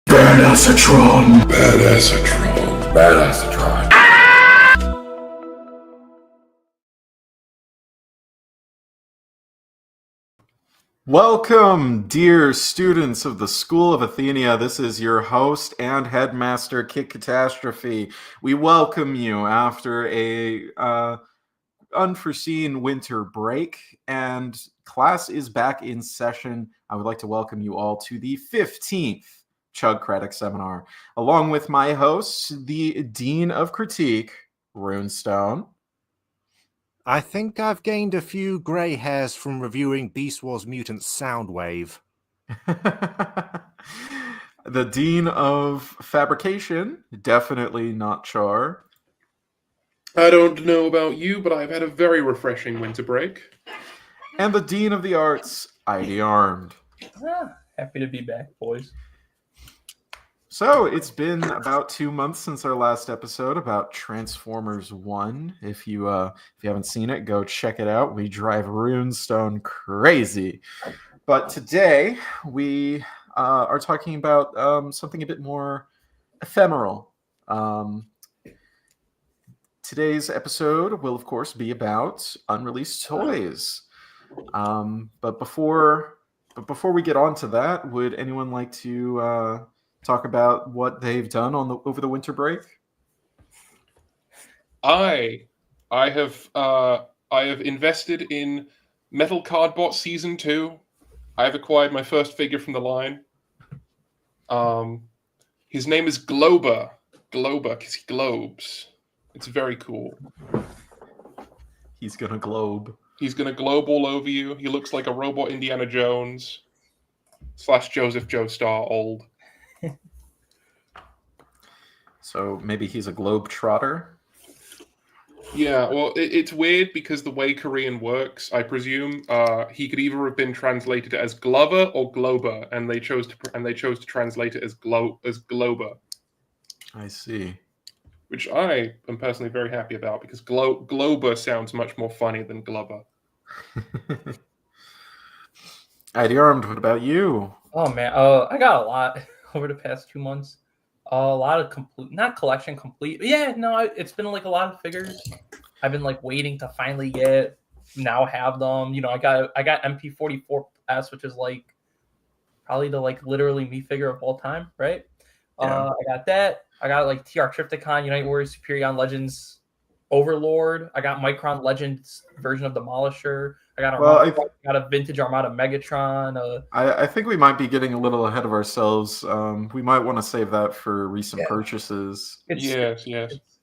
Badassatron. Badassatron. Badassatron. Welcome, dear students of the School of Athenia. This is your host and headmaster, Kid Catastrophe. We welcome you after a unforeseen winter break, and class is back in session. I would like to welcome you all to the 15th Chugcratic seminar, along with my hosts, the Dean of Critique, Runestone. I think I've gained a few grey hairs from reviewing Beast Wars Mutant Soundwave. The Dean of Fabrication, definitely not Char. I don't know about you, but I've had a very refreshing winter break. And the Dean of the Arts, ID Armed. Happy to be back, boys. So it's been about 2 months since our last episode about Transformers 1. If you haven't seen it, go check it out. We drive Runestone crazy. But today we are talking about something a bit more ephemeral. Today's episode will, of course, be about unreleased toys. But before we get on to that, would anyone like to talk about what they've done over the winter break? I have invested in Metal Cardbot Season 2. I have acquired my first figure from the line. His name is Glober, because he globes. It's very cool. He's gonna globe. He's gonna globe all over you. He looks like a robot Indiana Jones / Joseph Joestar old. So maybe he's a globe trotter? Yeah, well, it's weird because the way Korean works, I presume he could either have been translated as Glover or Glober, and they chose to translate it as Glober. I see. Which I am personally very happy about because Glober sounds much more funny than Glover. ID Armed, what about you? Oh man, I got a lot over the past 2 months. A lot of complete. Yeah, no, it's been like a lot of figures. I've been like waiting to finally get. Now have them. You know, I got MP44S, which is like probably the like literally me figure of all time, right? Yeah. I got that. I got like TR Triptychon, Unite Warriors, Superion Legends, Overlord. I got Micron Legends version of Demolisher. I got a vintage Armada Megatron. I think we might be getting a little ahead of ourselves. We might want to save that for recent purchases. Yes.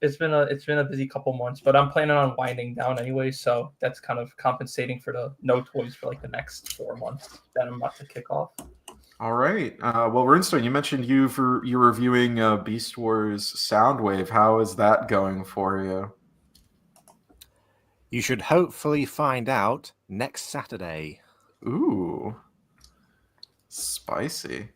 It's been a busy couple months, but I'm planning on winding down anyway, so that's kind of compensating for the no toys for like the next 4 months that I'm about to kick off. All right. Well, Runestone, you mentioned you're reviewing Beast Wars Soundwave. How is that going for you? You should hopefully find out next Saturday. Ooh. Spicy.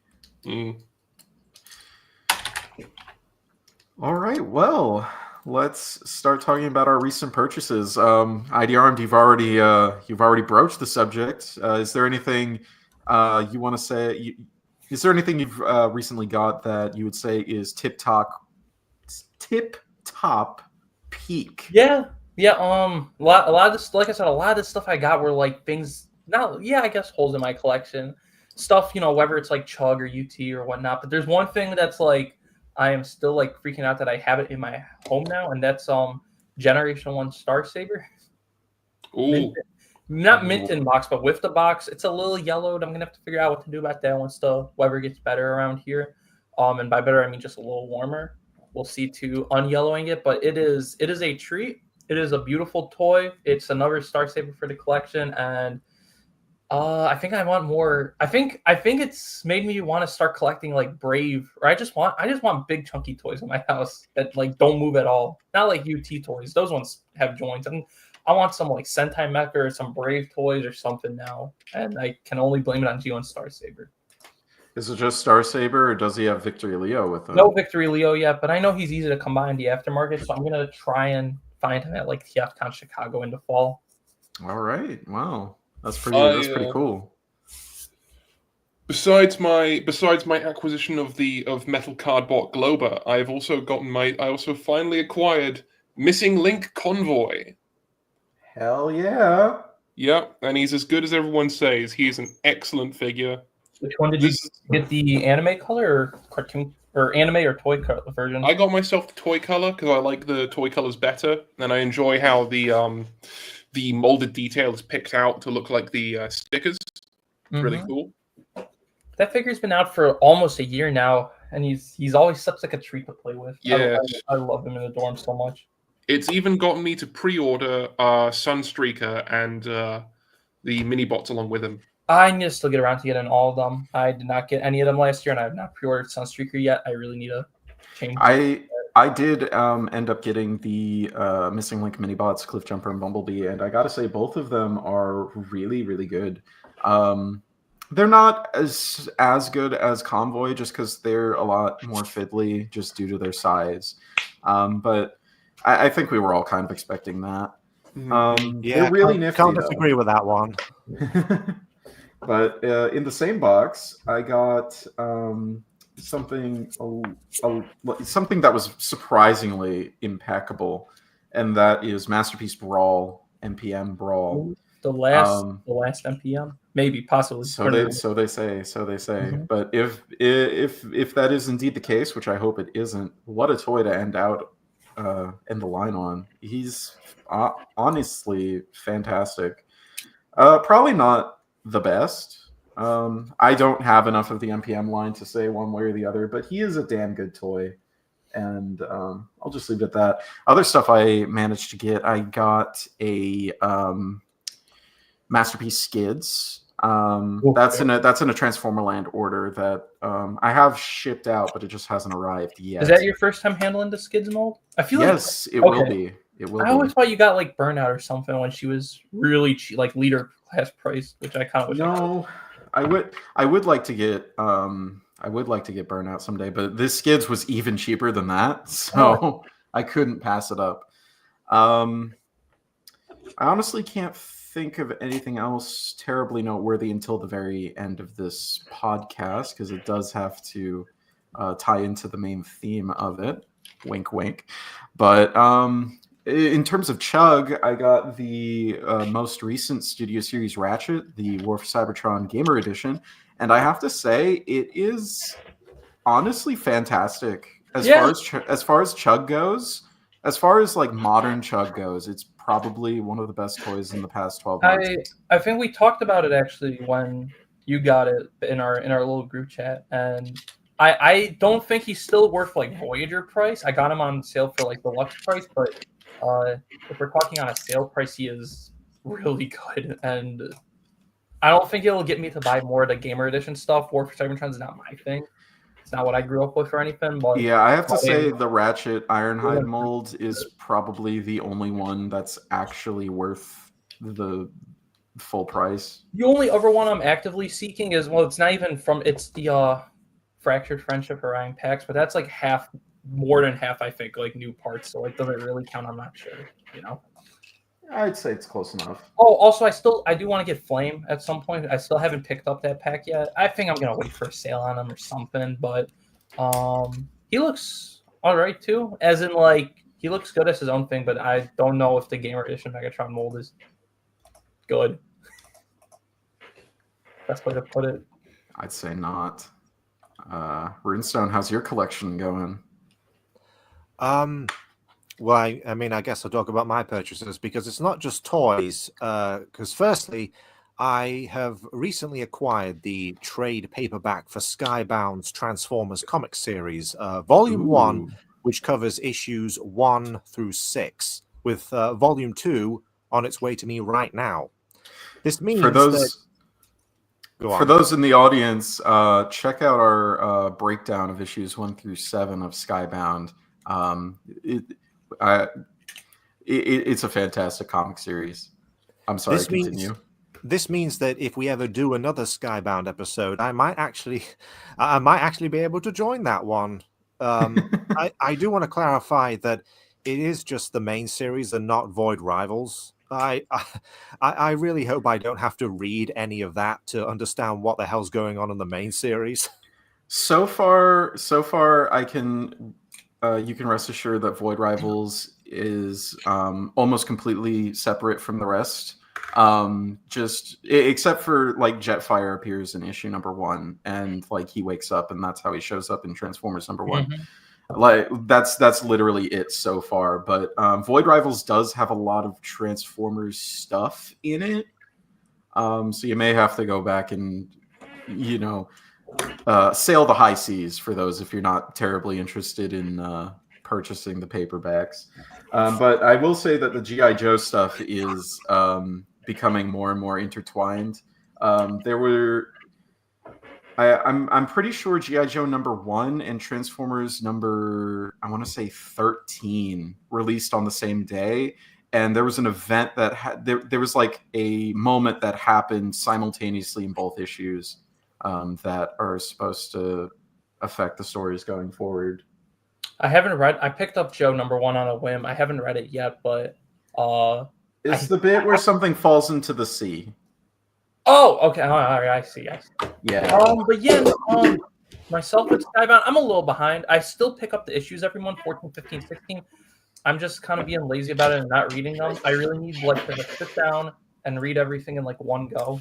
All right. Well, let's start talking about our recent purchases. ID Armed, you've already broached the subject. Is there anything you want to say? Is there anything you've recently got that you would say is tip top peak? Yeah. A lot of this, like I said, a lot of this stuff I got were like things. I guess holes in my collection, stuff. You know, whether it's like Chug or UT or whatnot. But there's one thing that's like I am still like freaking out that I have it in my home now, and that's Generation 1 Star Saber. Ooh. Not mint in box, but with the box, it's a little yellowed. I'm gonna have to figure out what to do about that once the weather gets better around here. And by better I mean just a little warmer. We'll see to unyellowing it, but it is a treat. It is a beautiful toy. It's another Star Saber for the collection, and I think I want more. I think it's made me want to start collecting like Brave, or I just want big chunky toys in my house that like don't move at all. Not like UT toys; those ones have joints. And I want some like Sentai Mecha or some Brave toys or something now, and I can only blame it on G1 Star Saber. Is it just Star Saber, or does he have Victory Leo with him? No Victory Leo yet, but I know he's easy to come by in the aftermarket, so I'm gonna try and find him at like TFCon Chicago in the fall. All right. Wow. That's pretty cool. Besides my acquisition of Metal Cardboard Glober, I also finally acquired Missing Link Convoy. Hell yeah! Yep, and he's as good as everyone says. He's an excellent figure. Which one did you get, the anime color or cartoon or anime or toy color version? I got myself the toy color because I like the toy colors better, and I enjoy how the molded detail is picked out to look like the stickers. It's really cool. That figure's been out for almost a year now, and he's always such like a treat to play with. Yeah, I love him in the dorm so much. It's even gotten me to pre-order Sunstreaker and the mini bots along with him. I need to still get around to getting all of them. I did not get any of them last year, and I have not pre-ordered Sunstreaker yet. I really need to change. I did end up getting the Missing Link mini bots, Cliff Jumper and Bumblebee, and I gotta say both of them are really, really good. They're not as good as Convoy just because they're a lot more fiddly just due to their size. But I think we were all kind of expecting that. They're really nifty. Can't disagree with that one. But in the same box, I got something that was surprisingly impeccable, and that is Masterpiece Brawl, MPM Brawl. The last MPM, maybe, possibly. So they say. Mm-hmm. But if that is indeed the case, which I hope it isn't, what a toy to end the line on. He's honestly fantastic. Probably not the best. I don't have enough of the MPM line to say one way or the other, but he is a damn good toy. And I'll just leave it at that. Other stuff I managed to get, I got a Masterpiece Skids. That's in a Transformer Land order that I have shipped out, but it just hasn't arrived yet. Is that your first time handling the Skids mold? I feel yes, it will be. It will. I always thought you got like Burnout or something when she was really cheap, like leader class price, which I kind of wish. No, I would like to get Burnout someday, but this Skids was even cheaper than that, so I couldn't pass it up. I honestly can't think of anything else terribly noteworthy until the very end of this podcast, because it does have to tie into the main theme of it. Wink, wink. But in terms of Chug, I got the most recent Studio Series Ratchet, the War for Cybertron Gamer Edition, and I have to say it is honestly fantastic as far as Chug goes. As far as like modern Chug goes, it's probably one of the best toys in the past 12 months. I think we talked about it actually when you got it in our little group chat, and I don't think he's still worth like Voyager price. I got him on sale for like the Lux price, but if we're talking on a sale price, he is really good, and I don't think it'll get me to buy more of the Gamer Edition stuff. War for Cybertron is not my thing. It's not what I grew up with or anything. But yeah, I have to say the Ratchet Ironhide mold is probably the only one that's actually worth the full price. The only other one I'm actively seeking is, well, it's not even from, it's the Fractured Friendship Orion packs, but that's like more than half, I think, like new parts. So like, does it really count? I'm not sure, you know? I'd say it's close enough. Oh, also, I do want to get Flame at some point. I still haven't picked up that pack yet. I think I'm gonna wait for a sale on him or something. But he looks all right too. As in, like, he looks good as his own thing. But I don't know if the Gamer Edition Megatron mold is good. Best way to put it. I'd say not. Runestone, how's your collection going? Well, I mean, I guess I'll talk about my purchases because it's not just toys. Because firstly, I have recently acquired the trade paperback for Skybound's Transformers comic series, Volume 1, which covers issues 1 through 6, with Volume 2 on its way to me right now. This means for those in the audience, check out our breakdown of issues 1 through 7 of Skybound. It's a fantastic comic series. I'm sorry, continue. This means that if we ever do another Skybound episode, I might actually be able to join that one. I do want to clarify that it is just the main series and not Void Rivals. I really hope I don't have to read any of that to understand what the hell's going on in the main series. So far, I can. You can rest assured that Void Rivals is almost completely separate from the rest. Except for like Jetfire appears in issue number 1, and like he wakes up, and that's how he shows up in Transformers number 1. Like that's literally it so far. But Void Rivals does have a lot of Transformers stuff in it, so you may have to go back and sail the high seas for those if you're not terribly interested in purchasing the paperbacks. But I will say that the G.I. Joe stuff is becoming more and more intertwined. I'm pretty sure G.I. Joe number 1 and Transformers number, I want to say 13, released on the same day. And there was an event that there was like a moment that happened simultaneously in both issues that are supposed to affect the stories going forward. I picked up Joe number 1 on a whim. I haven't read it yet, but it's the bit where something falls into the sea. Oh, okay. All right, I see. Yeah. But yeah, myself with Skybound, I'm a little behind. I still pick up the issues every month, 14, 15, 16. I'm just kind of being lazy about it and not reading them. I really need to sit down and read everything in like one go,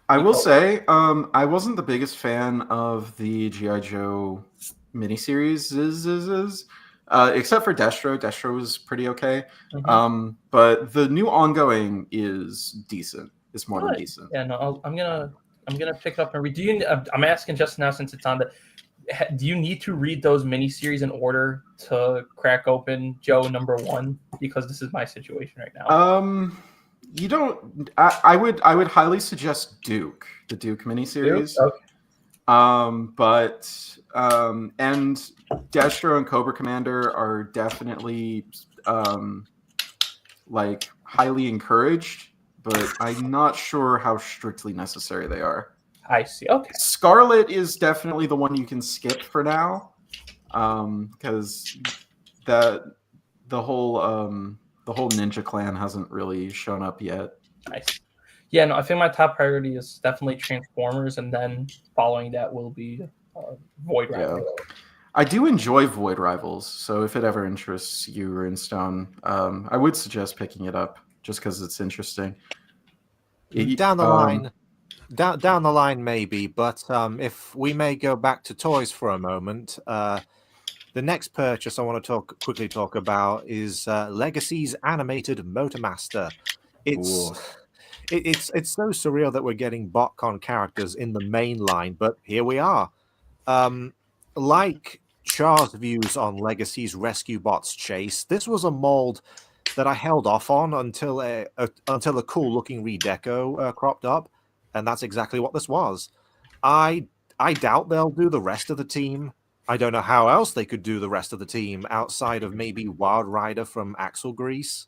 I will say, I wasn't the biggest fan of the G.I. Joe miniseries, except for Destro. Destro was pretty okay. Mm-hmm. But the new ongoing is decent. It's more than decent. Yeah, no, I'm gonna pick it up and read. I'm asking just now since it's on do you need to read those miniseries in order to crack open Joe number 1? Because this is my situation right now. You don't. I would highly suggest Duke, the Duke miniseries. Duke? Okay. And Destro and Cobra Commander are definitely like highly encouraged, but I'm not sure how strictly necessary they are. I see. Okay. Scarlet is definitely the one you can skip for now, because the whole Ninja Clan hasn't really shown up yet. Nice. Yeah, no, I think my top priority is definitely Transformers, and then following that will be Void Rivals. Yeah. I do enjoy Void Rivals, so if it ever interests you, Runestone, I would suggest picking it up just because it's interesting. Down the line, maybe. But if we may go back to toys for a moment, the next purchase I want to quickly talk about is Legacy's animated Motormaster. It's so surreal that we're getting BotCon characters in the main line, but here we are. Like Char's views on Legacy's Rescue Bots Chase, this was a mold that I held off on until a cool looking redeco cropped up, and that's exactly what this was. I doubt they'll do the rest of the team. I don't know how else they could do the rest of the team outside of maybe Wild Rider from Axle Grease.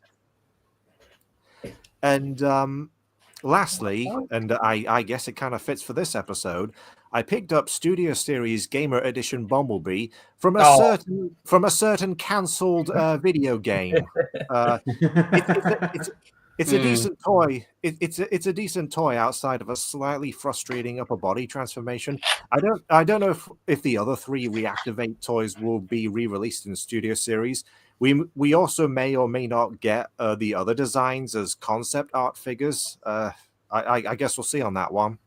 And lastly, and I guess it kind of fits for this episode, I picked up Studio Series Gamer Edition Bumblebee from a certain cancelled video game. It's a decent toy. It's a decent toy outside of a slightly frustrating upper body transformation. I don't know if the other 3 Reactivate toys will be re-released in Studio Series. We also may or may not get the other designs as concept art figures. I guess we'll see on that one.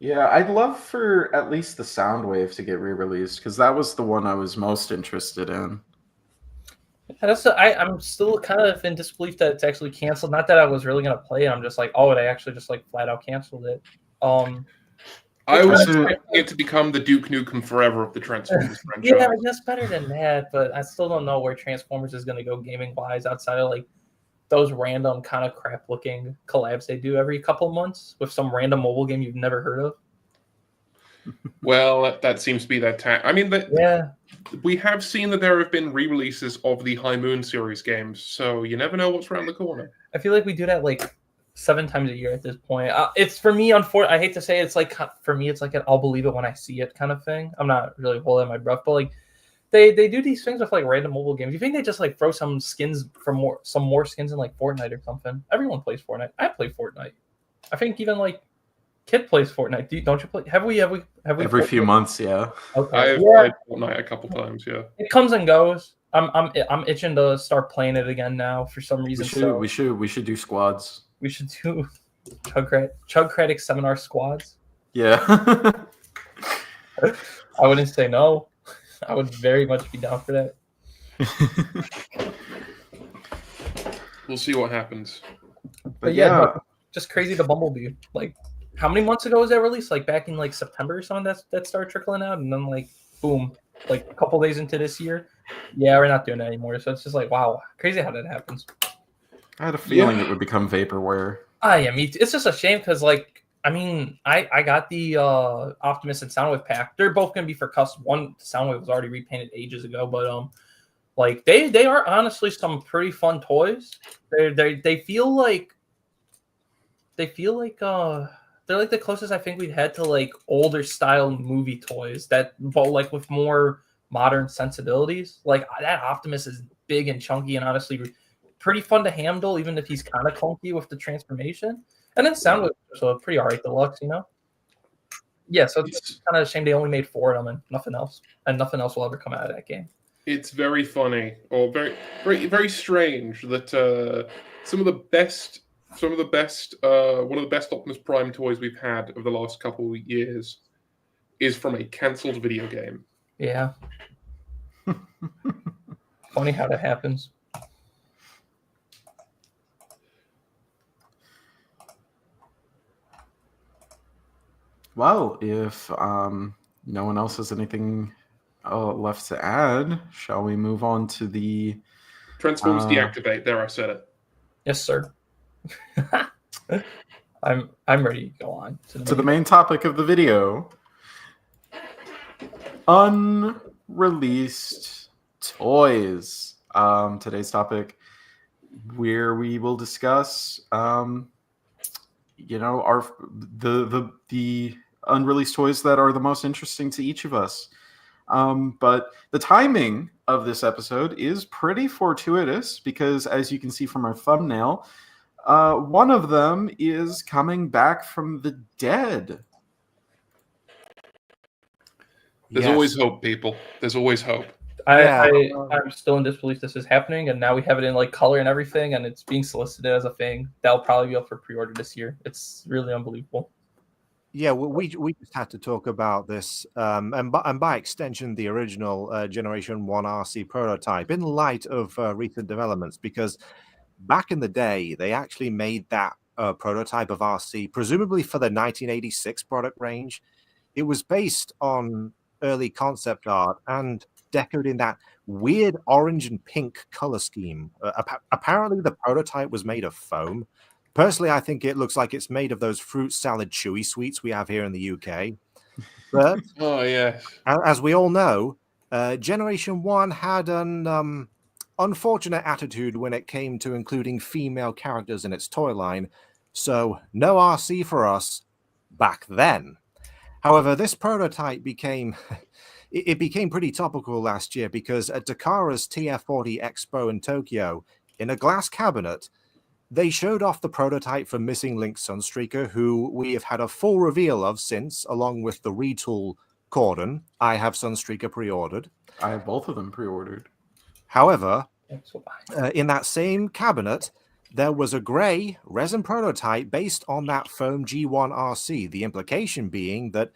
Yeah, I'd love for at least the Soundwave to get re-released, because that was the one I was most interested in. I'm still kind of in disbelief that it's actually canceled. Not that I was really going to play it. I'm just like, oh, they actually just like flat out canceled it. I was expecting it to become the Duke Nukem Forever of the Transformers franchise. Yeah, that's better than that, but I still don't know where Transformers is going to go gaming-wise outside of like those random kind of crap-looking collabs they do every couple of months with some random mobile game you've never heard of. Well, that seems to be that time. I mean, we have seen that there have been re-releases of the High Moon series games, so you never know what's around the corner. I feel like we do that like 7 times a year at this point. It's for me, I hate to say it, it's like for me, it's like an I'll believe it when I see it kind of thing. I'm not really holding my breath, but like they do these things with like random mobile games. You think they just like throw some skins for some more skins in like Fortnite or something? Everyone plays Fortnite. I play Fortnite. I think even like Kid plays Fortnite. Don't you play? Have we Every few months, yeah. Okay. I've Yeah. played Fortnite a couple times. Yeah. It comes and goes. I'm itching to start playing it again now for some reason. We should do squads. We should do Chugcratic seminar squads. Yeah. I wouldn't say no. I would very much be down for that. We'll see what happens. But yeah, no, just crazy the Bumblebee. Like, how many months ago was that released? Like back in like September or something that started trickling out, and then like boom, like a couple days into this year, yeah, we're not doing that anymore. So it's just like wow, crazy how that happens. I had a feeling it would become vaporware. Yeah, me too. It's just a shame because like I mean I got the Optimus and Soundwave pack. They're both gonna be for custom. One Soundwave was already repainted ages ago, but like they are honestly some pretty fun toys. They feel like they're like the closest I think we've had to like older style movie toys that but like with more modern sensibilities. Like that Optimus is big and chunky and honestly pretty fun to handle, even if he's kind of clunky with the transformation. And then Soundwave is a pretty alright deluxe, you know. Yeah, so it's kind of a shame they only made 4 of them and nothing else will ever come out of that game. It's very funny or very, very, very strange that one of the best Optimus Prime toys we've had of the last couple of years is from a cancelled video game. Yeah. Funny how that happens. Well, if no one else has anything left to add, shall we move on to the Transformers deactivate? There, I said it. Yes, sir. I'm ready to go on to the main topic of the video. Unreleased toys. Today's topic, where we will discuss our the unreleased toys that are the most interesting to each of us. But the timing of this episode is pretty fortuitous because, as you can see from our thumbnail, one of them is coming back from the dead. There's always hope, people. There's always hope. I'm still in disbelief this is happening, and now we have it in like color and everything, and it's being solicited as a thing. That'll probably be up for pre-order this year. It's really unbelievable. Yeah, we just had to talk about this, and by extension, the original Generation 1 RC prototype in light of recent developments, because back in the day, they actually made that prototype of RC, presumably for the 1986 product range. It was based on early concept art and decorated in that weird orange and pink color scheme. Apparently, the prototype was made of foam. Personally, I think it looks like it's made of those fruit salad chewy sweets we have here in the UK. But oh yeah, as we all know, Generation 1 had an unfortunate attitude when it came to including female characters in its toy line. So no RC for us back then. However, this prototype became pretty topical last year because at Takara's TF40 Expo in Tokyo, in a glass cabinet, they showed off the prototype for Missing Link Sunstreaker, who we have had a full reveal of since, along with the retool Cordon. I have Sunstreaker pre-ordered. I have both of them pre-ordered. However, in that same cabinet, there was a gray resin prototype based on that foam G1 RC, the implication being that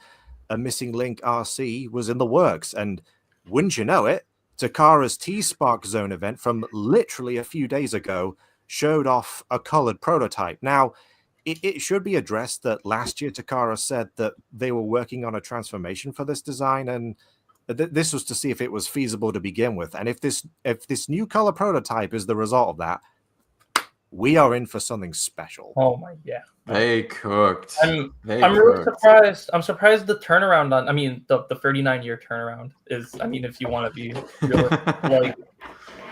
a Missing Link RC was in the works. And wouldn't you know it, Takara's T-Spark Zone event from literally a few days ago showed off a colored prototype. Now, it should be addressed that last year Takara said that they were working on a transformation for this design, and this was to see if it was feasible to begin with. And if this new color prototype is the result of that, we are in for something special. Oh my yeah. They cooked. I'm really surprised. I'm surprised the turnaround on the 39-year turnaround is, if you want to be real, like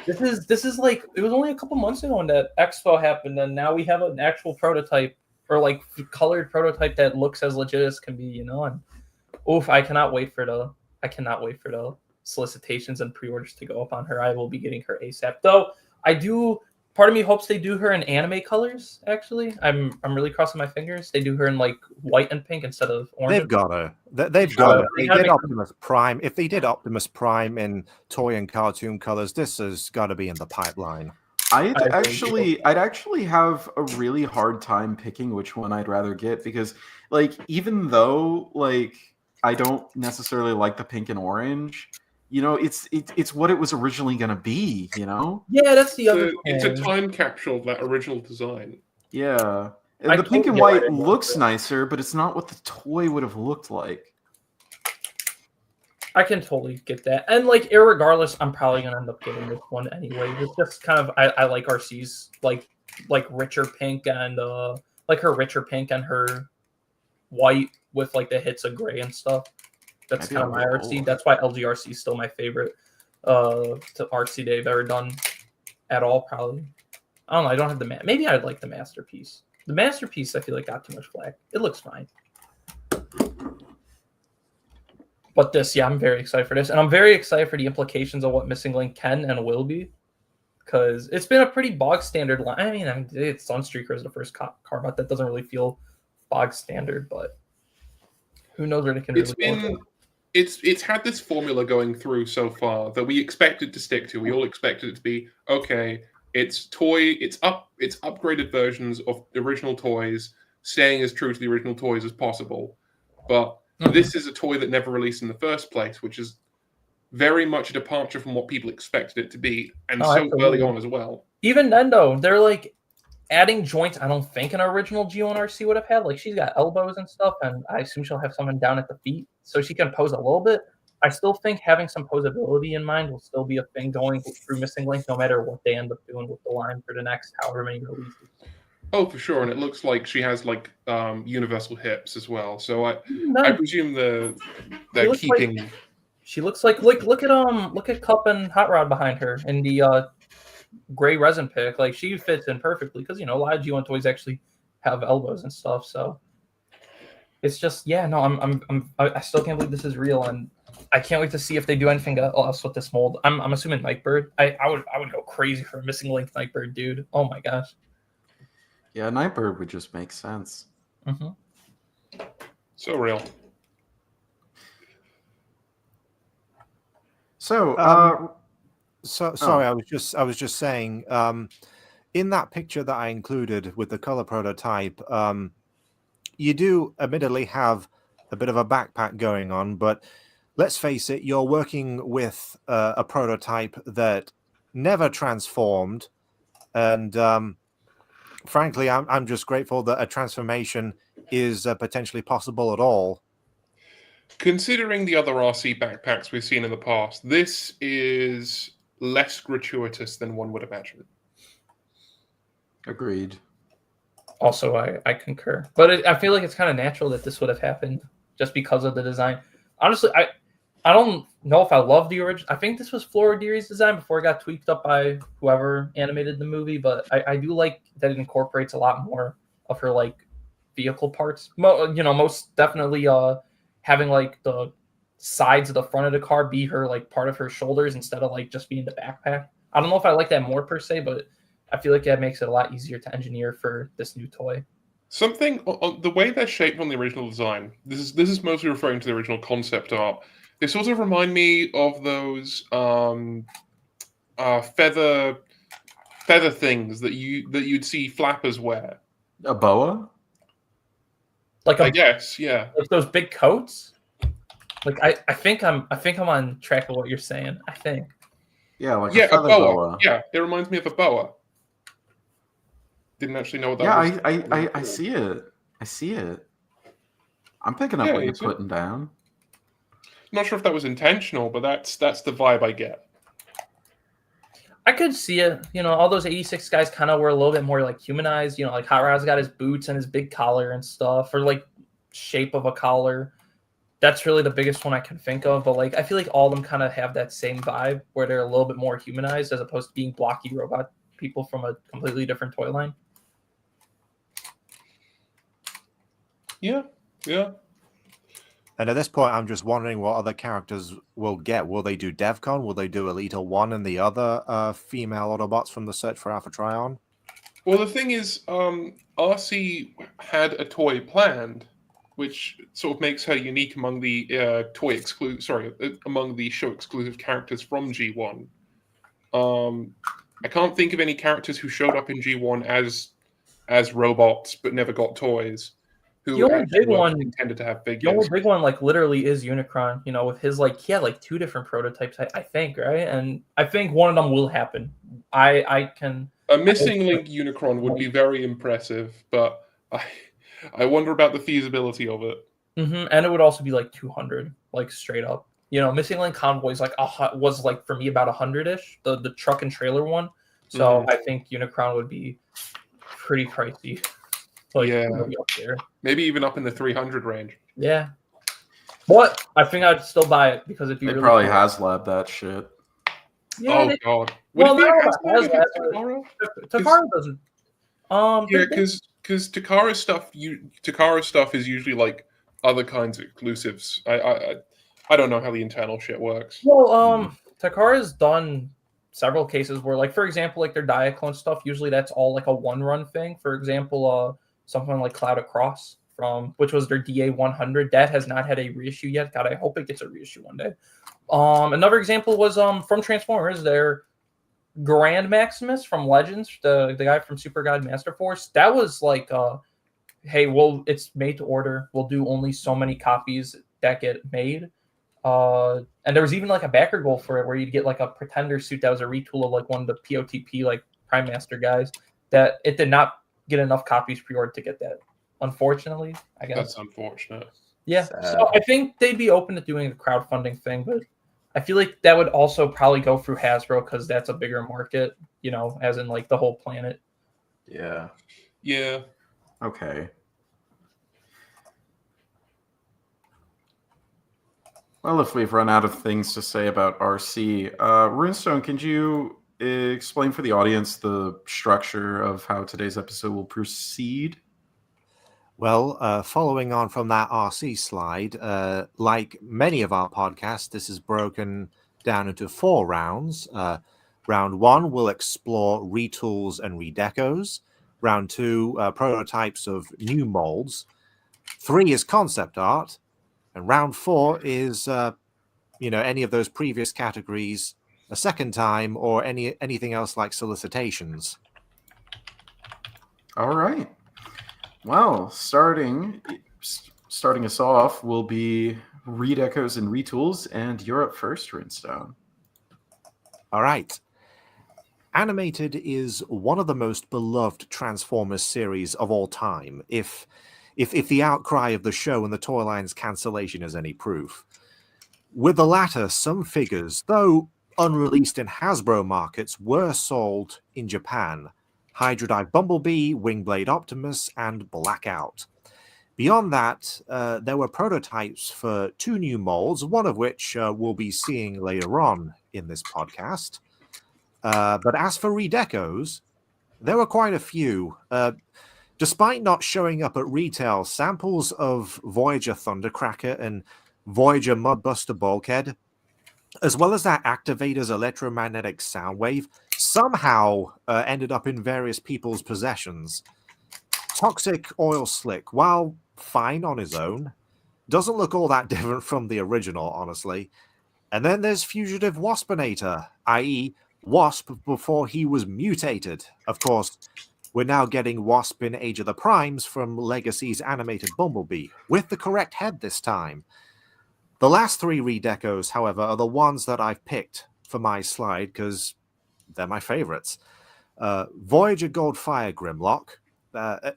this is like it was only a couple months ago when that expo happened, and now we have an actual prototype or like colored prototype that looks as legit as can be, and oof, I cannot wait for the solicitations and pre-orders to go up on her. I will be getting her ASAP. Though part of me hopes they do her in anime colors. Actually, I'm really crossing my fingers. They do her in like white and pink instead of orange. They've got her. They've got her. They did Optimus Prime. If they did Optimus Prime in toy and cartoon colors, this has got to be in the pipeline. I'd actually have a really hard time picking which one I'd rather get, because like even though like I don't necessarily like the pink and orange, it's what it was originally going to be, Yeah, that's the other thing. It's a time capsule of that original design. Yeah. And the pink and white looks nicer, but it's not what the toy would have looked like. I can totally get that. And like irregardless, I'm probably gonna end up getting this one anyway. It's just kind of I like RC's like richer pink and like her richer pink and her white with like the hits of gray and stuff. That's kind of my RC. That's why LGRC is still my favorite to RC they've ever done at all, probably. I don't know. I don't have the maybe I'd like the Masterpiece. The Masterpiece I feel like got too much flack. It looks fine. But this, yeah, I'm very excited for this. And I'm very excited for the implications of what Missing Link can and will be. Because it's been a pretty bog standard line. I mean, it's Sunstreaker is the first carve out. That doesn't really feel bog standard, but who knows where they can It's had this formula going through so far that we expected to stick to. We all expected it to be, okay, it's upgraded versions of the original toys, staying as true to the original toys as possible. But this is a toy that never released in the first place, which is very much a departure from what people expected it to be, and absolutely. Early on as well. Even then, though, they're like adding joints I don't think an original G1RC would have had. Like, she's got elbows and stuff, and I assume she'll have someone down at the feet, so she can pose a little bit. I still think having some posability in mind will still be a thing going through Missing Link, no matter what they end up doing with the line for the next however many releases. Oh, for sure, and it looks like she has like universal hips as well. So I presume they're keeping. She looks like look at Cup and Hot Rod behind her in the gray resin pick. Like, she fits in perfectly because a lot of G1 toys actually have elbows and stuff. So it's just I still can't believe this is real, and I can't wait to see if they do anything else with this mold. I'm assuming Nightbird. I would go crazy for a Missing Link Nightbird, dude. Oh my gosh. Yeah, Nightbird would just make sense. Mm-hmm. So real. So, sorry, I was just saying, in that picture that I included with the color prototype, you do admittedly have a bit of a backpack going on, but let's face it, you're working with a prototype that never transformed, and frankly, I'm just grateful that a transformation is potentially possible at all. Considering the other RC backpacks we've seen in the past, this is less gratuitous than one would imagine. Agreed. Also, I concur. But I feel like it's kind of natural that this would have happened just because of the design. Honestly, I don't know if I love the original. I think this was Flora Deary's design before it got tweaked up by whoever animated the movie, but I do like that it incorporates a lot more of her like vehicle parts. Most definitely having like the sides of the front of the car be her like part of her shoulders instead of like just being the backpack. I don't know if I like that more per se, but I feel like that makes it a lot easier to engineer for this new toy. Something the way they're shaped on the original design. This is mostly referring to the original concept art. They sort of remind me of those feather things that you'd see flappers wear. A boa? I guess, yeah. Like those big coats. Like I think I'm on track of what you're saying. I think. Yeah, like a feather boa. Yeah, it reminds me of a boa. Didn't actually know what that was. Yeah, I see it. I see it. I'm picking up what you're putting down. Not sure if that was intentional, but that's the vibe I get. I could see it. All those 86 guys kind of were a little bit more like humanized. Like Hot Rod's got his boots and his big collar and stuff, or like shape of a collar. That's really the biggest one I can think of. But like, I feel like all of them kind of have that same vibe where they're a little bit more humanized as opposed to being blocky robot people from a completely different toy line. Yeah. And at this point, I'm just wondering what other characters will get. Will they do DevCon? Will they do Elita 1 and the other female Autobots from the Search for Alpha Trion? Well, the thing is, RC had a toy planned, which sort of makes her unique among the among the show exclusive characters from G1. I can't think of any characters who showed up in G1 as robots but never got toys. The Who only actually big were one- intended to have The figures. only big one, like, literally is Unicron, you know, with his, like, he had, like, 2 different prototypes, I think, right? And I think one of them will happen. I can... A missing link Unicron would be very impressive, but I wonder about the feasibility of it. And it would also be, like, 200, like, straight up. You know, Missing Link Convoy's, like, was, like, for me, about 100-ish, the truck and trailer one. So I think Unicron would be pretty pricey. Like, Yeah. really up there. Maybe even up in the 300 range. Yeah. But I think I'd still buy it because it'd be They really probably cool. HasLab that shit. Yeah, Oh they, god. well, Would it be not a Hasbro if Hasbro, it's Takara? Takara doesn't. Yeah, because Takara stuff is usually like other kinds of exclusives. I don't know how the internal shit works. Well, Takara's done several cases where, like, for example, like their Diaclone stuff, usually that's all like a one-run thing. For example, something like Cloud Across which was their DA 100, that has not had a reissue yet. God, I hope it gets a reissue one day. Another example was from Transformers, their Grand Maximus from Legends, the guy from Super God Master Force. That was like, hey, well, it's made to order. We'll do only so many copies that get made. And there was even like a backer goal for it where you'd get like a Pretender suit that was a retool of like one of the POTP like Prime Master guys. That it did not get enough copies pre-ordered to get that. Unfortunately, I guess. That's unfortunate. Yeah. Sad. So I think they'd be open to doing a crowdfunding thing, but I feel like that would also probably go through Hasbro because that's a bigger market, you know, as in like the whole planet. Yeah. Yeah. Okay. Well, if we've run out of things to say about RC, Runestone, can you explain for the audience the structure of how today's episode will proceed? Well, following on from that RC slide, like many of our podcasts, this is broken down into 4 rounds. Round 1 will explore retools and redecos. Round 2, prototypes of new molds. 3 is concept art. And round 4 is, any of those previous categories a second time or anything else like solicitations. All right. Well, starting us off will be redecos and retools, and you're up first, Runestone. All right. Animated is one of the most beloved Transformers series of all time, if the outcry of the show and the toy line's cancellation is any proof. With the latter, some figures, though unreleased in Hasbro markets, were sold in Japan. Hydrodrive Bumblebee, Wingblade Optimus, and Blackout. Beyond that, there were prototypes for 2 new molds, one of which we'll be seeing later on in this podcast. But as for redecos, there were quite a few. Despite not showing up at retail, samples of Voyager Thundercracker and Voyager Mudbuster Bulkhead, as well as that Activator's electromagnetic sound wave, somehow ended up in various people's possessions. Toxic Oil Slick, while fine on his own, doesn't look all that different from the original, honestly. And then there's Fugitive Waspinator, i.e. Wasp before he was mutated. Of course, we're now getting Wasp in Age of the Primes from Legacy's animated Bumblebee, with the correct head this time. The last 3 redecos, however, are the ones that I've picked for my slide because they're my favorites. Voyager Goldfire Grimlock.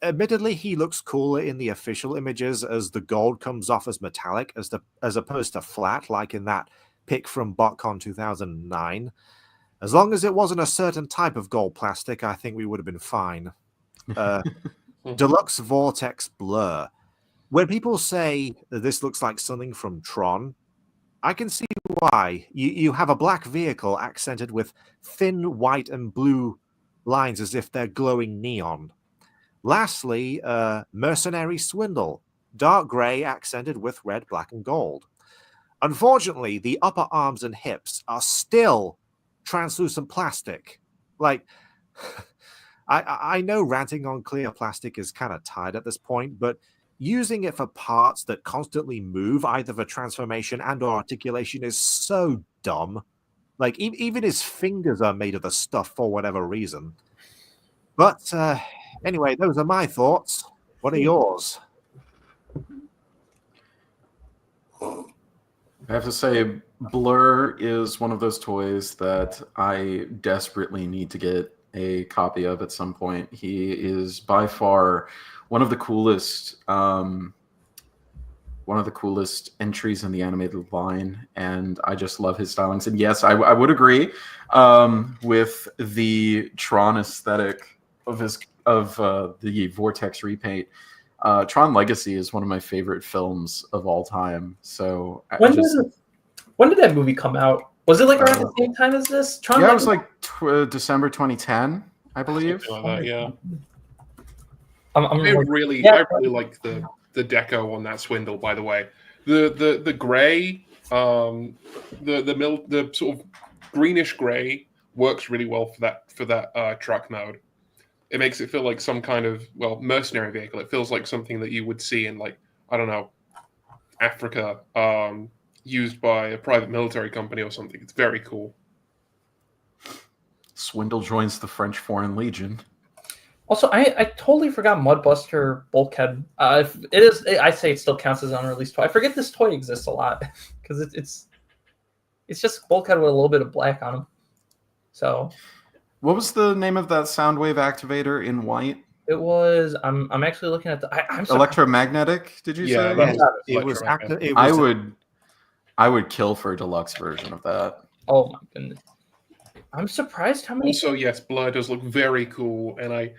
Admittedly, he looks cooler in the official images as the gold comes off as metallic as opposed to flat, like in that pick from BotCon 2009. As long as it wasn't a certain type of gold plastic, I think we would have been fine. Deluxe Vortex Blur. When people say that this looks like something from Tron, I can see why. You have a black vehicle accented with thin white and blue lines as if they're glowing neon. Lastly, Mercenary Swindle. dark gray accented with red, black, and gold. Unfortunately, the upper arms and hips are still translucent plastic. Like, I know ranting on clear plastic is kind of tired at this point, but using it for parts that constantly move, either for transformation and or articulation, is so dumb. Like, even his fingers are made of the stuff for whatever reason. But anyway, those are my thoughts. What are yours? I have to say, Blur is one of those toys that I desperately need to get a copy of at some point. He is by far one of the coolest entries in the animated line, and I just love his stylings. And yes, I would agree with the Tron aesthetic of the Vortex repaint. Tron Legacy is one of my favorite films of all time. So when did that movie come out? Was it like around the same time as this? Tron yeah, Legacy? it was like December 2010, I believe. Something like that, yeah. I really like the deco on that swindle. By the way, the gray, the sort of greenish gray works really well for that truck mode. It makes it feel like some kind of mercenary vehicle. It feels like something that you would see in, like, I don't know, Africa, used by a private military company or something. It's very cool. Swindle joins the French Foreign Legion. Also, I totally forgot Mudbuster Bulkhead. I say it still counts as an unreleased toy. I forget this toy exists a lot because it's just Bulkhead with a little bit of black on him. So, what was the name of that Soundwave activator in white? It was. I'm actually looking at the. I'm electromagnetic. Did you say? It was active. I would kill for a deluxe version of that. Oh my goodness! I'm surprised how many. Also, yes, Blur does look very cool, and I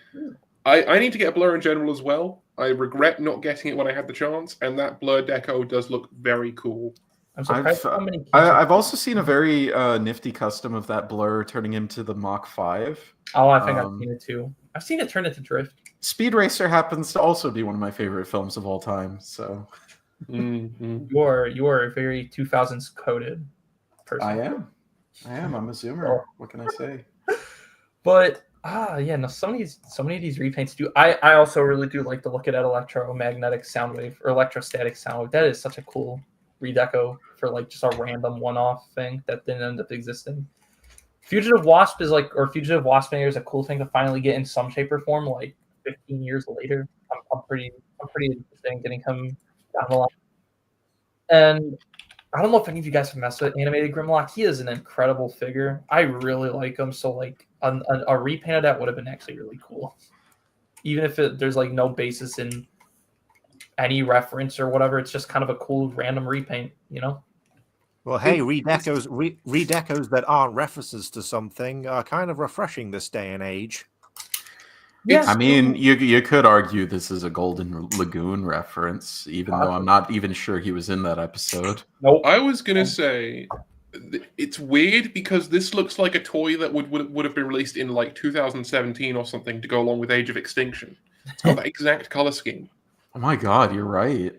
need to get a Blur in general as well. I regret not getting it when I had the chance, and that Blur deco does look very cool. I'm surprised how many. I've also seen a very nifty custom of that Blur turning into the Mach 5. Oh, I think I've seen it too. I've seen it turn into Drift. Speed Racer happens to also be one of my favorite films of all time. So, you are a very 2000s coded person. I am. I'm a Zoomer. What can I say? But yeah, no. So many of these repaints do. I also really do like to look at that electromagnetic soundwave or electrostatic soundwave. That is such a cool redeco for like just a random one-off thing that didn't end up existing. Fugitive Wasp is a cool thing to finally get in some shape or form. Like 15 years later, I'm pretty interested in getting him down the line. And I don't know if any of you guys have messed with Animated Grimlock. He is an incredible figure. I really like him. So like a repaint of that would have been actually really cool. Even if there's like no basis in any reference or whatever, it's just kind of a cool random repaint, you know? Well, hey, redecos that aren't references to something are kind of refreshing this day and age. Yeah, I mean, you could argue this is a Golden Lagoon reference, even though I'm not even sure he was in that episode. Nope. I was gonna say it's weird because this looks like a toy that would have been released in like 2017 or something to go along with Age of Extinction. It's got that exact color scheme. Oh my god, you're right.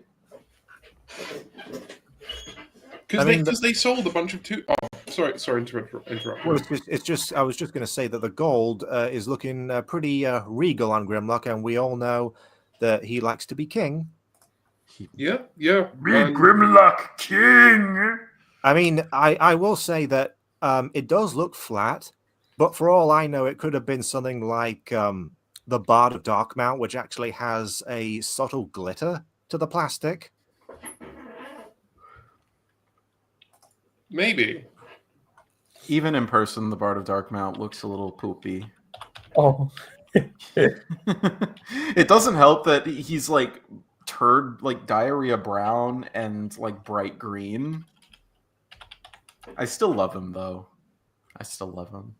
Because they sold a bunch of sorry to interrupt. Well, I was just going to say that the gold is looking pretty regal on Grimlock, and we all know that he likes to be king. Yeah. Be Grimlock king. I mean, I will say that it does look flat, but for all I know, it could have been something like the Bard of Darkmount, which actually has a subtle glitter to the plastic. Maybe. Even in person, the Bard of Darkmount looks a little poopy. Oh. It doesn't help that he's like diarrhea brown and like bright green. I still love him though. I still love him.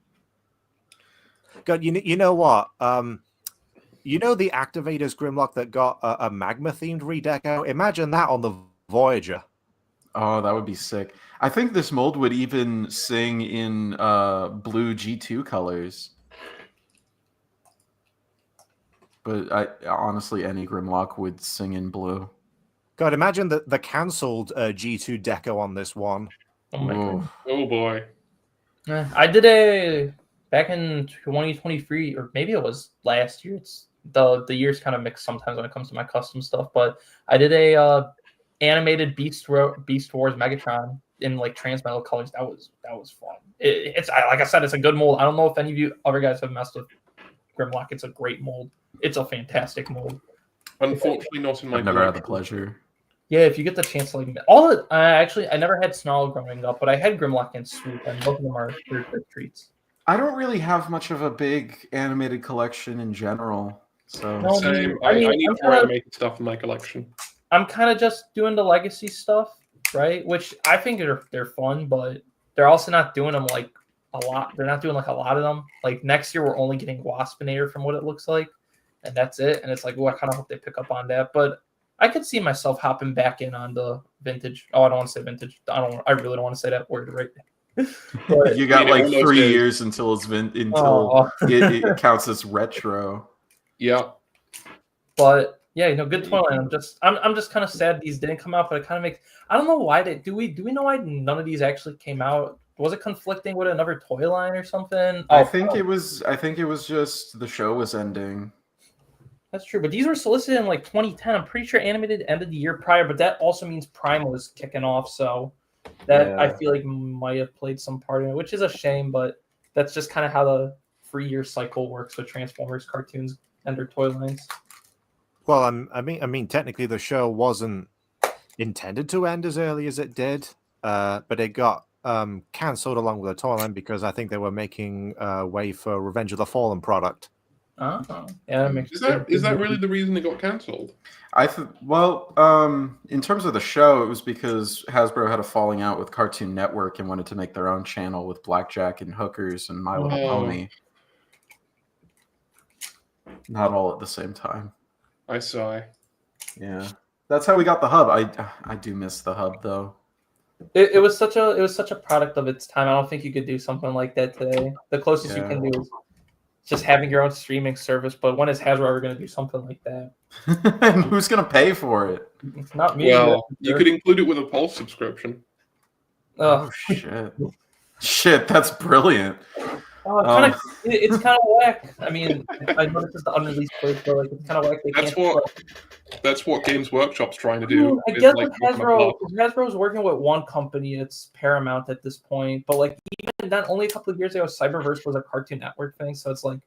God, you know what? You know the Activators Grimlock that got a magma themed redeco? Imagine that on the Voyager. Oh, that would be sick. I think this mold would even sing in blue G2 colors. But honestly, any Grimlock would sing in blue. God, imagine the cancelled G2 deco on this one. Oh my god. Oh boy. I did a back in 2023, or maybe it was last year. It's the years kind of mix sometimes when it comes to my custom stuff. But I did a animated Beast Wars Megatron in like transmetal colors. That was fun. It's like I said, it's a good mold. I don't know if any of you other guys have messed with Grimlock. It's a great mold. It's a fantastic mold. Unfortunately, not in my. I've never had the pleasure. Yeah, if you get the chance to like I never had Snarl growing up, but I had Grimlock and Swoop, and both of them are they're treats. I don't really have much of a big animated collection in general. So No, Same. I I mean, need more animated stuff in my collection. I'm kind of just doing the legacy stuff, right? Which I think they're fun, but they're also not doing them like a lot. They're not doing like a lot of them. Like next year, we're only getting Waspinator from what it looks like, and that's it. And it's like, I kind of hope they pick up on that. But I could see myself hopping back in on the vintage. Oh, I don't want to say vintage. I really don't want to say that word right now. But, you got like 3 years until it counts as retro. Yeah. But yeah, good toyline. I'm just kind of sad these didn't come out, but it kind of makes. I don't know why do we know why none of these actually came out? Was it conflicting with another toy line or something? I think it was just the show was ending. That's true, but these were solicited in like 2010. I'm pretty sure animated ended the year prior, but that also means Prime was kicking off, so that I feel like might have played some part in it, which is a shame, but that's just kind of how the 3-year cycle works with Transformers cartoons and their toy lines. Well, I mean, technically the show wasn't intended to end as early as it did, but it got cancelled along with the toy line because I think they were making way for Revenge of the Fallen product. Oh, yeah, that makes Is that really the reason it got cancelled? In terms of the show, it was because Hasbro had a falling out with Cartoon Network and wanted to make their own channel with Blackjack and Hookers and My Little Pony. Not all at the same time. I saw. Yeah, that's how we got the hub. I do miss the hub though. It was such a product of its time. I don't think you could do something like that today. The closest you can do is just having your own streaming service. But when is Hasbro ever going to do something like that? And who's going to pay for it? It's not me. Well, you could include it with a Pulse subscription. Oh shit! Shit, that's brilliant. It's kind of whack. I mean, I know this is the unreleased place, but like it's kind of whack. That's what Games Workshop's trying to do. I guess with Hasbro's working with one company, it's Paramount at this point. But like even then, only a couple of years ago, Cyberverse was a Cartoon Network thing. So it's like,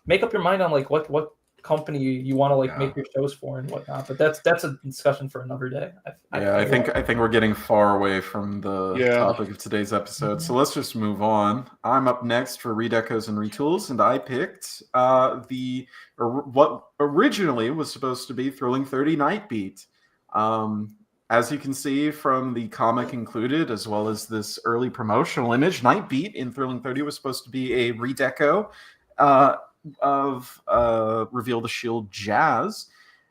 make up your mind on like what company you want to like make your shows for and whatnot. But that's a discussion for another day. I think we're getting far away from the topic of today's episode. So let's just move on. I'm up next for redecos and retools, and I picked what originally was supposed to be Thrilling 30 Nightbeat. As you can see from the comic included, as well as this early promotional image, Nightbeat in Thrilling 30 was supposed to be a redeco of Reveal the Shield Jazz,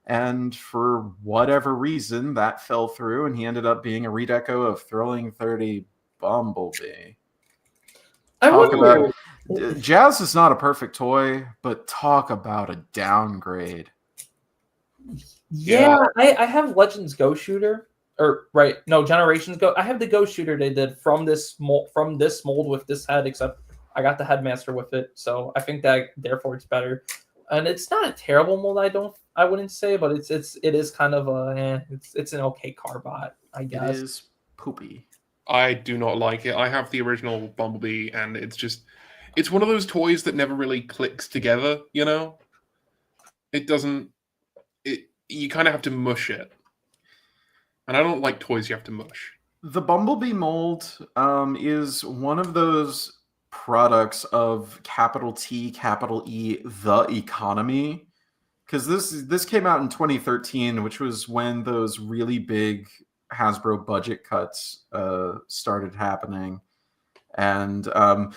and for whatever reason that fell through, and he ended up being a redeco of Thrilling 30 Bumblebee. Jazz is not a perfect toy, but talk about a downgrade. Yeah, I have Legends Go Shooter, Generations Go. I have the Go Shooter they did from this mold with this head, except I got the Headmaster with it, so I think that therefore it's better. And it's not a terrible mold, I wouldn't say, but it is kind of it's an okay carbot, I guess. It is poopy. I do not like it. I have the original Bumblebee, and it's one of those toys that never really clicks together, you know? You kind of have to mush it. And I don't like toys you have to mush. The Bumblebee mold is one of those products of capital T, capital E, the economy. Because this came out in 2013, which was when those really big Hasbro budget cuts started happening. And a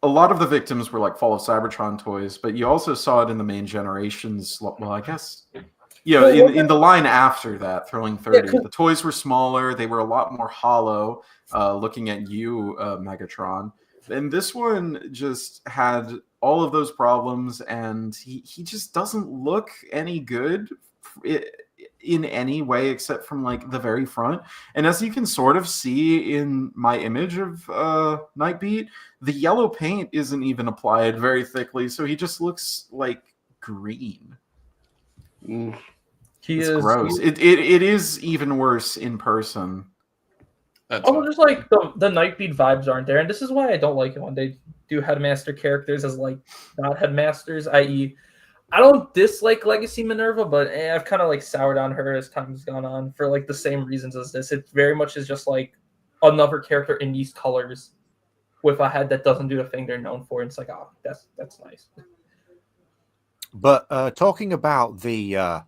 lot of the victims were like Fall of Cybertron toys, but you also saw it in the main generations. Well, I guess, in the line after that, Thrilling 30, the toys were smaller. They were a lot more hollow. Looking at you, Megatron, and this one just had all of those problems, and he just doesn't look any good in any way except from like the very front. And as you can sort of see in my image of Nightbeat, the yellow paint isn't even applied very thickly, so he just looks like green. Oof. It's gross. It is even worse in person. That's Also, just like the Nightbeat vibes aren't there, and this is why I don't like it when they do headmaster characters as like not headmasters. I.e., I don't dislike Legacy Minerva, but I've kind of like soured on her as time's gone on for like the same reasons as this. It very much is just like another character in these colors with a head that doesn't do the thing they're known for. And it's like, oh, that's nice. But talking about the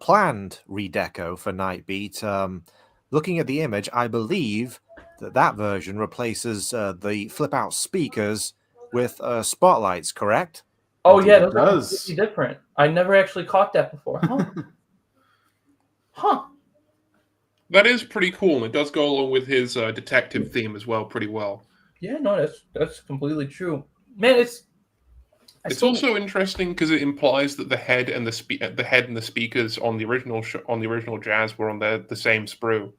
planned redeco for Nightbeat, looking at the image, I believe that version replaces the flip-out speakers with spotlights, correct? Oh yeah, Indeed, those are completely different. I never actually caught that before. Huh? Huh. That is pretty cool, and it does go along with his detective theme as well pretty well. Yeah, no, that's completely true. Man, it's also interesting because it implies that the head and the speakers on the original Jazz were on the same sprue.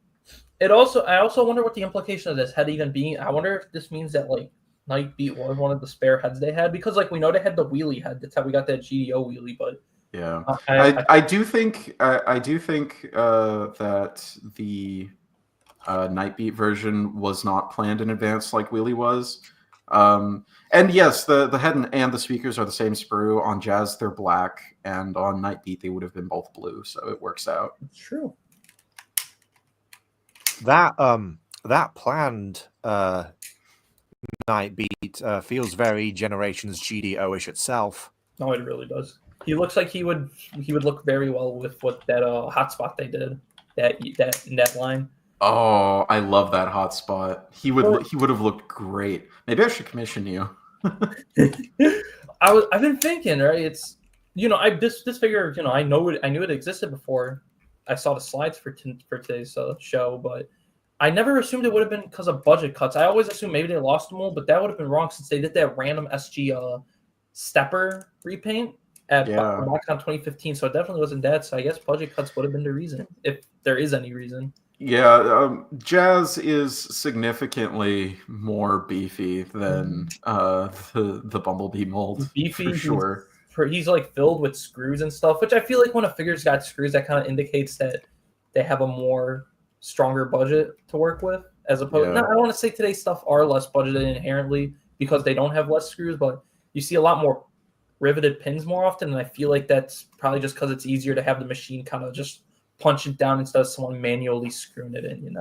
I also wonder what the implication of this head even being. I wonder if this means that like Nightbeat was one of the spare heads they had, because like we know they had the wheelie head. That's how we got that GDO wheelie. But yeah, I do think that the Nightbeat version was not planned in advance like wheelie was. And yes, the head and the speakers are the same sprue. On Jazz, they're black, and on Nightbeat, they would have been both blue, so it works out. It's true. That planned Nightbeat feels very Generations GDO-ish itself. No, it really does. He looks like he would look very well with what that hotspot they did, that line. Oh, I love that hotspot. He would have looked great. Maybe I should commission you. I've been thinking, right? It's this figure, I knew it existed before I saw the slides for today's show, but I never assumed it would have been because of budget cuts. I always assumed maybe they lost them all, but that would have been wrong since they did that random SG stepper repaint at BoxCon 2015. So it definitely wasn't that. So I guess budget cuts would have been the reason, if there is any reason. Yeah, Jazz is significantly more beefy than the Bumblebee mold. Beefy, for sure. He's like filled with screws and stuff, which I feel like when a figure's got screws, that kind of indicates that they have a more stronger budget to work with, as opposed. Yeah. I don't want to say today's stuff are less budgeted inherently because they don't have less screws, but you see a lot more riveted pins more often, and I feel like that's probably just because it's easier to have the machine kind of just punch it down instead of someone manually screwing it in,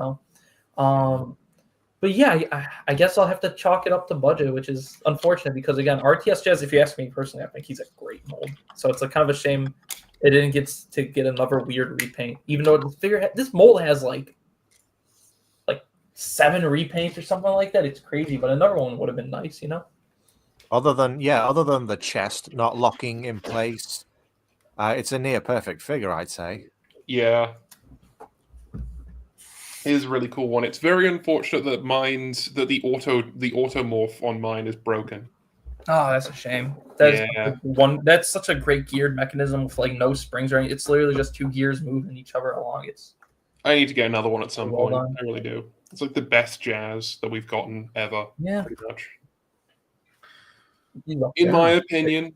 But yeah, I guess I'll have to chalk it up to budget, which is unfortunate because, again, RTS Jazz, if you ask me personally, I think he's a great mold. So it's kind of a shame it didn't get another weird repaint, even though this mold has like 7 repaints or something like that. It's crazy, but another one would have been nice, Other than the chest not locking in place, it's a near perfect figure, I'd say. Yeah. It is a really cool one. It's very unfortunate that the automorph on mine is broken. Oh, that's a shame. That's such a great geared mechanism with like no springs or anything. It's literally just 2 gears moving each other along. I need to get another one at some point. I really do. It's like the best Jazz that we've gotten ever. Yeah. Pretty much. In my opinion,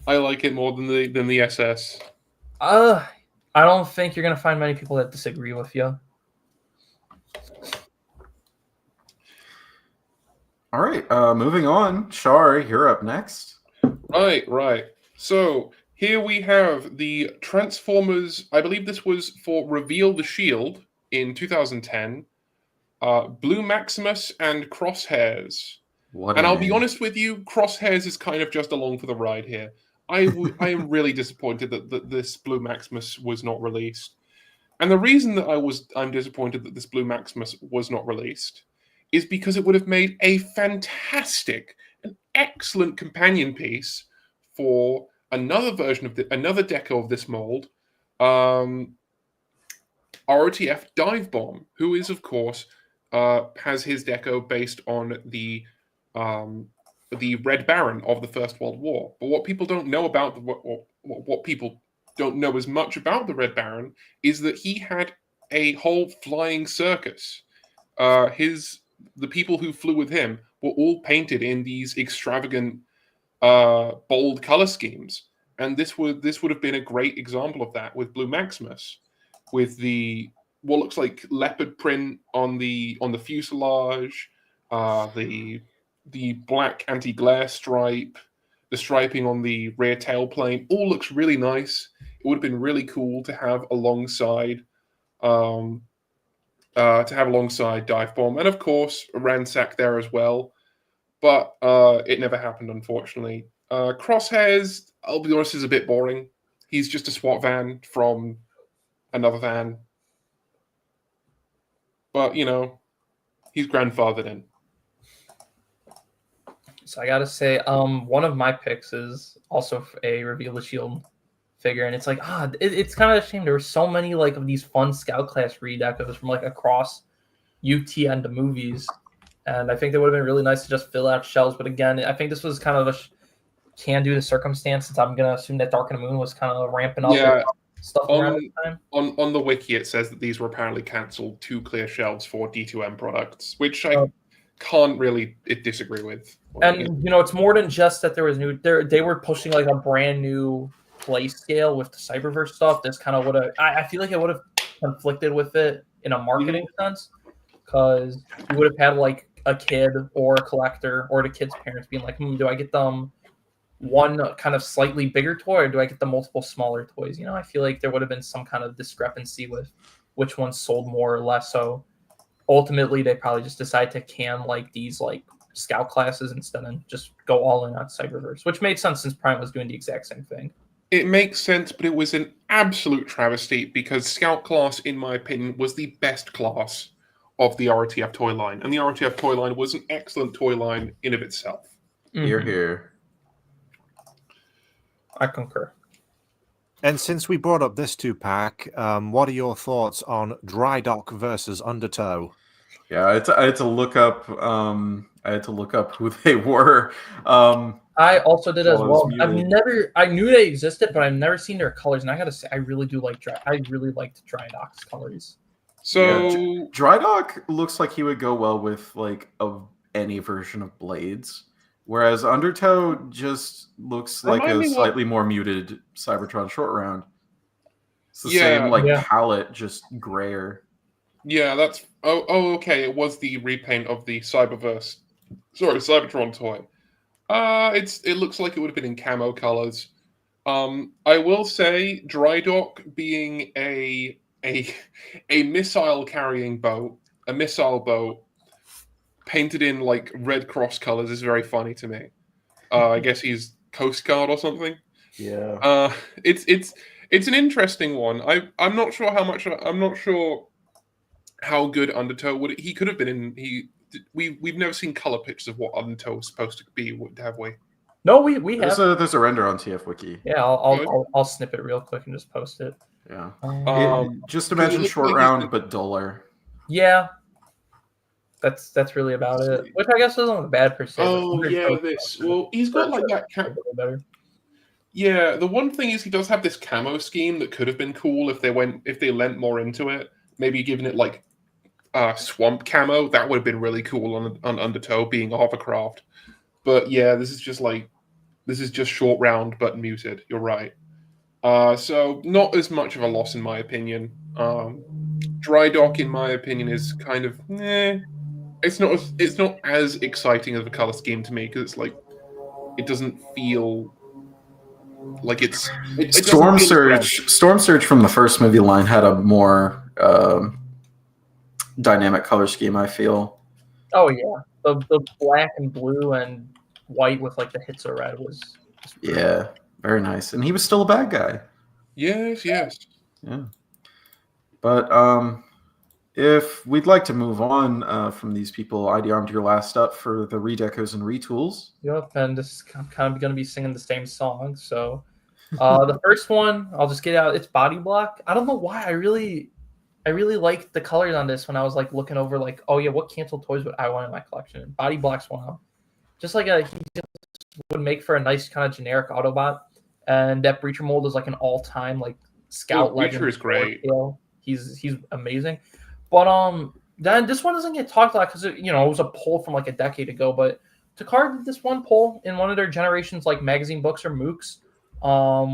I like it more than the SS. I don't think you're gonna find many people that disagree with you. All right, moving on. Shar, you're up next. Right. So here we have the Transformers. I believe this was for Reveal the Shield in 2010. Blue Maximus and Crosshairs. I'll be honest with you, Crosshairs is kind of just along for the ride here. I am really disappointed that this Blue Maximus was not released. And the reason that I'm disappointed that this Blue Maximus was not released is because it would have made a fantastic, an excellent companion piece for another version of another deco of this mold, ROTF Dive Bomb, who is, of course, has his deco based on the Red Baron of the First World War. But what people don't know about what people don't know as much about the Red Baron is that he had a whole flying circus. The people who flew with him were all painted in these extravagant, bold color schemes, and this would have been a great example of that with Blue Maximus, with the what looks like leopard print on the fuselage, the black anti-glare stripe, the striping on the rear tailplane, all looks really nice. It would have been really cool to have alongside. Dive Bomb, and of course Ransack there as well, but it never happened, unfortunately. Crosshairs, I'll be honest, is a bit boring. He's just a SWAT van from another van, but he's grandfathered in. So I gotta say, one of my picks is also a Reveal the Shield figure, and it's like it's kind of a shame there were so many like of these fun Scout class redecos from like across UT and the movies, and I think they would have been really nice to just fill out shelves. But again, I think this was kind of a can do the circumstances. I'm gonna assume that Dark and the Moon was kind of ramping up. Yeah, stuff around the time. On the wiki it says that these were apparently cancelled to clear shelves for D2M products, which I can't really disagree with. And it's more than just that there was new. They were pushing like a brand new play scale with the Cyberverse stuff. This kind of would have. I feel like it would have conflicted with it in a marketing sense, because you would have had like a kid or a collector or the kid's parents being like, do I get them one kind of slightly bigger toy, or do I get the multiple smaller toys? I feel like there would have been some kind of discrepancy with which ones sold more or less. So ultimately, they probably just decided to can like these like Scout classes instead and just go all in on Cyberverse, which made sense since Prime was doing the exact same thing. It makes sense, but it was an absolute travesty because Scout class, in my opinion, was the best class of the RTF toy line. And the RTF toy line was an excellent toy line in of itself. Hear, hear. I concur. And since we brought up this 2-pack, what are your thoughts on Dry Dock versus Undertow? Yeah, I had to look up. I had to look up who they were. I also did as well. Muted. I knew they existed, but I've never seen their colors. And I gotta say, I really do like I really liked Dry Dock's colors. So yeah, Dry Dock looks like he would go well with like any version of Blades, whereas Undertow just looks like a slightly more muted Cybertron Short Round. It's the same palette, just grayer. Yeah, that's okay. It was the repaint of the Cybertron toy. It looks like it would have been in camo colors. I will say, Dry Dock being a missile carrying boat, a missile boat painted in like Red Cross colors is very funny to me. I guess he's Coast Guard or something. Yeah. It's an interesting one. I'm not sure how much. I'm not sure how good Undertow would. He could have been in. We've never seen color pictures of what Undertow was supposed to be, have we? No, we have. There's a render on TF Wiki. Yeah, I'll snip it real quick and just post it. Yeah. Just imagine Short Round, but duller. Yeah. That's really about it. Which I guess isn't bad per se. Oh yeah, this. Well, he's got like that. Better. Yeah, the one thing is he does have this camo scheme that could have been cool if they lent more into it. Maybe giving it like swamp camo, that would have been really cool on Undertow being a hovercraft. But yeah, this is just Short Round but muted. You're right. So not as much of a loss in my opinion. Dry Dock, in my opinion, is kind of It's not as exciting of a color scheme to me because it's like it doesn't feel like it's Storm Surge from the first movie line had a more dynamic color scheme, I feel. Oh yeah, the black and blue and white with like the hits of red was very nice, and he was still a bad guy. Yes. Yeah, but if we'd like to move on from these people, ID Armed, you're last up for the redecos and retools. Yep, and this is kind of going to be singing the same song. So the first one, I'll just get out. It's Body Block. I don't know why. I really liked the colors on this when I was like looking over like, oh yeah, what canceled toys would I want in my collection? Body Block's one of them. Just like he just would make for a nice kind of generic Autobot. and that Breacher mold is like an all-time like scout legend. Breacher is great. He's amazing. But then this one doesn't get talked a lot because it was a poll from like a decade ago. But Takara did this one poll in one of their generations like magazine books or MOOCs,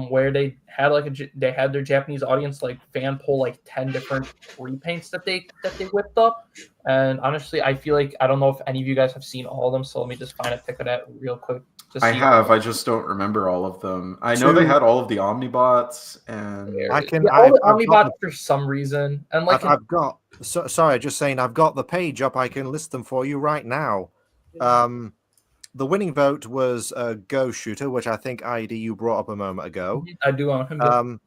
where they had their Japanese audience like fan poll like 10 different repaints that they whipped up. And honestly, I feel like I don't know if any of you guys have seen all of them, so let me just find a pic of that real quick. I have. I just don't remember all of them. I know they had all of the Omnibots, and I can. all the Omnibots for some reason, and like I've got. Sorry, just saying. I've got the page up. I can list them for you right now. The winning vote was Go Shooter, which I think ID you brought up a moment ago. I do own him.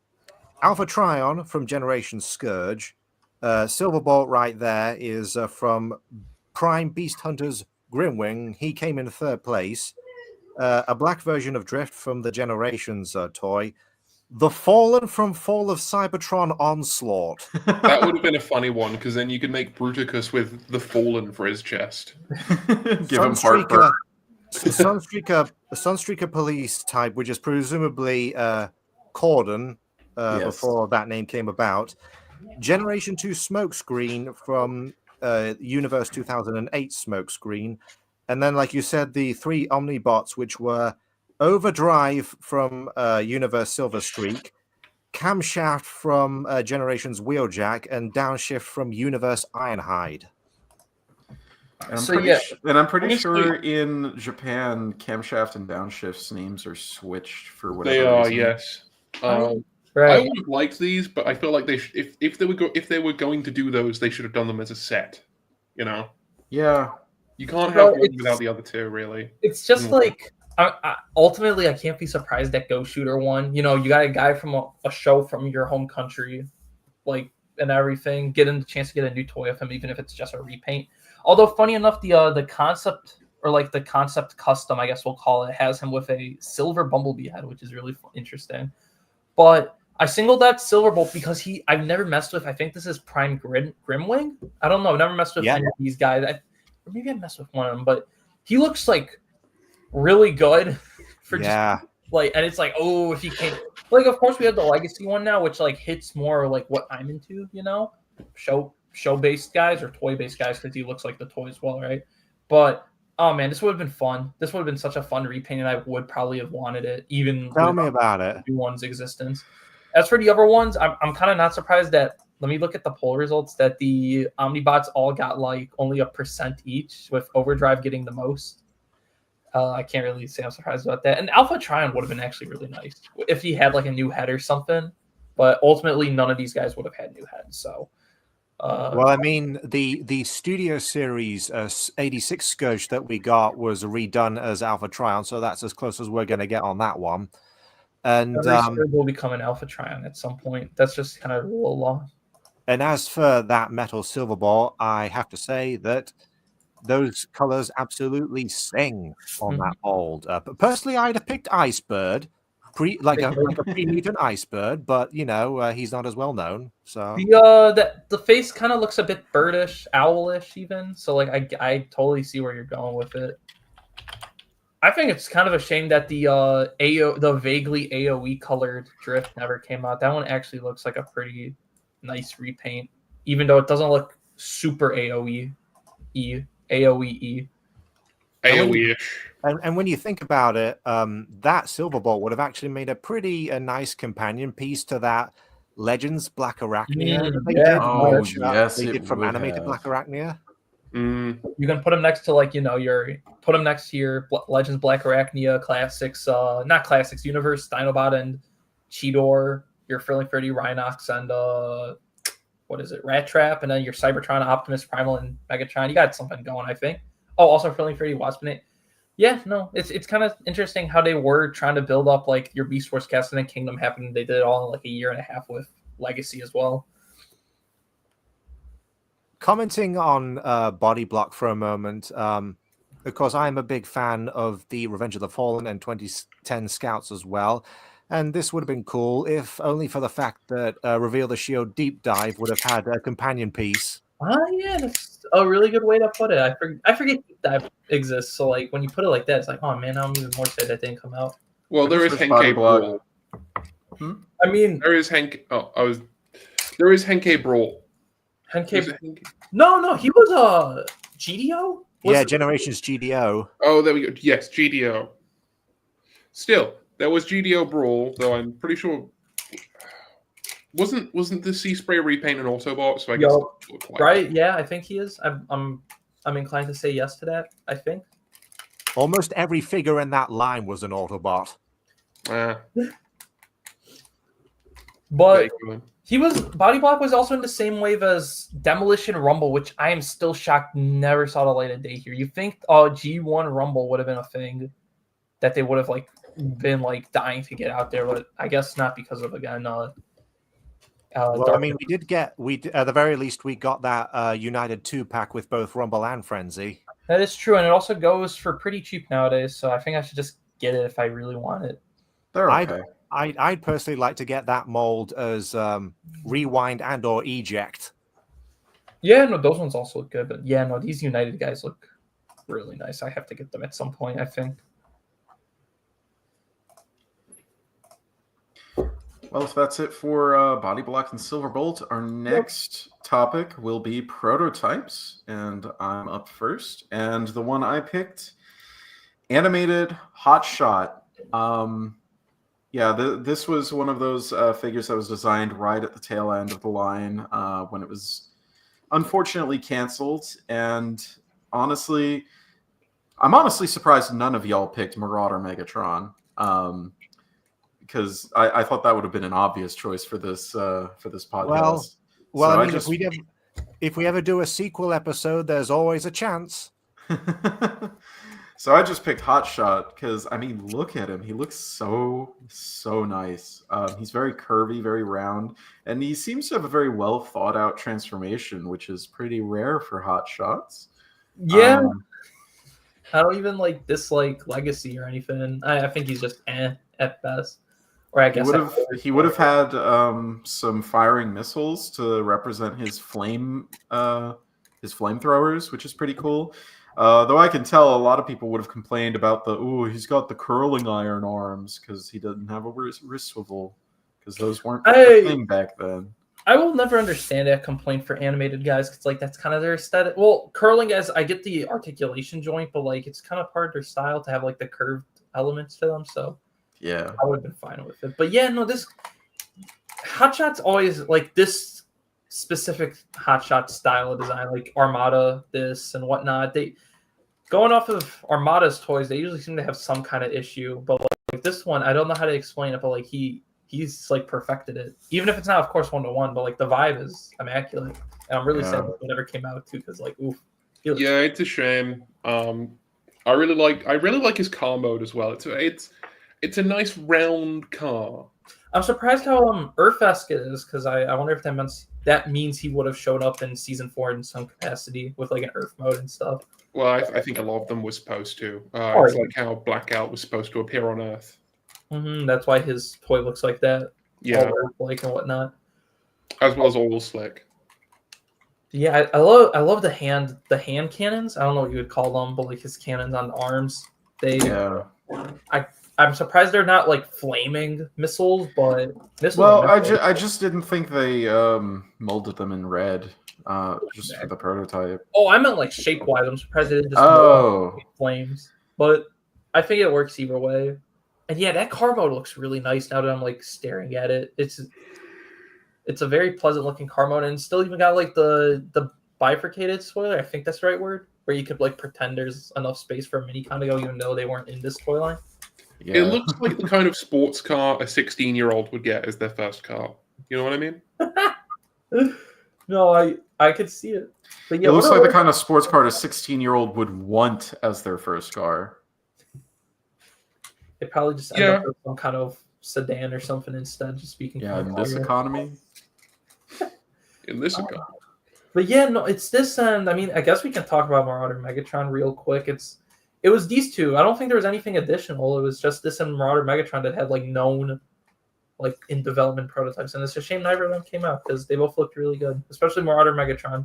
Alpha Trion from Generation Scourge. Silverbolt right there is from Prime Beast Hunters Grimwing. He came in third place. A black version of Drift from the Generations toy. The Fallen from Fall of Cybertron Onslaught. That would have been a funny one, because then you could make Bruticus with the Fallen for his chest. Give him heartburn. Sunstreaker Police type, which is presumably Corden before that name came about. Generation 2 Smokescreen from Universe 2008 Smokescreen. And then, like you said, the 3 Omnibots, which were Overdrive from Universe Silver Streak, Camshaft from Generations Wheeljack, and Downshift from Universe Ironhide. And I'm pretty sure in Japan, Camshaft and Downshift's names are switched for whatever They are, reason. yes. Right. I would have liked these, but I feel like they if they were going to do those, they should have done them as a set. Yeah. You can't have one without the other two, really. It's just like ultimately, I can't be surprised that Go Shooter won. You got a guy from a show from your home country, like, and everything. Getting the chance to get a new toy of him, even if it's just a repaint. Although, funny enough, the concept, or like the concept custom, I guess we'll call it, has him with a silver Bumblebee head, which is really interesting. But I singled out Silverbolt because I've never messed with, I think this is Prime Grimwing? I don't know. I've never messed with any of these guys. Or maybe I messed with one of them, but he looks like really good for just like, and it's like, oh, if he can't, like, of course we have the Legacy one now, which like hits more like what I'm into, show-based guys or toy-based guys, because he looks like the toy as well, right? But oh man, this would have been fun. This would have been such a fun repaint, and I would probably have wanted it even. Tell me about it. One's existence. As for the other ones, I'm kind of not surprised that. Let me look at the poll results. That the Omnibots all got like only 1% each, with Overdrive getting the most. I can't really say I'm surprised about that. And Alpha Trion would have been actually really nice if he had like a new head or something. But ultimately, none of these guys would have had new heads. So. Well, I mean, the Studio Series 86 Scourge that we got was redone as Alpha Trion, so that's as close as we're going to get on that one. And will become an Alpha Trion at some point. That's just kind of rule of law. And as for that metal silver ball, I have to say that those colors absolutely sing on that mold. But personally, I'd have picked Icebird. Like a pre-mutant Icebird, but he's not as well known. So the face kind of looks a bit birdish, owlish, even. So like I totally see where you're going with it. I think it's kind of a shame that the vaguely AOE colored Drift never came out. That one actually looks like a pretty nice repaint, even though it doesn't look super AOE-ish. And when you think about it, that Silverbolt would have actually made a pretty nice companion piece to that Legends Black Arachnia. They did from animated Black Arachnia. You can put him next to your Legends Black Arachnia classics, not classics, Universe Dinobot and Cheetor, your Frilling Freddy Rhinox and Rat Trap, and then your Cybertron, Optimus Primal, and Megatron. You got something going, I think. Oh, also Frilling Freddy Waspinate. Yeah, no, it's kind of interesting how they were trying to build up like your Beast Wars cast, and then Kingdom happened. They did it all in like a year and a half with Legacy as well. Commenting on Body Block for a moment, of course, I'm a big fan of the Revenge of the Fallen and 2010 Scouts as well. And this would have been cool if only for the fact that Reveal the Shield Deep Dive would have had a companion piece. Yeah, that's a really good way to put it. I forget Deep Dive exists. So like when you put it like that, it's like, oh man, I'm even more sad that didn't come out. Well, there is Henkei Brawl. I mean, There is Henk. There is Henke Brawl. Henke. Is it Henke? No, he was GDO. Yeah, Generations GDO. Oh, there we go. Yes, GDO. Still, there was GDO Brawl, though I'm pretty sure wasn't the Sea Spray repaint an Autobot? So I guess right. Yeah, I think he is. I'm inclined to say yes to that. I think almost every figure in that line was an Autobot. But he was Body Block was also in the same wave as Demolition Rumble, which I am still shocked never saw the light of day here. You think G1 Rumble would have been a thing that they would have been dying to get out there, but I guess not because of again. Well, I mean, at the very least we got that United 2-pack with both Rumble and Frenzy. That is true, and it also goes for pretty cheap nowadays. So I think I should just get it if I really want it. They're okay. I'd personally like to get that mold as rewind and or eject. Yeah, no, those ones also look good, but yeah, no, these United guys look really nice. I have to get them at some point, I think. Well, if that's it for Body Block and Silverbolt, our next topic will be prototypes, and I'm up first. And the one I picked, animated Hot Shot. This was one of those figures that was designed right at the tail end of the line when it was unfortunately canceled. And honestly, I'm honestly surprised none of y'all picked Marauder Megatron. Because I thought that would have been an obvious choice for this podcast. Well, I mean, if we ever do a sequel episode, there's always a chance. So I just picked Hot Shot because, I mean, look at him. He looks so nice. He's very curvy, very round, and he seems to have a very well thought out transformation, which is pretty rare for Hot Shots. Yeah. I don't even dislike Legacy or anything. I think he's just at best. Or I guess he would have had some firing missiles to represent his flamethrowers, which is pretty cool. Though I can tell a lot of people would have complained about he's got the curling iron arms because he doesn't have a wrist swivel because those weren't a thing back then. I will never understand that complaint for animated guys because that's kind of their aesthetic. Well, curling guys, I get the articulation joint, but it's kind of part of their style to have the curved elements to them. So yeah, I would have been fine with it. But yeah, no, this Hot Shot's always this specific Hot Shot style of design, Armada, this and whatnot. They going off of Armada's toys, they usually seem to have some kind of issue. But this one, I don't know how to explain it, but he's perfected it. Even if it's not, of course, 1-to-1, but the vibe is immaculate. And I'm really sad that it never came out too, because oof. Yeah, it's a shame. I really like his car mode as well. It's a nice round car. I'm surprised how Earth-esque it is, because I wonder if that means he would have showed up in season 4 in some capacity with an Earth mode and stuff. Well, I think a lot of them were supposed to. It's like how Blackout was supposed to appear on Earth. Mm-hmm, that's why his toy looks like that. Yeah, and whatnot. As well as Oil Slick. Yeah, I love the hand cannons. I don't know what you would call them, but his cannons on the arms. I'm surprised they're not flaming missiles, but I just didn't think they molded them in red just for the prototype. Oh, I meant shape wise. I'm surprised they didn't just flames, but I think it works either way. And yeah, that car mode looks really nice now that I'm staring at it. It's a very pleasant looking car mode, and still even got the bifurcated spoiler. I think that's the right word, where you could pretend there's enough space for a mini con to go, even though they weren't in this toy line. Yeah. It looks like the kind of sports car a 16-year-old would get as their first car. You know what I mean? No, I could see it. But yeah, it looks like the kind of sports car a 16-year-old would want as their first car. It probably just ended up with some kind of sedan or something instead, just speaking. Yeah, in this economy. In this economy. But yeah, no, it's this, and I mean, I guess we can talk about Marauder Megatron real quick. It was these two. I don't think there was anything additional. It was just this and Marauder Megatron that had known, in development prototypes, and it's a shame neither of them came out because they both looked really good, especially Marauder Megatron.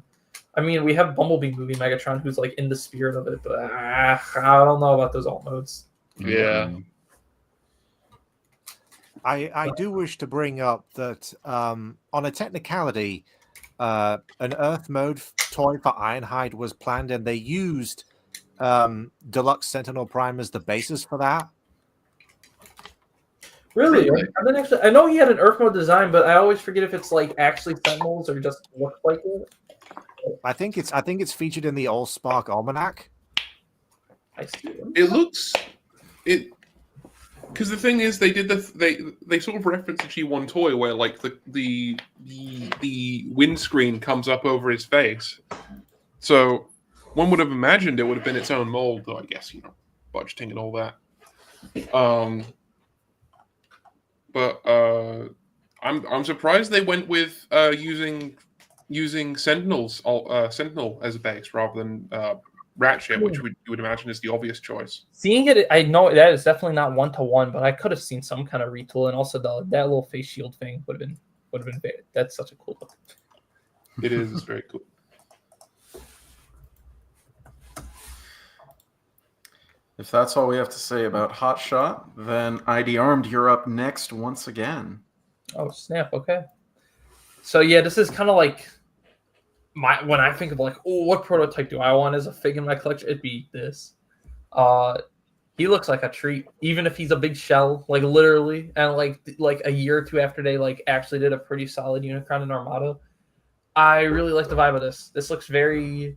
I mean, we have Bumblebee movie Megatron, who's in the spirit of it, but I don't know about those alt modes. Yeah. I do wish to bring up that on a technicality, an Earth mode toy for Ironhide was planned, and they used Deluxe Sentinel Prime as the basis for that. Really? I didn't actually. I know he had an Earth mode design, but I always forget if it's like actually Sentinels or just looks like it. I think it's featured in the Allspark Almanac. I see them. It looks it because the thing is they sort of reference the G1 toy where like the windscreen comes up over his face. So one would have imagined it would have been its own mold, though I guess, budgeting and all that. But I'm surprised they went with using Sentinel as a base rather than Ratchet, which you would imagine is the obvious choice. Seeing it, I know that is definitely not 1-to-1, but I could have seen some kind of retool, and also that little face shield thing would have been very, that's such a cool look. It is. It's very cool. If that's all we have to say about Hotshot, then ID Armed, you're up next once again. Oh snap! Okay, so yeah, this is kind of like when I think of like, oh, what prototype do I want as a fig in my collection? It'd be this. He looks like a treat, even if he's a big shell, like literally. And like a year or two after they like actually did a pretty solid Unicron and Armada, I really like the vibe of this. This looks very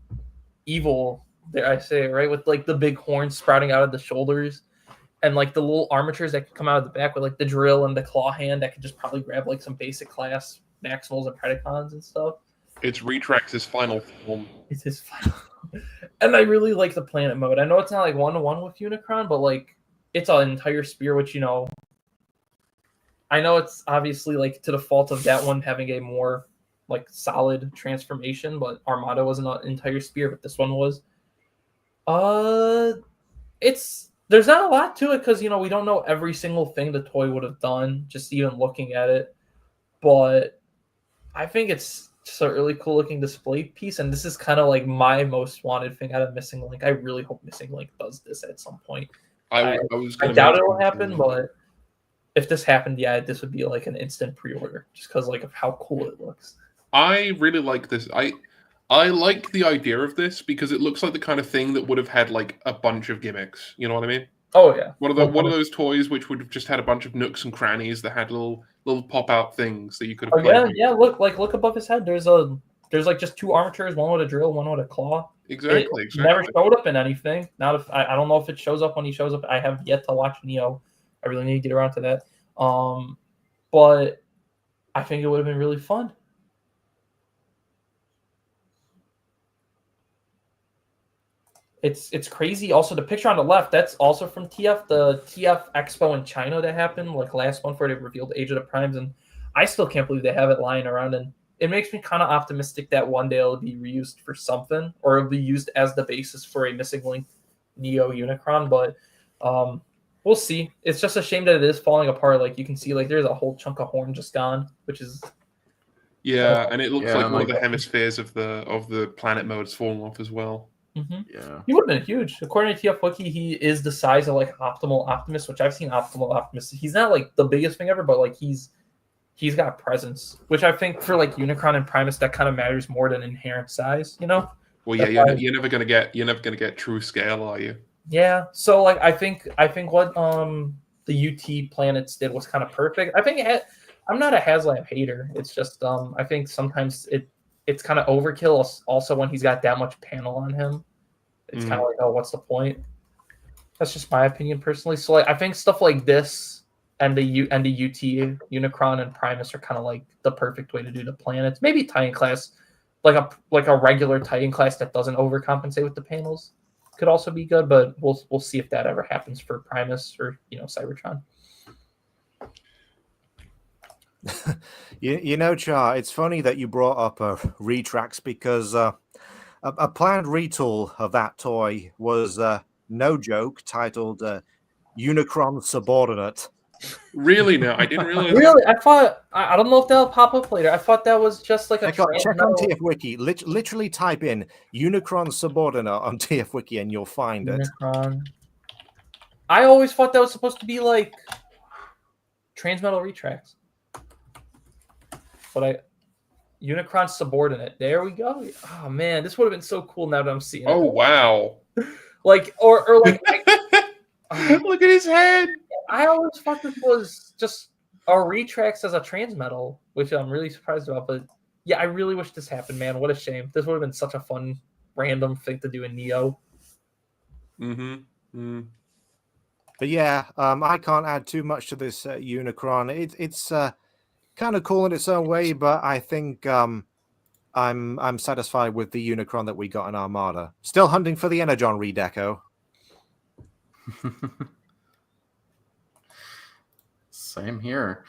evil. There, I say it right, with like the big horns sprouting out of the shoulders, and like the little armatures that could come out of the back with like the drill and the claw hand that could just probably grab like some basic class Maximals and Predacons and stuff. It's Retract's final form. It's his final. And I really like the planet mode. I know it's not like 1-to-1 with Unicron, but like it's an entire spear, which I know it's obviously like to the fault of that one having a more like solid transformation, but Armada wasn't an entire spear, but this one was. There's not a lot to it because we don't know every single thing the toy would have done, just even looking at it. But I think it's just a really cool looking display piece, and this is kind of like my most wanted thing out of Missing Link. I really hope Missing Link does this at some point. I doubt it'll happen, but if this happened, yeah, this would be like an instant pre-order just because like of how cool it looks. I really like this. I like the idea of this because it looks like the kind of thing that would have had like a bunch of gimmicks. You know what I mean? Oh yeah. One of those toys which would have just had a bunch of nooks and crannies that had little pop out things that you could have. Oh yeah. Look above his head. There's like just two armatures, one with a drill, one with a claw. Exactly. Never showed up in anything. Not if I don't know if it shows up when he shows up. I have yet to watch Neo. I really need to get around to that. But I think it would have been really fun. It's crazy. Also, the picture on the left, that's also from TF, the TF Expo in China that happened like last month where they revealed Age of the Primes, and I still can't believe they have it lying around, and it makes me kind of optimistic that one day it'll be reused for something, or it'll be used as the basis for a Missing Link Neo Unicron, but we'll see. It's just a shame that it is falling apart. Like you can see, like there's a whole chunk of horn just gone, which is and it looks like one of the hemispheres of the planet mode's fallen off as well. Mm-hmm. Yeah, he would have been huge. According to TF Wiki, he is the size of like Optimal Optimus, which I've seen Optimal Optimus. He's not like the biggest thing ever, but like he's got presence, which I think for like Unicron and Primus that kind of matters more than inherent size. Well, yeah, you're never gonna get true scale, are you? Yeah. So like I think what the UT planets did was kind of perfect. I think I'm not a HasLab hater. It's just I think sometimes it's kind of overkill. Also, when he's got that much panel on him, it's kind of like, oh, what's the point? That's just my opinion personally. So, like, I think stuff like this and the UT Unicron and Primus are kind of like the perfect way to do the planets. Maybe Titan class, like a regular Titan class that doesn't overcompensate with the panels, could also be good. But we'll see if that ever happens for Primus or Cybertron. Char, it's funny that you brought up Retracts because a planned retool of that toy was no joke, titled Unicron Subordinate. Really? No, I didn't realize. Really? I thought I don't know if that'll pop up later. I thought that was just like a check on TF Wiki. Literally type in Unicron Subordinate on TF Wiki and you'll find it. I always thought that was supposed to be like Transmetal retracts. But Unicron subordinate. There we go. Oh man, this would have been so cool now that I'm seeing it. Oh wow! Like or like Look at his head. I always thought this was just a retracts as a transmetal, which I'm really surprised about. But yeah, I really wish this happened, man. What a shame. This would have been such a fun random thing to do in Neo. Mm-hmm. But yeah, I can't add too much to this Unicron. It's kind of cool in its own way, but I think I'm satisfied with the Unicron that we got in Armada. Still hunting for the Energon redeco. Same here.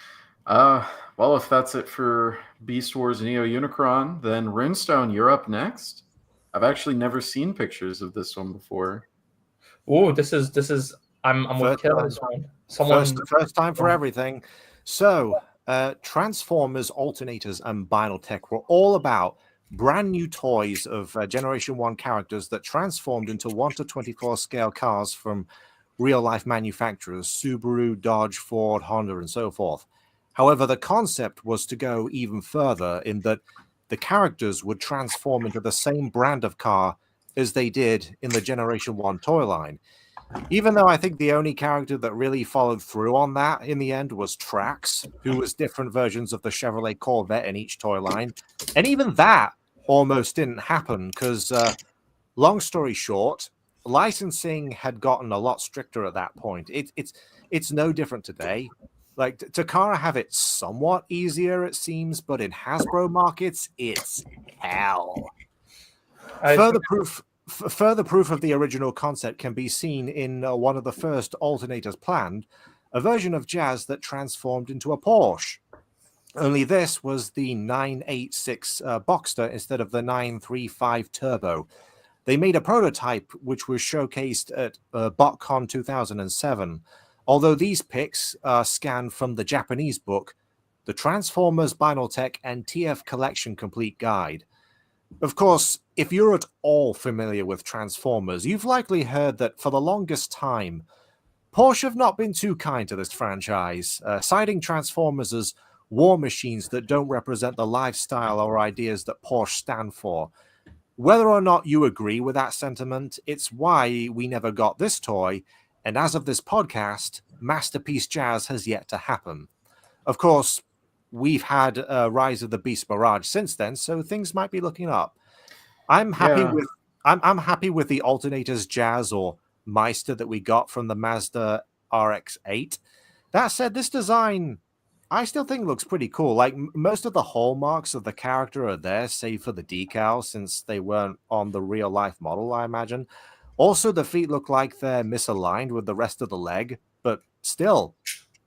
Well, if that's it for Beast Wars Neo Unicron, then Runestone, you're up next. I've actually never seen pictures of this one before. Ooh, this is I'm with Kill this one. First time for everything. So, Transformers, Alternators, and Binaltech were all about brand new toys of Generation 1 characters that transformed into 1/24 scale cars from real-life manufacturers, Subaru, Dodge, Ford, Honda, and so forth. However, the concept was to go even further in that the characters would transform into the same brand of car as they did in the Generation 1 toy line. Even though I think the only character that really followed through on that in the end was Trax, who was different versions of the Chevrolet Corvette in each toy line. And even that almost didn't happen because, long story short, licensing had gotten a lot stricter at that point. It's no different today. Like, Takara have it somewhat easier, it seems, but in Hasbro markets, it's hell. Further proof of the original concept can be seen in one of the first alternators planned, a version of Jazz that transformed into a Porsche. Only this was the 986 Boxster instead of the 935 Turbo. They made a prototype which was showcased at BotCon 2007. Although these pics are scanned from the Japanese book, the Transformers, Binaltech, and TF Collection Complete Guide. Of course, if you're at all familiar with Transformers, you've likely heard that for the longest time, Porsche have not been too kind to this franchise, citing Transformers as war machines that don't represent the lifestyle or ideas that Porsche stand for. Whether or not you agree with that sentiment, it's why we never got this toy, and as of this podcast, Masterpiece Jazz has yet to happen. Of course, we've had Rise of the Beast Mirage since then, so things might be looking up. I'm happy with the Alternators Jazz or Meister that we got from the Mazda RX-8. That said, this design I still think looks pretty cool. Like, most of the hallmarks of the character are there, save for the decal, since they weren't on the real-life model, I imagine. Also, the feet look like they're misaligned with the rest of the leg, but still,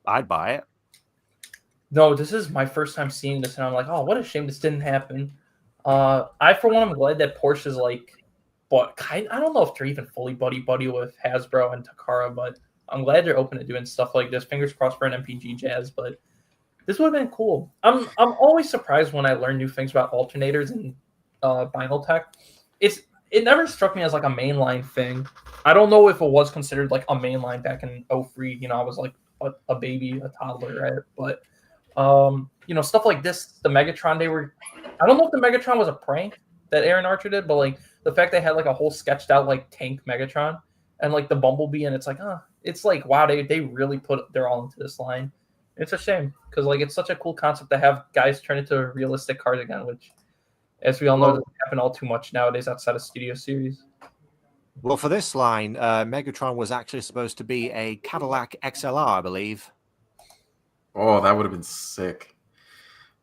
I'd buy it. No, this is my first time seeing this, and I'm like, oh, what a shame this didn't happen. I, for one, am glad that Porsche is like, but I don't know if they're even fully buddy-buddy with Hasbro and Takara, but I'm glad they're open to doing stuff like this. Fingers crossed for an MPG Jazz, but this would have been cool. I'm always surprised when I learn new things about alternators and Binaltech. It never struck me as like a mainline thing. I don't know if it was considered like a mainline back in 03. You know, I was like a baby, a toddler, right? But you know, stuff like this, the Megatron, I don't know if the Megatron was a prank that Aaron Archer did, but like the fact they had like a whole sketched out like tank Megatron and like the Bumblebee, and it's like, it's like, wow, they really put their all into this line. It's a shame because like it's such a cool concept to have guys turn into realistic cars again, which, as we all know, doesn't happen all too much nowadays outside of Studio Series. Well, for this line, Megatron was actually supposed to be a Cadillac XLR, I believe. Oh, that would have been sick.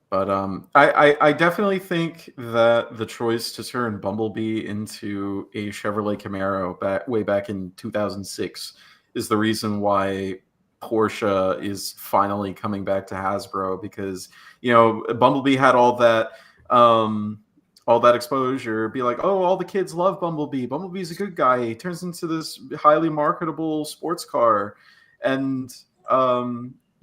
But I definitely think that the choice to turn Bumblebee into a Chevrolet Camaro way back in 2006 is the reason why Porsche is finally coming back to Hasbro, because, you know, Bumblebee had all that exposure. Be like, oh, all the kids love Bumblebee. Bumblebee's a good guy. He turns into this highly marketable sports car, and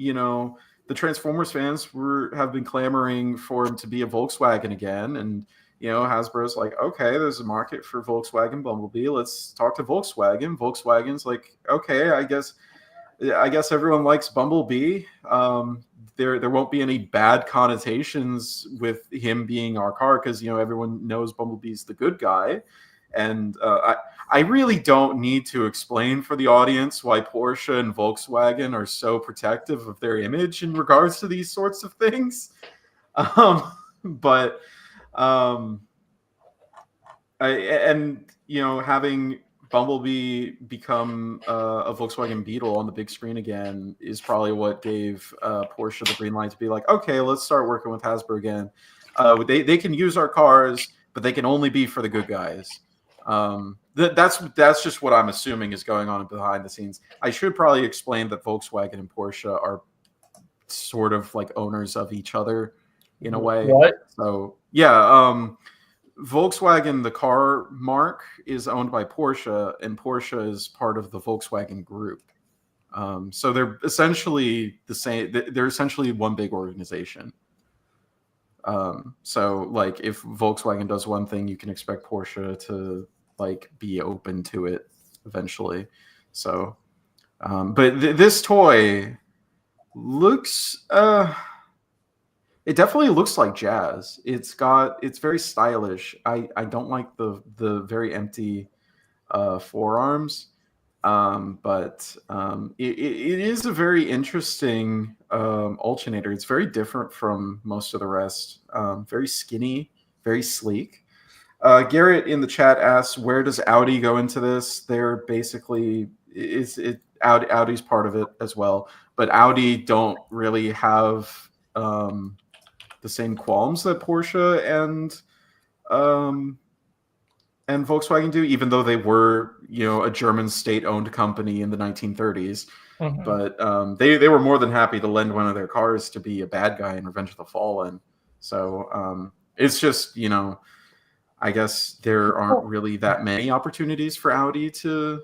you know, the Transformers fans have been clamoring for him to be a Volkswagen again, and you know, Hasbro's like, okay, there's a market for Volkswagen Bumblebee. Let's talk to Volkswagen. Volkswagen's like, okay, I guess I guess everyone likes Bumblebee. There won't be any bad connotations with him being our car because everyone knows Bumblebee's the good guy, and I really don't need to explain for the audience why Porsche and Volkswagen are so protective of their image in regards to these sorts of things. But having Bumblebee become a Volkswagen Beetle on the big screen again is probably what gave Porsche the green light to be like, okay, let's start working with Hasbro again. They can use our cars, but they can only be for the good guys. That's just what I'm assuming is going on behind the scenes. I should probably explain that Volkswagen and Porsche are sort of like owners of each other in a way. What? So yeah, Volkswagen, the car mark, is owned by Porsche, and Porsche is part of the Volkswagen Group. So they're essentially the same. They're essentially one big organization. So like, if Volkswagen does one thing, you can expect Porsche to like be open to it eventually. So, but this toy looks. It definitely looks like jazz. It's very stylish. I don't like the very empty forearms, but it is a very interesting alternator. It's very different from most of the rest. Very skinny, very sleek. Garrett in the chat asks, where does Audi go into this? They're basically Audi's part of it as well, but Audi don't really have the same qualms that Porsche and Volkswagen do, even though they were, a German state-owned company in the 1930s. Mm-hmm. But they were more than happy to lend one of their cars to be a bad guy in Revenge of the Fallen. So it's just, I guess there aren't really that many opportunities for Audi to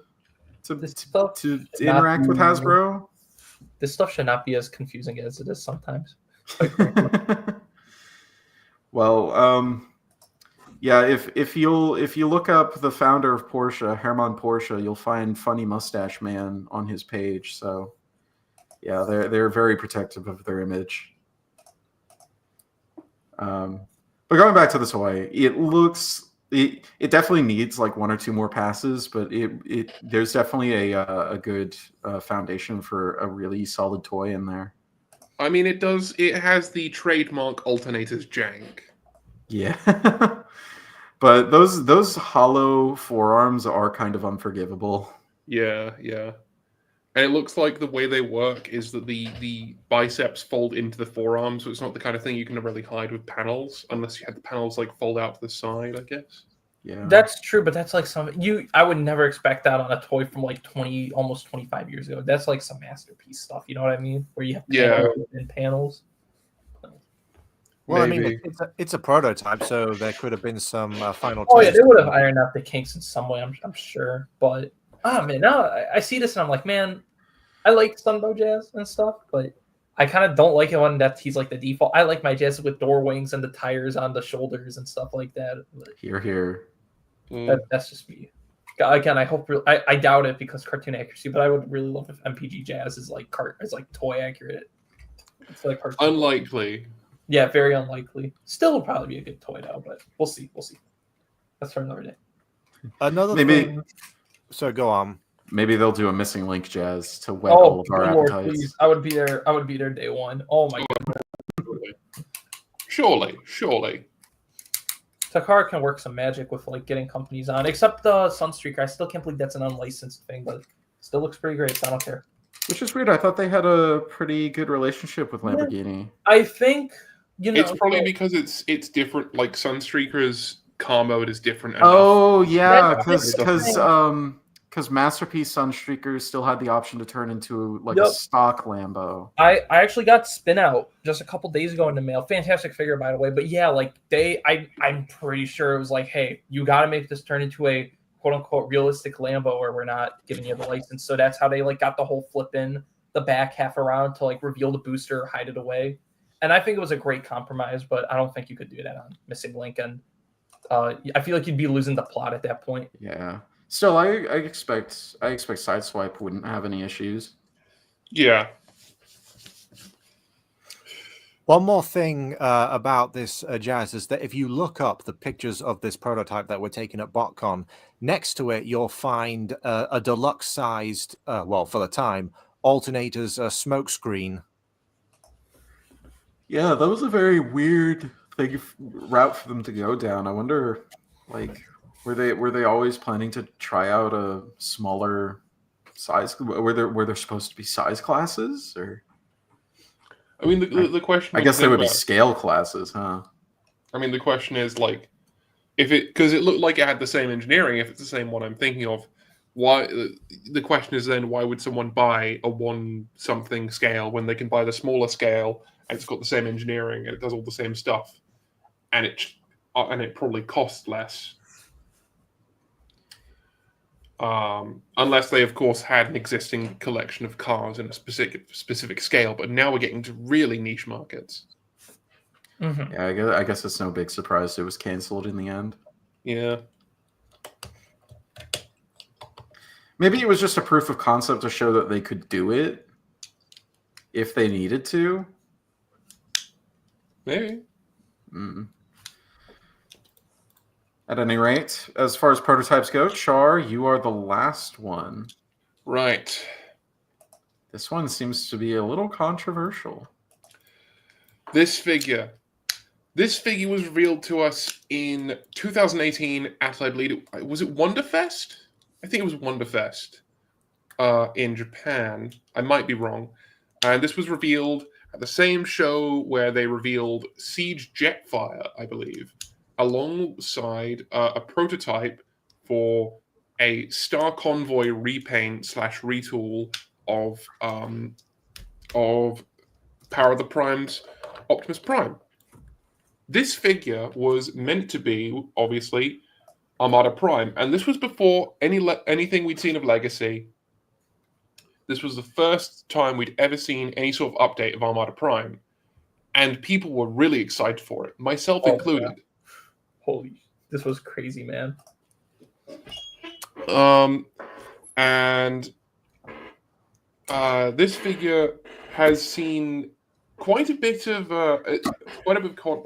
interact with Hasbro. This stuff should not be as confusing as it is sometimes. Well, yeah. If you look up the founder of Porsche, Hermann Porsche, you'll find Funny Mustache Man on his page. So, yeah, they're very protective of their image. But going back to this toy, it definitely needs like one or two more passes, but there's definitely a good foundation for a really solid toy in there. I mean, it does. It has the trademark alternators jank. Yeah, but those hollow forearms are kind of unforgivable. Yeah. And it looks like the way they work is that the biceps fold into the forearms, so it's not the kind of thing you can really hide with panels, unless you had the panels like fold out to the side, I guess. Yeah, that's true, but that's like I would never expect that on a toy from like almost 25 years ago. That's like some masterpiece stuff, you know what I mean? Where you have panels within panels. Well, Maybe. I mean, it's a prototype, so there could have been some final. Oh yeah, they would have ironed out the kinks in some way, I'm sure. But man, now I see this and I'm like, man, I like Sunbow Jazz and stuff, but I kind of don't like it when he's like the default. I like my Jazz with door wings and the tires on the shoulders and stuff like that. Here. That's just me. Again, I hope I doubt it because cartoon accuracy, but I would really love if MPG Jazz is like toy accurate. It's like unlikely. Yeah, very unlikely. Still would probably be a good toy though, but we'll see. That's for another day. Another thing. So go on. Maybe they'll do a missing link Jazz to whet all of our appetites. Please. I would be there day one. Oh my god. Surely. Takara can work some magic with like getting companies on, except the Sunstreaker. I still can't believe that's an unlicensed thing, but still looks pretty great. So I don't care. Which is weird. I thought they had a pretty good relationship with Lamborghini. I think it's probably because it's different. Like Sunstreaker's car mode is different. Oh yeah, because Masterpiece Sunstreaker still had the option to turn into like a stock Lambo. I actually got Spin Out just a couple days ago in the mail. Fantastic figure, by the way. But yeah, like I'm pretty sure it was like, hey, you got to make this turn into a quote unquote realistic Lambo, or we're not giving you the license. So that's how they like got the whole flip in the back half around to like reveal the booster or hide it away. And I think it was a great compromise, but I don't think you could do that on Missing Link. And I feel like you'd be losing the plot at that point. Yeah. Still, I expect Sideswipe wouldn't have any issues. Yeah. One more thing about this, Jazz, is that if you look up the pictures of this prototype that were taken at BotCon, next to it you'll find a deluxe-sized, well, for the time, alternator's smoke screen. Yeah, that was a very weird route for them to go down. I wonder, like, were they always planning to try out a smaller size? Were there supposed to be size classes, or? I mean, the question. I guess they would be about, scale classes, huh? I mean, the question is like, because it looked like it had the same engineering. If it's the same one I'm thinking of, why? The question is then, why would someone buy a 1 something scale when they can buy the smaller scale and it's got the same engineering and it does all the same stuff, and it probably costs less. Unless they, of course, had an existing collection of cars in a specific scale. But now we're getting to really niche markets. Mm-hmm. Yeah, I guess it's no big surprise it was canceled in the end. Yeah. Maybe it was just a proof of concept to show that they could do it if they needed to. Maybe. At any rate, as far as prototypes go, Char, you are the last one. Right. This one seems to be a little controversial. This figure was revealed to us in 2018 at, I believe, was it Wonderfest? I think it was Wonderfest in Japan. I might be wrong. And this was revealed at the same show where they revealed Siege Jetfire, I believe, alongside a prototype for a Star Convoy repaint / retool of Power of the Prime's Optimus Prime. This figure was meant to be, obviously, Armada Prime, and this was before anything we'd seen of Legacy. This was the first time we'd ever seen any sort of update of Armada Prime, and people were really excited for it, myself included. Yeah. Holy, this was crazy, man. And this figure has seen quite a bit of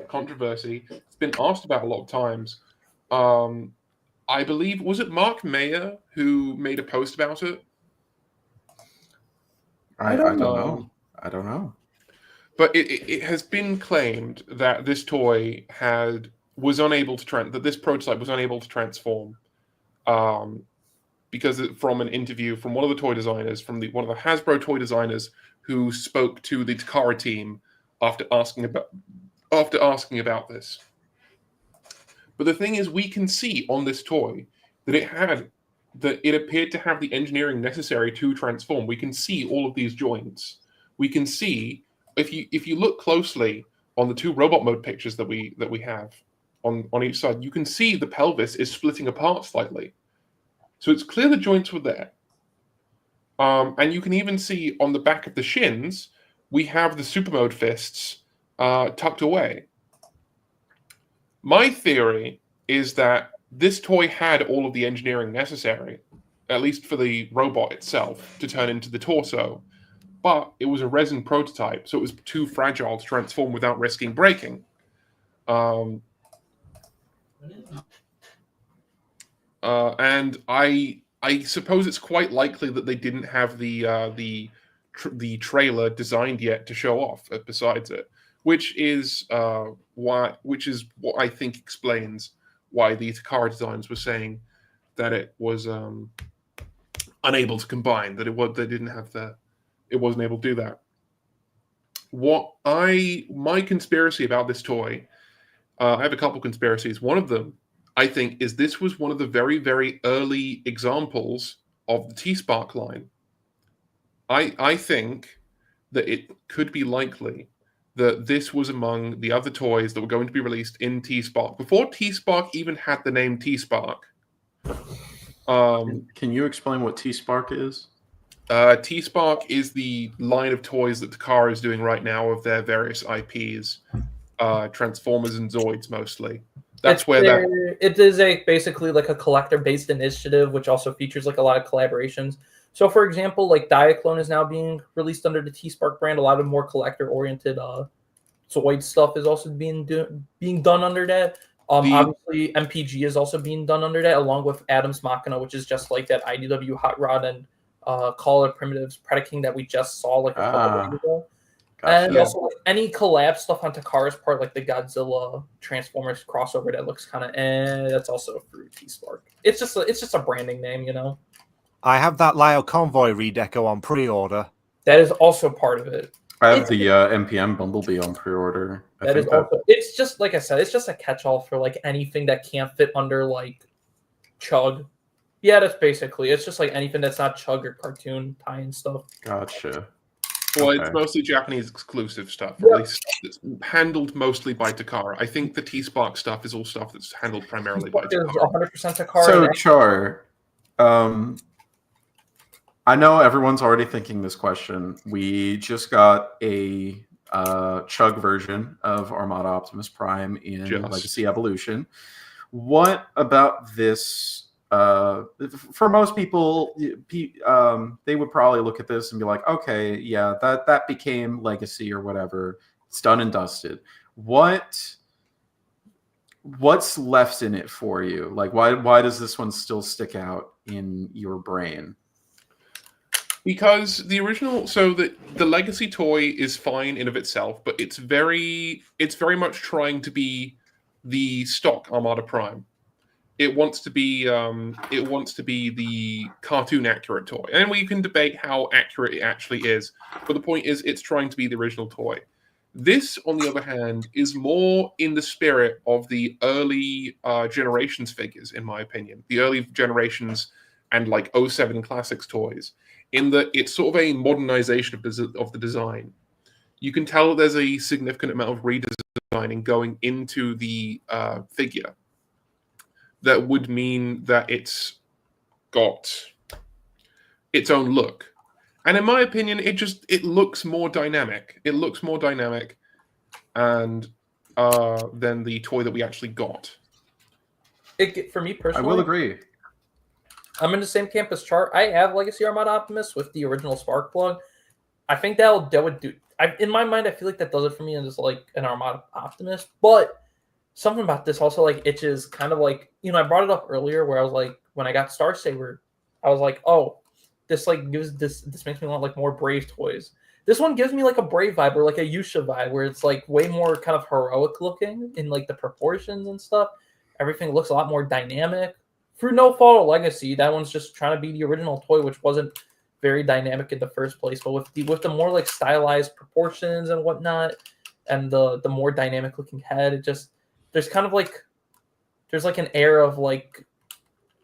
controversy. It's been asked about a lot of times. I believe, was it Mark Mayer who made a post about it? I don't know. I don't know. But it has been claimed that this toy was unable to that this prototype was unable to transform, because from an interview from one of the toy designers, from one of the Hasbro toy designers, who spoke to the Takara team after asking about this. But the thing is, we can see on this toy that it appeared to have the engineering necessary to transform. We can see all of these joints. We can see, if you look closely on the 2 robot mode pictures that we have on each side, you can see the pelvis is splitting apart slightly. So it's clear the joints were there. And you can even see on the back of the shins, we have the super mode fists tucked away. My theory is that this toy had all of the engineering necessary, at least for the robot itself, to turn into the torso. But it was a resin prototype, so it was too fragile to transform without risking breaking. And I suppose it's quite likely that they didn't have the trailer designed yet to show off besides it, which is what I think explains why the Takara designs were saying that it was unable to combine, that it wasn't able to do that. My conspiracy about this toy, I have a couple conspiracies. One of them, I think, is this was one of the very, very early examples of the T-Spark line. I think that it could be likely that this was among the other toys that were going to be released in T-Spark before T-Spark even had the name T-Spark. Can you explain what T-Spark is? T-Spark is the line of toys that Takara is doing right now of their various IPs, Transformers and Zoids mostly. It is basically like a collector-based initiative, which also features like a lot of collaborations. So, for example, like Diaclone is now being released under the T-Spark brand. A lot of more collector-oriented Zoid stuff is also being done under that. Obviously, MPG is also being done under that, along with Adam's Machina, which is just like that IDW Hot Rod and Call of Primitives Predaking that we just saw like a couple days ago. Gotcha. And also like, any collab stuff on Takara's part, like the Godzilla Transformers crossover that looks kind of that's also through T-Spark. It's just a branding name, you know. I have that Lyle Convoy redeco on pre-order. That is also part of it. I have the MPM Bumblebee on pre-order. It's just like I said, it's just a catch-all for like anything that can't fit under like Chug. Yeah, that's basically it's just like anything that's not Chug or cartoon tie-in stuff. Gotcha. Well, Okay. it's mostly Japanese exclusive stuff, or at least stuff that's handled mostly by Takara. I think the T-Spark stuff is all stuff that's handled primarily by Takara. 100% Takara. So, Char, I know everyone's already thinking this question. We just got a Chug version of Armada Optimus Prime in Legacy Evolution. What about this? For most people, they would probably look at this and be like, okay, yeah, that became Legacy or whatever. It's done and dusted. What's left in it for you? Like, why does this one still stick out in your brain? Because the original, so the Legacy toy is fine in of itself, but it's very much trying to be the stock Armada Prime. It wants to be the cartoon accurate toy, and we can debate how accurate it actually is. But the point is, it's trying to be the original toy. This, on the other hand, is more in the spirit of the early Generations figures, in my opinion. The early Generations and like 07 Classics toys, in that it's sort of a modernization of the design. You can tell that there's a significant amount of redesigning going into the figure. That would mean that it's got its own look. And in my opinion, it looks more dynamic. It looks more dynamic and than the toy that we actually got. For me personally, I will agree. I'm in the same camp as Chart. I have Legacy Armada Optimus with the original spark plug. I think that would do. In my mind, I feel like that does it for me and just like an Armada Optimus. But something about this also like itches kind of like, you know, I brought it up earlier where I was like, when I got Star Saber, I was like, oh, this like gives this makes me want like more Brave toys. This one gives me like a Brave vibe or like a Yusha vibe where it's like way more kind of heroic looking in like the proportions and stuff. Everything looks a lot more dynamic. Through no fault of Legacy, that one's just trying to be the original toy, which wasn't very dynamic in the first place. But with the more like stylized proportions and whatnot, and the more dynamic looking head, it just there's like an air of like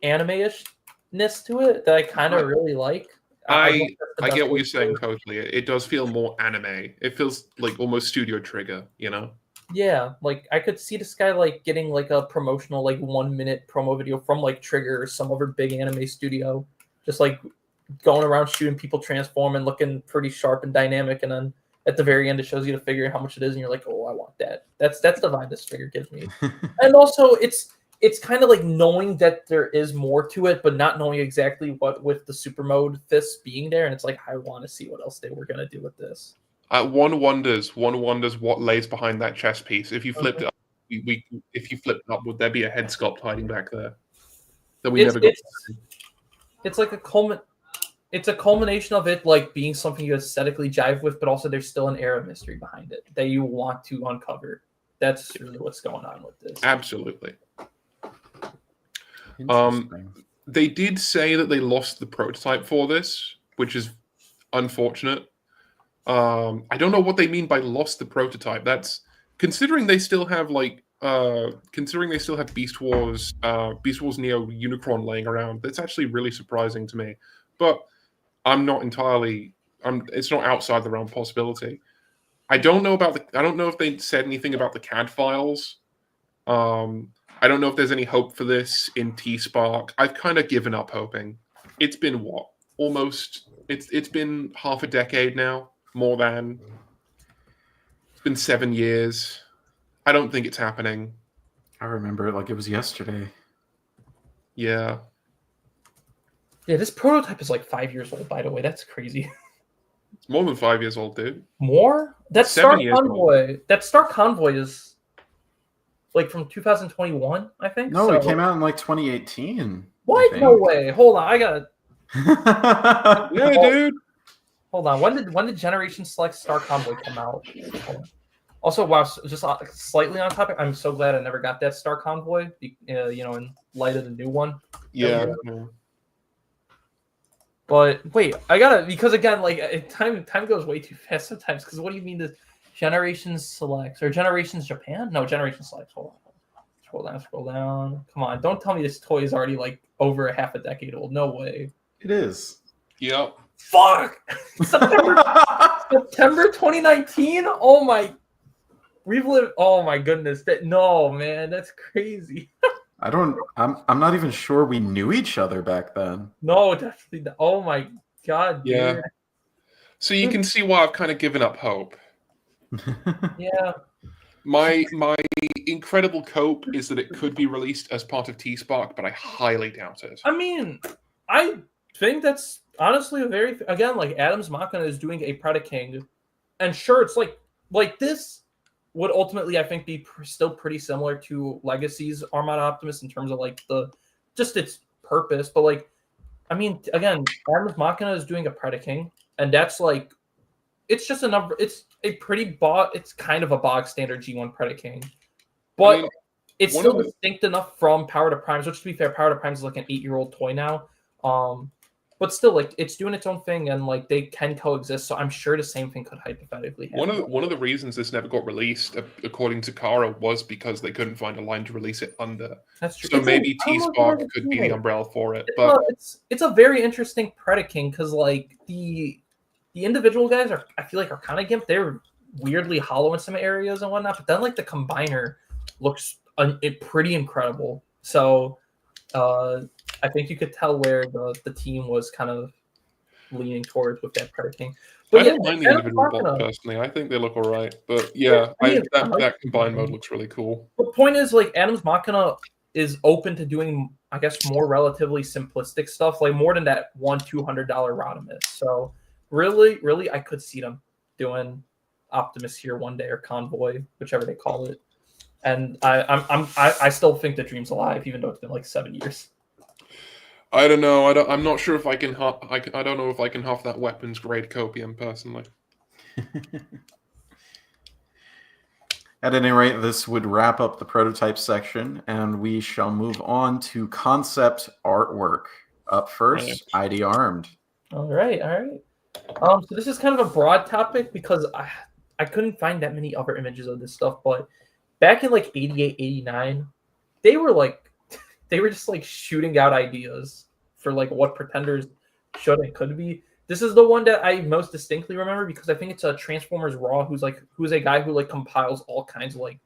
anime-ishness to it that I kind of really like. I get what you're saying totally. It does feel more anime. It feels like almost Studio Trigger, you know? Yeah, like I could see this guy like getting like a promotional like 1 minute promo video from like Trigger or some other big anime studio, just like going around shooting people transform and looking pretty sharp and dynamic, and then at the very end it shows you the figure and how much it is, and you're like, oh, I want that. That's the vibe this figure gives me. And also it's kind of like knowing that there is more to it, but not knowing exactly what with the super mode fists being there, and it's like I want to see what else they were gonna do with this. One wonders what lays behind that chest piece. If you flipped it up, if you flipped it up, would there be a head sculpt hiding back there that we never got? It's like it's a culmination of it like being something you aesthetically jive with, but also there's still an air of mystery behind it that you want to uncover. That's really what's going on with this. Absolutely. They did say that they lost the prototype for this, which is unfortunate. I don't know what they mean by lost the prototype. That's considering they still have Beast Wars Neo Unicron laying around. That's actually really surprising to me. But it's not outside the realm of possibility. I don't know if they said anything about the CAD files. I don't know if there's any hope for this in T-Spark. I've kind of given up hoping. It's been what? Almost it's been half a decade now. More than. It's been 7 years. I don't think it's happening. I remember it like it was yesterday. Yeah. Yeah, this prototype is like 5 years old, by the way. That's crazy. It's more than 5 years old, dude. More? That 7 Star years old. Convoy. That Star Convoy is like from 2021, I think. No, so... it came out in like 2018. What? No way. Hold on. I gotta. Yeah, dude. Hold on. When did Generation Select Star Convoy come out? Also, wow, just slightly on topic. I'm so glad I never got that Star Convoy. In light of the new one. Yeah. But wait, I gotta, because again, like time goes way too fast sometimes. Because what do you mean the Generations Selects or Generations Japan? No, Generation Selects. Hold on. Scroll down. Come on, don't tell me this toy is already like over a half a decade old. No way. It is. Yep. Fuck. September 2019. Oh my. We've lived. Oh my goodness. No, man, that's crazy. I'm not even sure we knew each other back then. No, definitely. Oh my god. Yeah. Dude. So you can see why I've kind of given up hope. Yeah. My incredible hope is that it could be released as part of T-Spark, but I highly doubt it. I mean, I think that's honestly a very, again, like Adam's Machina is doing a Predator King, and sure, it's like this would ultimately, I think, be still pretty similar to Legacy's Armada Optimus in terms of like just its purpose. But like, I mean, again, Adam's Machina is doing a Predator King, and that's like, it's just another. It's a pretty it's kind of a bog standard G1 Predator King, but I mean, it's still distinct enough from Power to Primes. Which, to be fair, Power to Primes is like an 8-year-old toy now. But still, like, it's doing its own thing, and like they can coexist. So I'm sure the same thing could hypothetically happen. One of the reasons this never got released, according to Kara, was because they couldn't find a line to release it under. That's true. So maybe T-Spark could be the umbrella for it. But it's a very interesting Predator King because like the individual guys I feel like are kind of gimped. They're weirdly hollow in some areas and whatnot, but then like the combiner looks pretty incredible. So I think you could tell where the team was kind of leaning towards with that Predator King. But I don't mind the individual bolt personally. I think they look all right. But yeah, that combined mode looks really cool. The point is, like, Adam's Machina is open to doing, I guess, more relatively simplistic stuff, like more than that $200 Rodimus. So really, I could see them doing Optimus here one day or Convoy, whichever they call it. And I still think the dream's alive, even though it's been like 7 years. I don't know. I'm not sure if I can. I don't know if I can huff that weapons grade copium personally. At any rate, this would wrap up the prototype section, and we shall move on to concept artwork. Up first, ID Armed. All right. So this is kind of a broad topic because I couldn't find that many other images of this stuff, but back in like 88, 89, they were just like shooting out ideas for like what Pretenders should and could be. This is the one that I most distinctly remember because I think it's a Transformers Raw who's a guy who like compiles all kinds of like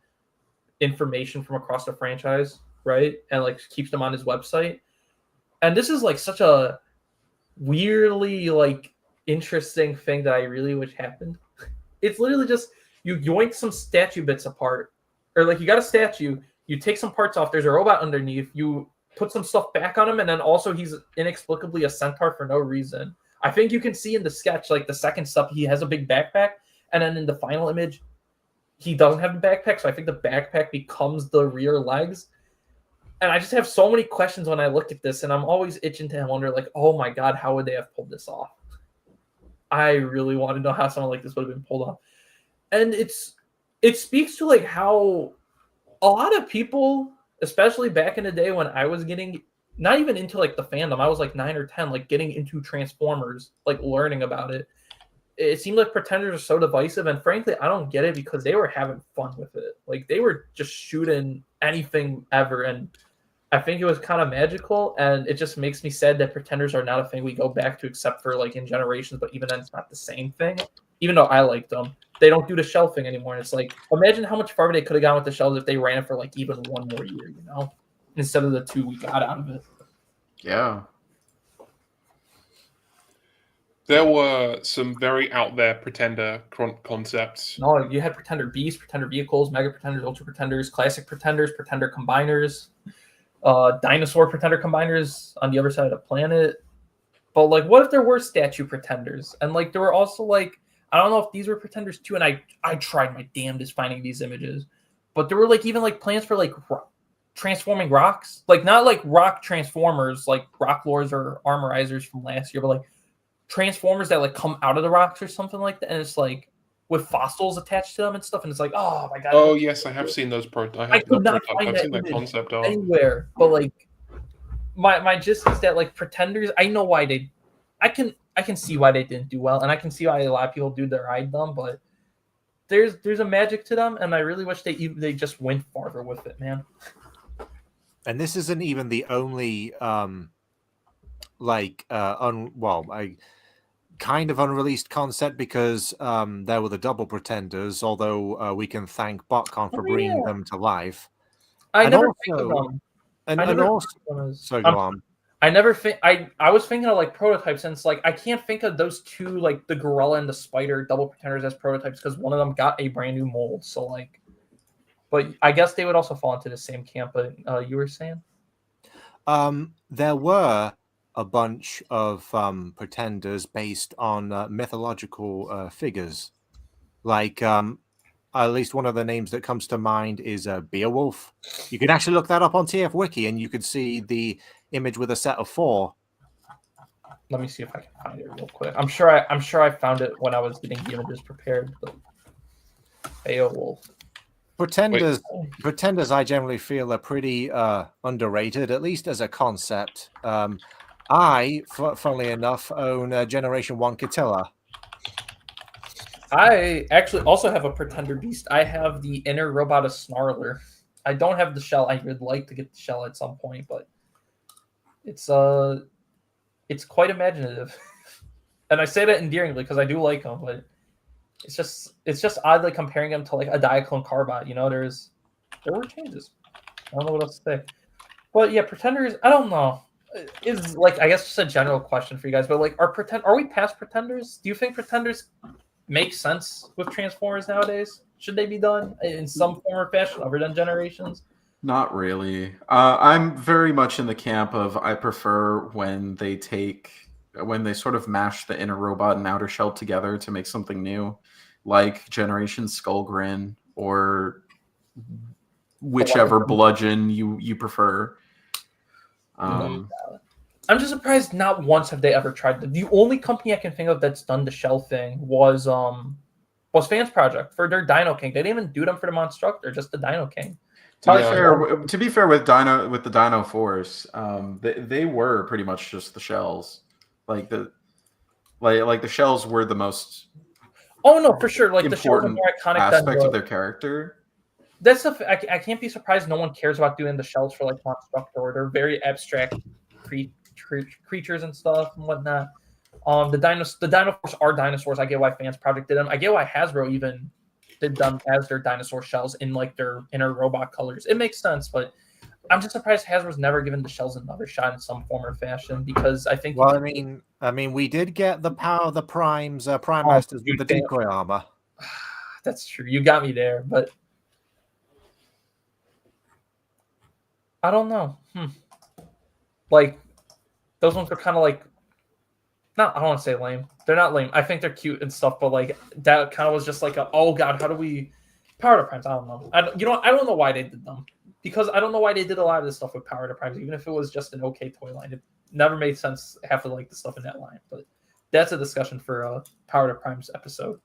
information from across the franchise, right? And like keeps them on his website. And this is like such a weirdly like interesting thing that I really wish happened. It's literally just you yoink some statue bits apart, or like you got a statue, you take some parts off, there's a robot underneath, you put some stuff back on him, and then also he's inexplicably a centaur for no reason. I think you can see in the sketch, like the second step, he has a big backpack, and then in the final image, he doesn't have the backpack, so I think the backpack becomes the rear legs. And I just have so many questions when I look at this, and I'm always itching to wonder, like, oh my god, how would they have pulled this off? I really want to know how something like this would have been pulled off. And it speaks to like how a lot of people, especially back in the day when I was getting not even into like the fandom, I was like 9 or 10, like getting into Transformers, like learning about it. It seemed like Pretenders are so divisive, and frankly, I don't get it because they were having fun with it. Like they were just shooting anything ever, and I think it was kind of magical, and it just makes me sad that Pretenders are not a thing we go back to except for like in Generations, but even then it's not the same thing. Even though I like them, they don't do the shell thing anymore. And it's like, imagine how much farther they could have gone with the shells if they ran it for like even one more year, you know, instead of the 2 we got out of it. Yeah. There were some very out there pretender concepts. No, you had Pretender Beasts, Pretender Vehicles, Mega Pretenders, Ultra Pretenders, Classic Pretenders, Pretender Combiners, Dinosaur Pretender Combiners on the other side of the planet. But like, what if there were statue Pretenders? And like, there were also like, I don't know if these were Pretenders too. And I tried my damnedest finding these images, but there were like even like plans for like transforming rocks, like not like rock transformers, like rock lords or armorizers from last year, but like transformers that like come out of the rocks or something like that, and it's like with fossils attached to them and stuff, and it's like, oh my god. Oh yes, I have seen those I could not find I've seen that image concept art anywhere, but like my gist is that like Pretenders, I know why I can see why they didn't do well, and I can see why a lot of people do deride them, but there's a magic to them, and I really wish they just went farther with it, man. And this isn't even the only kind of unreleased concept, because there were the double Pretenders, although we can thank BotCon for bringing them to life. I never think of them. So go on. I never think I was thinking of like prototypes, since like I can't think of those two, like the gorilla and the spider double Pretenders, as prototypes, because one of them got a brand new mold. So like, but I guess they would also fall into the same camp. But you were saying there were a bunch of Pretenders based on mythological figures, like at least one of the names that comes to mind is Beowulf. You can actually look that up on TF Wiki, and you could see the image with a set of 4. Let me see if I can find it real quick. I'm sure I found it when I was getting the images prepared. But Beowulf. Pretenders, I generally feel are pretty underrated, at least as a concept. I, funnily enough, own Generation 1 Catilla. I actually also have a Pretender Beast. I have the inner robot of Snarler. I don't have the shell. I would like to get the shell at some point, but it's quite imaginative. And I say that endearingly because I do like them, but it's just odd, like comparing them to like a Diaclone Carbot. You know, there were changes. I don't know what else to say. But yeah, Pretenders, I don't know. Is like, I guess just a general question for you guys, but like, are we past Pretenders? Do you think Pretenders make sense with Transformers nowadays? Should they be done in some form or fashion other than Generations? Not really. I'm very much in the camp of I prefer when they sort of mash the inner robot and outer shell together to make something new, like Generation Skullgrin or whichever bludgeon you prefer. I'm just surprised not once have they ever tried that. The only company I can think of that's done the shell thing was Fans Project for their Dino King. They didn't even do them for the Monstructor, just the Dino King. To be fair with the Dino Force, they were pretty much just the shells. Like the shells were the most. Oh no, for sure. Like important the shells are more iconic aspect of their character. That's I can't be surprised no one cares about doing the shells for like Monstructor. They're very abstract creatures and stuff and whatnot. The Dino Force are dinosaurs. I get why Fans Project did them. I get why Hasbro even did them as their dinosaur shells in like their inner robot colors. It makes sense, but I'm just surprised Hasbro's never given the shells another shot in some form or fashion, because I think. Well, I mean, we did get the Power of the Primes, Prime Masters with the decoy armor. That's true. You got me there, but I don't know. Like, those ones are kind of like, I don't want to say lame. They're not lame. I think they're cute and stuff, but like that kind of was just like oh god, how do we Power to Primes? I don't know. I don't know why they did them, because I don't know why they did a lot of this stuff with Power to Primes, even if it was just an okay toy line. It never made sense half of like the stuff in that line, but that's a discussion for a Power to Primes episode.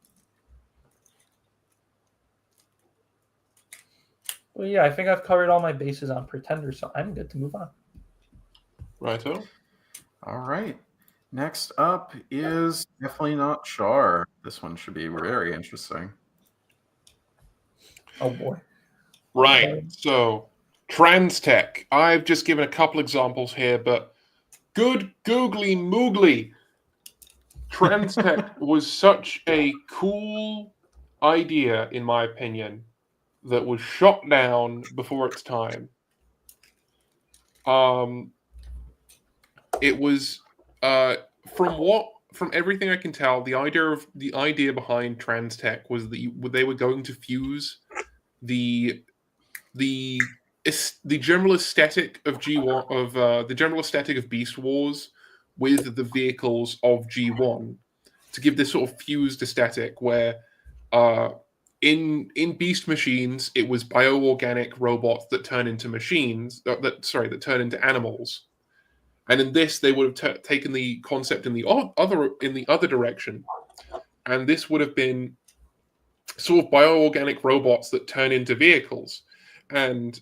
Well, yeah, I think I've covered all my bases on Pretenders, so I'm good to move on. Righto. All right. Next up is definitely not Char. This one should be very interesting. Oh boy. Right. So, Transtech. I've just given a couple examples here, but good googly moogly. Transtech was such a cool idea, in my opinion, that was shot down before its time. It was from from everything I can tell, the idea behind trans tech was that they were going to fuse the general aesthetic of G1 the general aesthetic of Beast Wars with the vehicles of G1 to give this sort of fused aesthetic where in Beast Machines it was bioorganic robots that turn into machines that turn into animals, and in this they would have taken the concept in the other direction, and this would have been sort of bioorganic robots that turn into vehicles. And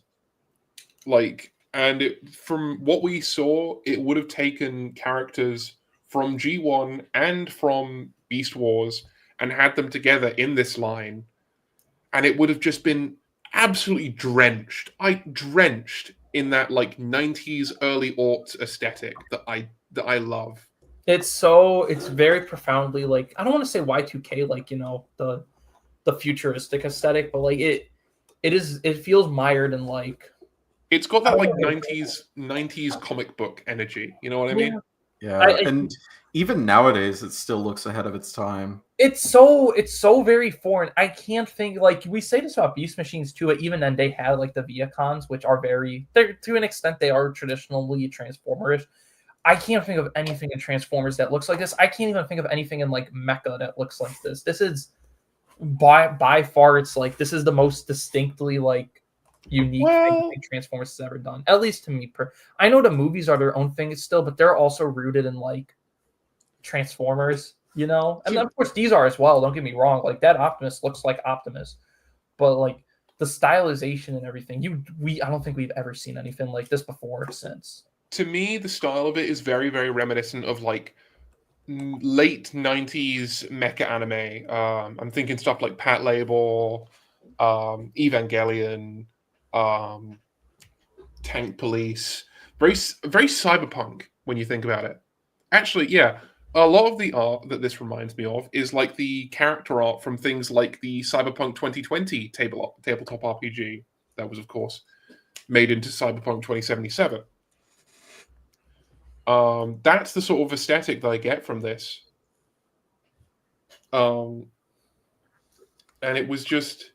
from what we saw, it would have taken characters from G1 and from Beast Wars and had them together in this line, and it would have just been absolutely drenched in that 90s early aughts aesthetic that I love. It's very profoundly I don't want to say Y2K, the futuristic aesthetic, but it feels mired in it's got that 90s comic book energy. You know what I mean? Yeah, and even nowadays, it still looks ahead of its time. It's so very foreign. I can't think we say this about Beast Machines too. But even then, they had the Viacons, which are they're to an extent they are traditionally Transformerish. I can't think of anything in Transformers that looks like this. I can't even think of anything in Mecha that looks like this. This is by far it's this is the most distinctly unique thing Transformers has ever done, at least to me. I know the movies are their own thing still, but they're also rooted in Transformers, and of course these are as well. Don't get me wrong, that Optimus looks like Optimus, but the stylization and everything, I don't think we've ever seen anything like this before or since. To me, the style of it is very, very reminiscent of late 90s mecha anime. I'm thinking stuff like Pat Labor, Evangelion, Tank Police. Very, very cyberpunk when you think about it. Actually, yeah, a lot of the art that this reminds me of is the character art from things like the Cyberpunk 2020 tabletop RPG that was, of course, made into Cyberpunk 2077. That's the sort of aesthetic that I get from this. And it was just,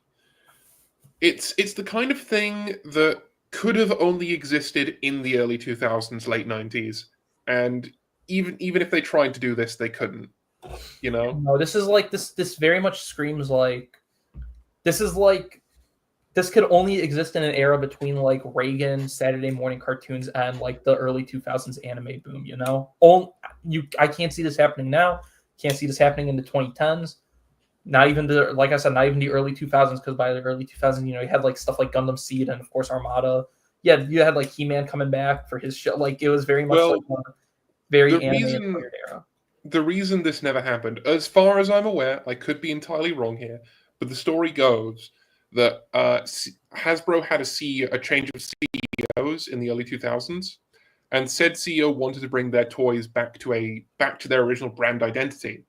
it's the kind of thing that could have only existed in the early 2000s, late 90s, and even if they tried to do this, they couldn't. No, this is this very much screams this could only exist in an era between Reagan, Saturday morning cartoons, and the early 2000s anime boom. I can't see this happening now. Can't see this happening in the 2010s. Not even like I said, not even the early 2000s, because by the early 2000s, you had stuff like Gundam Seed and of course Armada. Yeah, you had He-Man coming back for his show. It was very much a very anime era. The reason this never happened, as far as I'm aware, I could be entirely wrong here, but the story goes that Hasbro had a change of CEOs in the early 2000s, and said CEO wanted to bring their toys back to their original brand identity,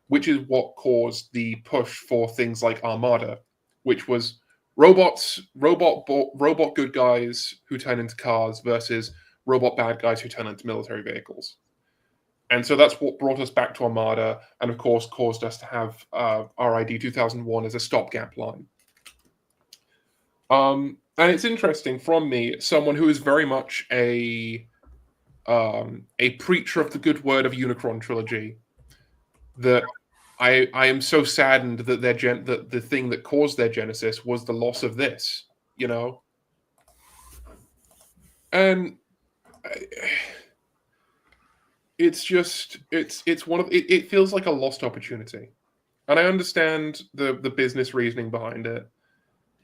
which is what caused the push for things like Armada, which was robot good guys who turn into cars versus robot bad guys who turn into military vehicles. And so that's what brought us back to Armada, and of course caused us to have RID 2001 as a stopgap line. And it's interesting from me, someone who is very much a preacher of the good word of Unicron trilogy, that I am so saddened that that the thing that caused their genesis was the loss of this, and it's just it feels like a lost opportunity, and I understand the business reasoning behind it.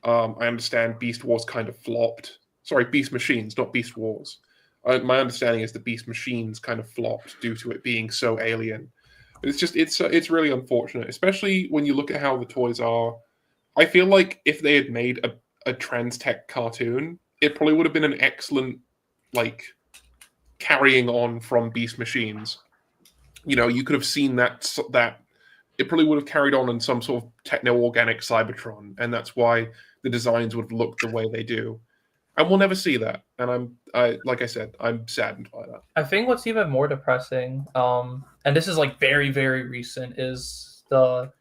I understand Beast Wars kind of flopped. Sorry, Beast Machines, not Beast Wars. My understanding is the Beast Machines kind of flopped due to it being so alien. But it's really unfortunate, especially when you look at how the toys are. I feel like if they had made a trans tech cartoon, it probably would have been an excellent carrying on from Beast Machines. You could have seen that it probably would have carried on in some sort of techno-organic Cybertron, and that's why the designs would have looked the way they do. and we'll never see that. And like I said, I'm saddened by that. I think what's even more depressing, and this is like very, very recent, is the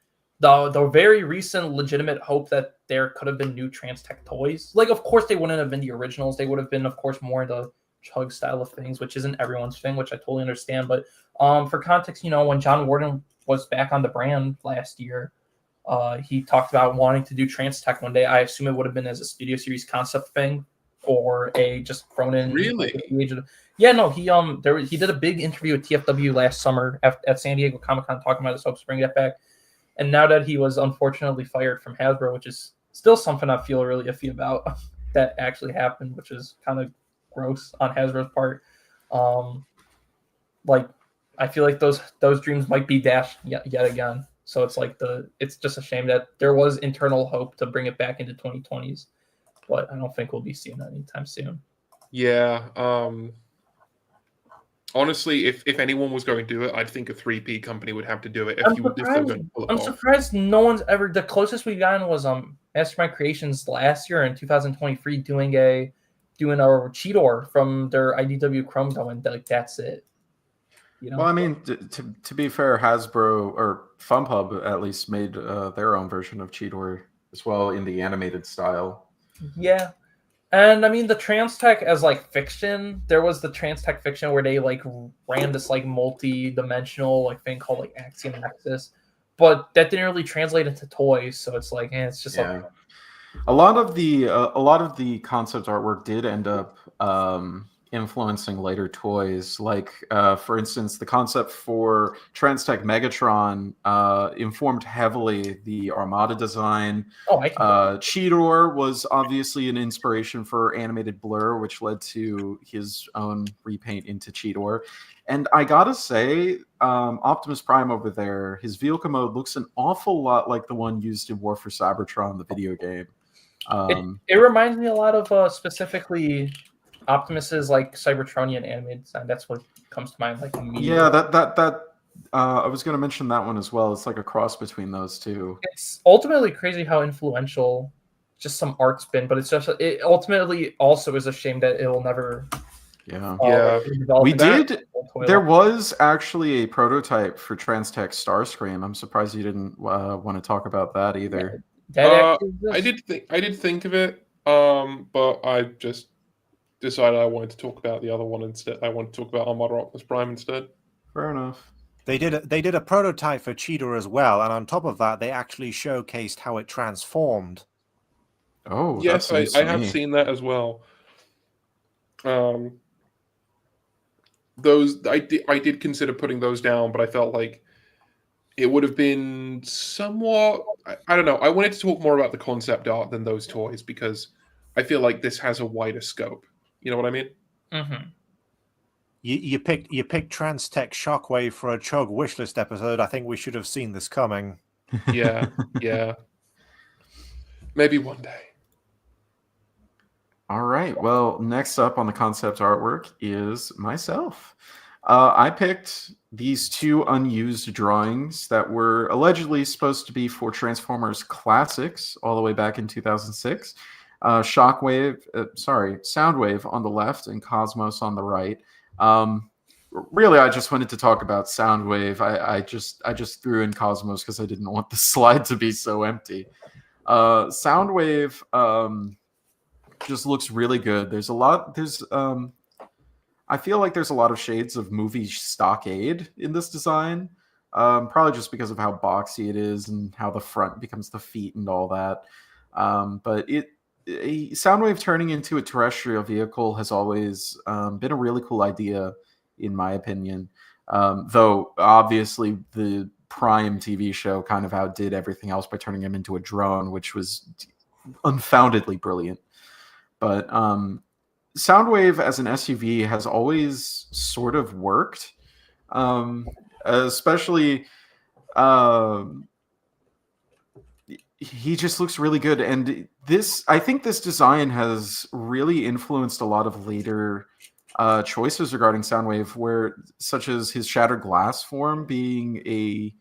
very recent legitimate hope that there could have been new trans tech toys. Like, of course, they wouldn't have been the originals. They would have been, of course, more the Chug style of things, which isn't everyone's thing, which I totally understand. But for context, when John Warden was back on the brand last year, he talked about wanting to do trans tech one day. I assume it would have been as a Studio Series concept thing, or a just thrown in. Really? Yeah, no, he did a big interview with TFW last summer at San Diego Comic-Con talking about his hopes to bring that back. And now that he was unfortunately fired from Hasbro, which is still something I feel really iffy about, that actually happened, which is kind of gross on Hasbro's part. Like, I feel like those dreams might be dashed yet again. So it's just a shame that there was internal hope to bring it back into 2020s, but I don't think we'll be seeing that anytime soon. Yeah. Honestly, if anyone was going to do it, I'd think a 3P company would have to do it. I'm surprised no one's ever. The closest we've gotten was Mastermind Creations last year in 2023 doing a Cheetor from their IDW Chrome going. Like, that's it. Well, I mean, to be fair, Hasbro or FunPub at least made their own version of Cheetor as well in the animated style. Yeah. And I mean, the trans tech as like fiction, there was the trans tech fiction where they like ran this like multi-dimensional like thing called like Axiom Nexus, but that didn't really translate into toys. So it's like, it's just like a lot of the concept artwork did end up influencing later toys. Like, for instance, the concept for Transtech Megatron informed heavily the Armada design. Cheetor was obviously an inspiration for animated Blur, which led to his own repaint into Cheetor. And I gotta say, Optimus Prime over there, his vehicle mode looks an awful lot like the one used in War for Cybertron, the video game. It reminds me a lot of specifically Optimus's like Cybertronian animated design. That's what comes to mind. Like, yeah, that I was going to mention that one as well. It's like a cross between those two. It's ultimately crazy how influential just some art's been, but it ultimately also is a shame that it will never. Yeah. There was actually a prototype for Transtech Starscream. I'm surprised you didn't want to talk about that either. I did think of it, but I just decided I wanted to talk about the other one instead. I want to talk about Armada Optimus Prime instead. Fair enough. They did a prototype for Cheetor as well, and on top of that, they actually showcased how it transformed. Oh, yes, I have seen that as well. Those I did consider putting those down, but I felt like it would have been somewhat. I don't know. I wanted to talk more about the concept art than those toys because I feel like this has a wider scope. You know what I mean? Mm-hmm. You picked Transtech Shockwave for a Chug wishlist episode. I think we should have seen this coming. Yeah. Maybe one day. All right. Well, next up on the concept artwork is myself. I picked these two unused drawings that were allegedly supposed to be for Transformers Classics all the way back in 2006. Soundwave on the left and Cosmos on the right. Really, I just wanted to talk about Soundwave. I just threw in Cosmos because I didn't want the slide to be so empty. Soundwave just looks really good. I feel like there's a lot of shades of movie Stockade in this design. Probably just because of how boxy it is and how the front becomes the feet and all that. But Soundwave turning into a terrestrial vehicle has always been a really cool idea, in my opinion. Though, obviously, the Prime TV show kind of outdid everything else by turning him into a drone, which was unfoundedly brilliant. But Soundwave as an SUV has always sort of worked, especially... he just looks really good, and I think this design has really influenced a lot of later choices regarding Soundwave, such as his shattered glass form being a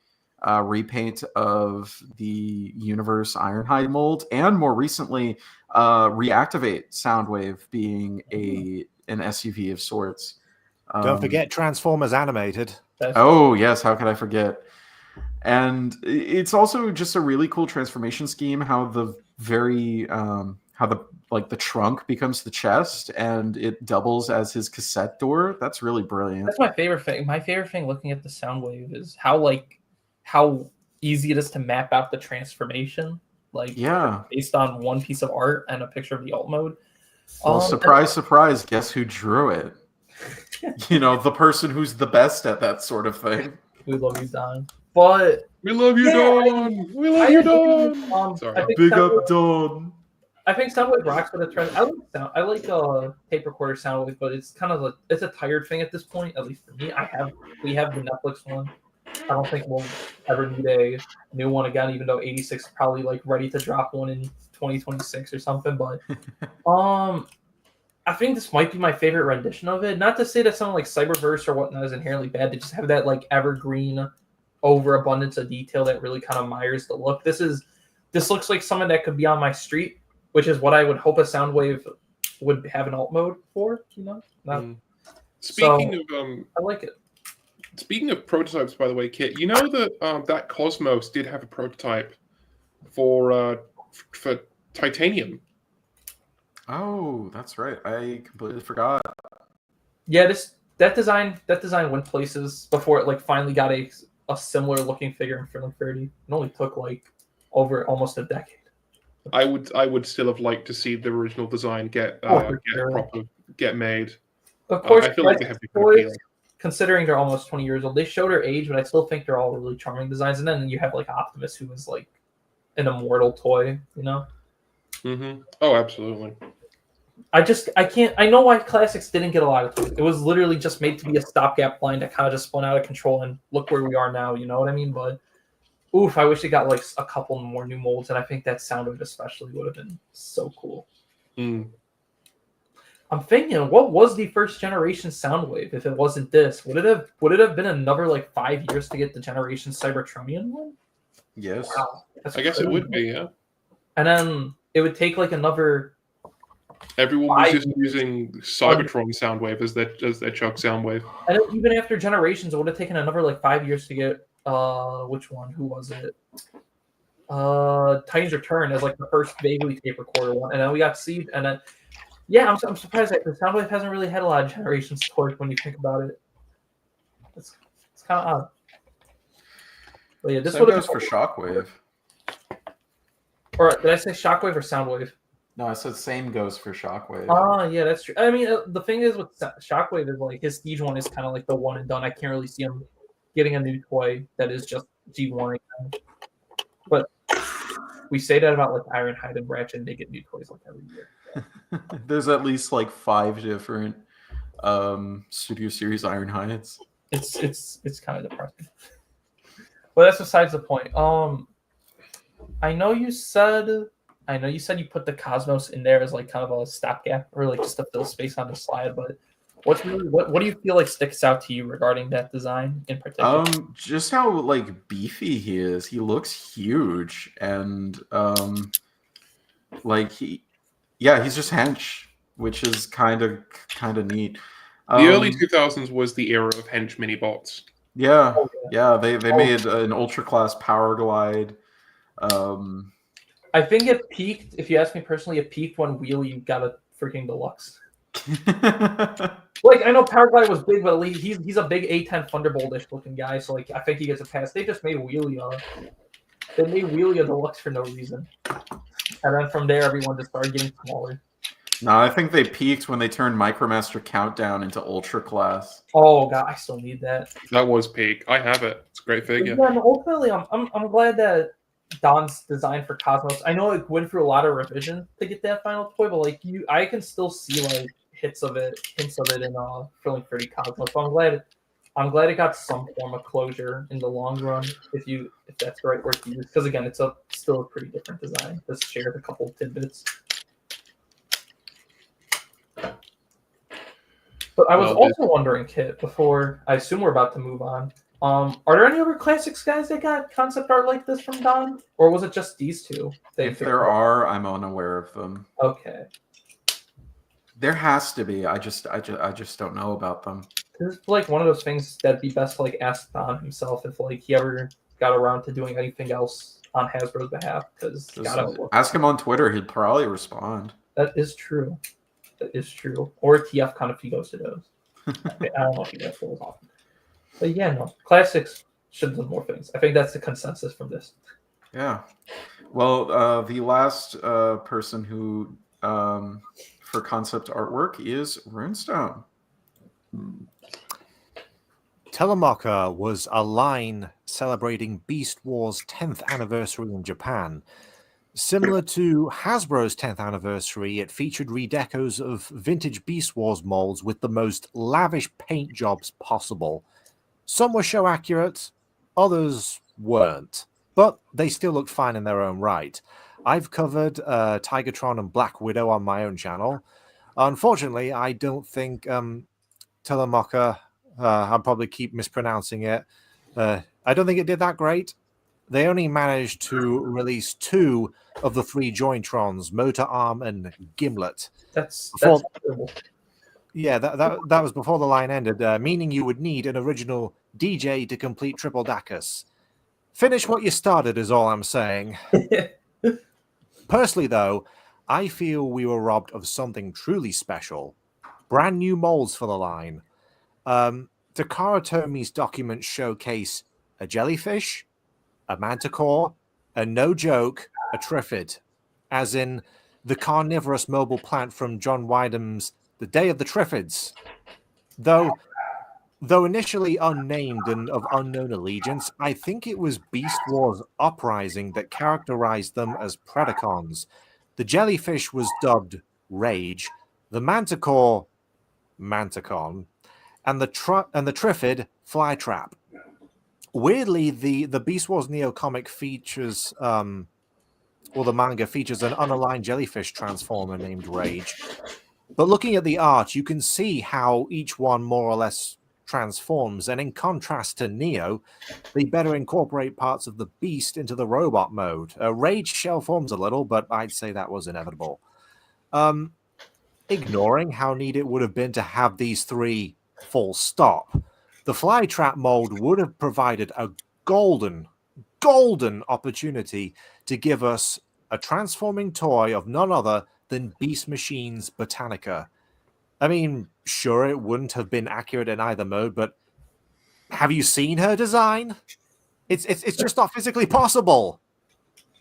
repaint of the Universe Ironhide mold, and more recently Reactivate Soundwave being an SUV of sorts. Don't forget Transformers Animated. Oh yes, how could I forget? And it's also just a really cool transformation scheme. How the the trunk becomes the chest, and it doubles as his cassette door. That's really brilliant. That's my favorite thing. My favorite thing looking at the Soundwave is how easy it is to map out the transformation. Like, Yeah. based on one piece of art and a picture of the alt mode. Well, surprise, surprise! Guess who drew it? The person who's the best at that sort of thing. We love you, Don. But We love you, Don. We love you, Don. Sorry. Big up, Don. I think Soundwave rocks with a trend. I like tape recorder Soundwave, but it's kind of it's a tired thing at this point. At least for me, we have the Netflix one. I don't think we'll ever need a new one again, even though 86 is probably like ready to drop one in 2026 or something. But I think this might be my favorite rendition of it. Not to say that something like Cyberverse or whatnot is inherently bad. They just have that like evergreen overabundance of detail that really kind of mires the look. This looks like something that could be on my street, which is what I would hope a Soundwave would have an alt mode for. Speaking of, I like it. Speaking of prototypes, by the way, Kit, you know that that Cosmos did have a prototype for titanium. Oh, that's right. I completely forgot. Yeah, that design went places before it like finally got a similar looking figure in Furling 30. It only took like over almost a decade. I would still have liked to see the original design get made. Of course, I feel like they have different appeal. Considering they're almost 20 years old, they showed her age, but I still think they're all really charming designs. And then you have like Optimus, who is like an immortal toy, Mm-hmm. Oh, absolutely. I know why Classics didn't get a lot of toys. It was literally just made to be a stopgap line that kind of just spun out of control, and look where we are now, you know what I mean? But oof, I wish it got like a couple more new molds, and I think that Soundwave especially would have been so cool. I'm thinking, what was the first generation Soundwave? If it wasn't this, would it have been another like 5 years to get the generation Cybertronian one? Yes. Wow, I guess it would be, yeah. And then it would take like another. Everyone was just using Cybertron Soundwave as their Chug Soundwave. And then even after generations, it would have taken another like 5 years to get which one? Who was it? Titan's Return as like the first vaguely tape recorder one, and then we got Siege, and then. Yeah, I'm surprised that the Soundwave hasn't really had a lot of generations towards when you think about it. It's kind of odd. But yeah, this Same would goes for Shockwave. Or did I say Shockwave or Soundwave? No, I said same goes for Shockwave. Yeah, that's true. I mean, the thing is with Shockwave is like his Siege one is kind of like the one and done. I can't really see him getting a new toy that is just G1 again. But we say that about like Ironhide and Ratchet, and they get new toys like every year. There's at least like 5 different Studio Series Ironhides. It's kind of depressing. But that's besides the point. I know you said you put the Cosmos in there as like kind of a stopgap or like just to fill space on the slide, but what do you feel like sticks out to you regarding that design in particular? Just how like beefy he is. He looks huge, and he's just hench, which is kind of neat. The early 2000s was the era of hench mini bots. Yeah, they made an ultra class power glide. I think it peaked. If you ask me personally, it peaked when Wheelie got a freaking deluxe. Like I know Power Glide was big, but he's a big A10 Thunderbolt-ish looking guy, so like I think he gets a pass. They just made Wheelie a deluxe for no reason, and then from there everyone just started getting smaller. No, I think they peaked when they turned Micromaster Countdown into Ultra Class. Oh god, I still need that. That was peak. I have it. It's a great figure. Yeah, ultimately, I'm glad that Don's design for Cosmos. I know it went through a lot of revision to get that final toy, but like I can still see like hints of it in Furling 30 Cosmos. So I'm glad it got some form of closure in the long run, if that's the right word to use. Because again, it's still a pretty different design. Just shared a couple of tidbits. But I was also wondering, Kit, before I assume we're about to move on, Are there any other classics guys that got concept art like this from Don, or was it just these two? If there are, I'm unaware of them. Okay. There has to be. I just don't know about them. This is like one of those things that'd be best to like ask Don himself if like he ever got around to doing anything else on Hasbro's behalf. Because ask him on Twitter; he'd probably respond. That is true. That is true. Or TF kind of if he goes to those. I don't know if he does those often. But yeah, no. Classics should have done more things. I think that's the consensus from this. Yeah. Well, the last person who for concept artwork is Runestone. Telemachia was a line celebrating Beast War's 10th anniversary in Japan. Similar to Hasbro's 10th anniversary, it featured redecos of vintage Beast Wars molds with the most lavish paint jobs possible. Some were show accurate, others weren't, but they still looked fine in their own right. I've covered Tigatron and Black Widow on my own channel. Unfortunately, I don't think Telemachia, I'll probably keep mispronouncing it, I don't think it did that great. They only managed to release 2 of the 3 Jointrons, Motor Arm and Gimlet. That's terrible. Yeah, that was before the line ended, meaning you would need an original DJ to complete Triple Dacus. Finish what you started is all I'm saying. Personally, though, I feel we were robbed of something truly special. Brand new molds for the line. Takara Tomi's documents showcase a jellyfish, a manticore, and no joke, a triffid, as in the carnivorous mobile plant from John Wyndham's The Day of the Triffids. Though initially unnamed and of unknown allegiance, I think it was Beast Wars Uprising that characterized them as Predacons. The jellyfish was dubbed Rage, the manticore Manticon, and the triffid Flytrap. Weirdly, the Beast Wars Neo comic features, or the manga features an unaligned jellyfish transformer named Rage. But looking at the art, you can see how each one more or less transforms, and in contrast to Neo, they better incorporate parts of the beast into the robot mode. Rage shell forms a little, but I'd say that was inevitable. Ignoring how neat it would have been to have these 3 full stop, the Flytrap mold would have provided a golden opportunity to give us a transforming toy of none other than Beast Machine's Botanica. I mean, sure, it wouldn't have been accurate in either mode, but have you seen her design? It's just not physically possible.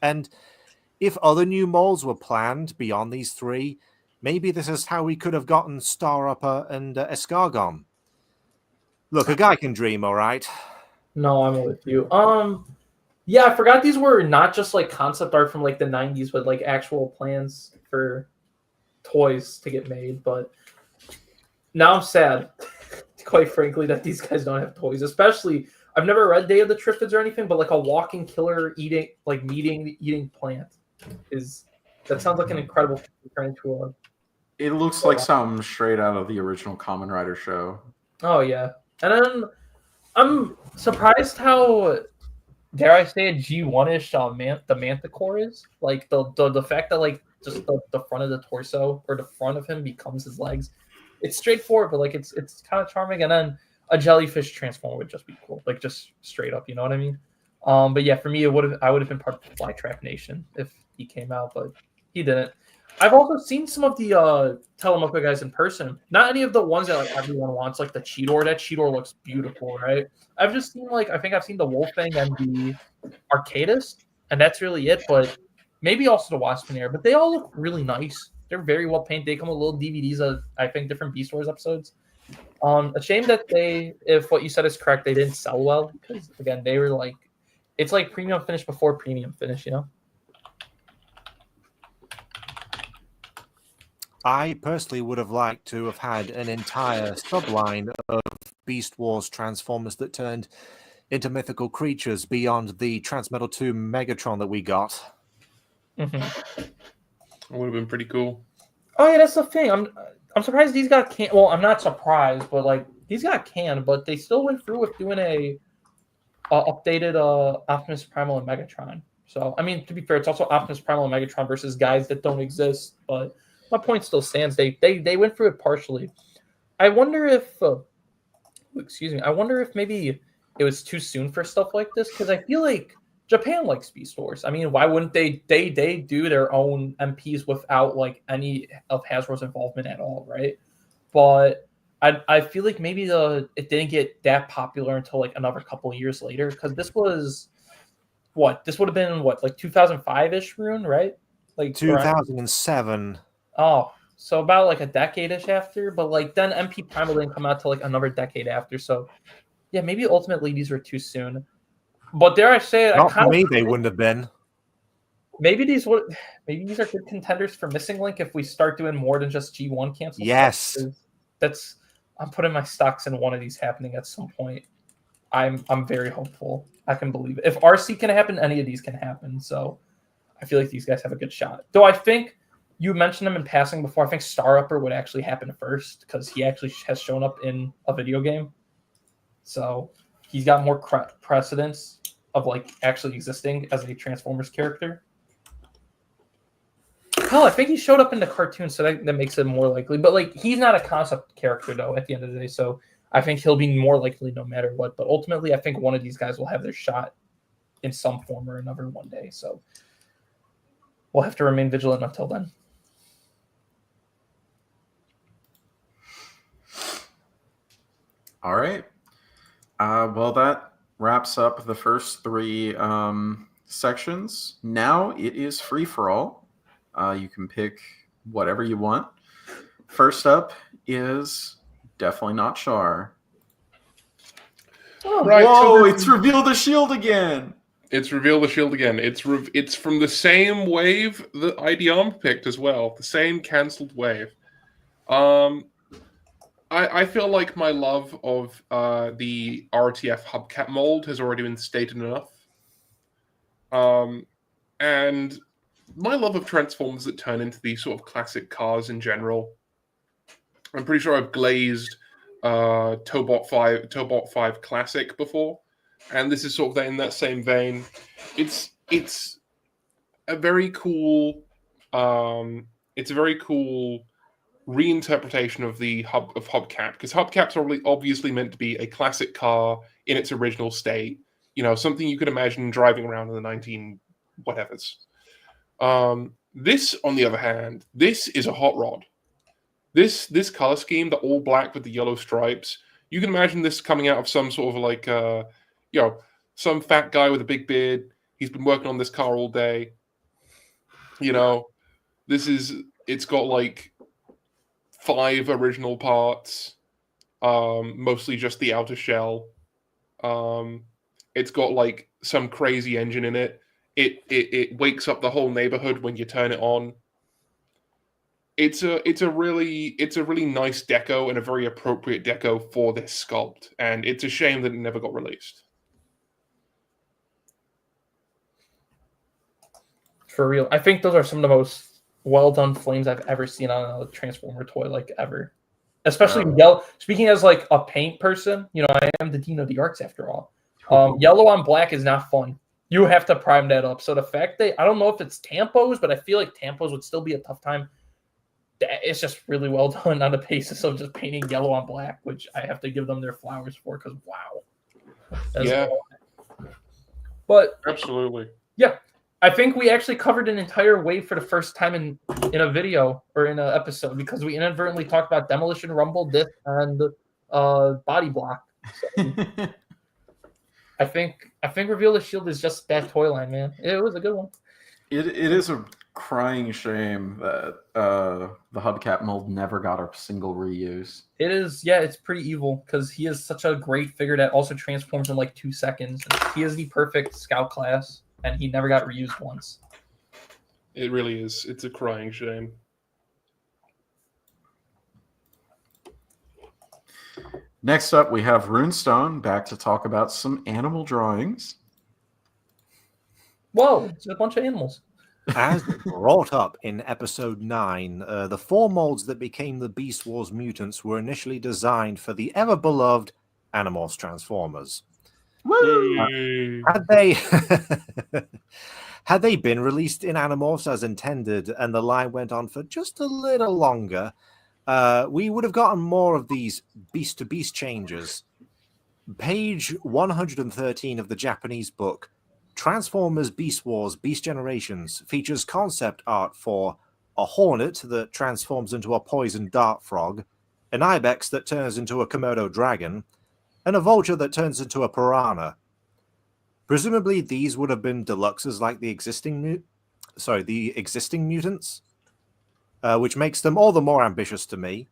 And if other new molds were planned beyond these 3, maybe this is how we could have gotten Star Upper and Escargon. Look, a guy can dream, all right? No, I'm with you. Yeah, I forgot these were not just like concept art from like the 90s, but like actual plans for toys to get made. But now I'm sad, quite frankly, that these guys don't have toys. Especially, I've never read Day of the Triffids or anything, but like a walking killer eating plant that sounds like an incredible thing to turn into a. It looks like something straight out of the original Kamen Rider show. Oh yeah, and then I'm surprised how, dare I say it, G1-ish the Manticore is. Like the fact that like just the front of the torso or the front of him becomes his legs. It's straightforward, but like it's kind of charming. And then a jellyfish transformer would just be cool, like just straight up. You know what I mean? But yeah, for me, I would have been part of the Flytrap Nation if he came out, but he didn't. I've also seen some of the Telemachia guys in person. Not any of the ones that like everyone wants, like the Cheetor. That Cheetor looks beautiful, right? I've just seen I think I've seen the Wolfang and the Arcadist, and that's really it. But maybe also the Waspinator. But they all look really nice. They're very well painted. They come with little DVDs of, I think, different Beast Wars episodes. A shame that if what you said is correct, they didn't sell well because again, they were like, it's like premium finish before premium finish, you know. I personally would have liked to have had an entire subline of Beast Wars Transformers that turned into mythical creatures beyond the Transmetal 2 Megatron that we got. Mm-hmm. It would have been pretty cool. Oh yeah, that's the thing. I'm surprised these got canned. Well, I'm not surprised, but like these got canned, but they still went through with doing a updated Optimus Primal and Megatron. So, I mean, to be fair, it's also Optimus Primal and Megatron versus guys that don't exist. But my point still stands. They went through it partially. I wonder if, excuse me, I wonder if maybe it was too soon for stuff like this, because I feel like Japan likes Beast Wars. I mean, why wouldn't they do their own MPs without like any of Hasbro's involvement at all, right? But I feel like maybe it didn't get that popular until like another couple of years later, because this was this would have been like 2005-ish, Rune, right? Like 2007. Oh, so about like a decade-ish after, but like then MP Primal didn't come out till like another decade after. So yeah, maybe ultimately these were too soon. But dare I say it, Not for me, they wouldn't have been. Maybe these are good contenders for Missing Link if we start doing more than just G1 cancel. Yes. I'm putting my stocks in one of these happening at some point. I'm very hopeful. I can believe it. If RC can happen, any of these can happen. So I feel like these guys have a good shot. Though I think you mentioned him in passing before. I think Star Upper would actually happen first because he actually has shown up in a video game. So he's got more precedence of like actually existing as a Transformers character. Hell, I think he showed up in the cartoon, so that makes it more likely. But like, he's not a concept character though. At the end of the day, so I think he'll be more likely no matter what. But ultimately, I think one of these guys will have their shot in some form or another one day. So we'll have to remain vigilant until then. All right. Well, that wraps up the first three sections. Now it is free for all. You can pick whatever you want. First up is definitely not Char. Oh, Right, Whoa! so It's revealed the shield again. It's revealed the shield again. It's from the same wave that IDM picked as well. The same cancelled wave. I feel like my love of the RTF hubcap mold has already been stated enough. And my love of Transformers that turn into these sort of classic cars in general. I'm pretty sure I've glazed Tobot 5 Classic before, and this is sort of in that same vein. It's a very cool reinterpretation of the hubcap, because hubcaps are obviously meant to be a classic car in its original state. You know, something you could imagine driving around in the 19 whatevers. This, on the other hand, this is a hot rod. This color scheme, the all black with the yellow stripes, you can imagine this coming out of some sort of like some fat guy with a big beard. He's been working on this car all day. You know, it's got like 5 original parts, mostly just the outer shell. It's got like some crazy engine in it. It wakes up the whole neighborhood when you turn it on. It's a really nice deco and a very appropriate deco for this sculpt, and it's a shame that it never got released. For real, I think those are some of the most well done flames I've ever seen on a Transformer toy, like ever. Especially yellow. Speaking as like a paint person, you know, I am the dean of the arts after all. Yellow on black is not fun. You have to prime that up. So the fact that I don't know if it's tampos, but I feel like tampos would still be a tough time. It's just really well done on the basis of just painting yellow on black, which I have to give them their flowers for, because wow. Yeah. But Absolutely. Yeah. I think we actually covered an entire wave for the first time in a video or in an episode, because we inadvertently talked about Demolition Rumble, Disc, and Body Block. So I think Reveal the Shield is just that toy line, man. It was a good one. It is a crying shame that the hubcap mold never got a single reuse. It is, yeah, it's pretty evil, because he is such a great figure that also transforms in like 2 seconds. He is the perfect scout class, and he never got reused once. It really is. It's a crying shame. Next up, we have Runestone back to talk about some animal drawings. Whoa, it's a bunch of animals. As brought up in episode 9, the 4 molds that became the Beast Wars mutants were initially designed for the ever-beloved Animorphs Transformers. Yay. Had they had they been released in Animorphs as intended, and the line went on for just a little longer, we would have gotten more of these beast-to-beast changes. Page 113 of the Japanese book, Transformers Beast Wars Beast Generations, features concept art for a hornet that transforms into a poison dart frog, an ibex that turns into a Komodo dragon, and a vulture that turns into a piranha. Presumably, these would have been deluxes like the existing mutants, which makes them all the more ambitious to me.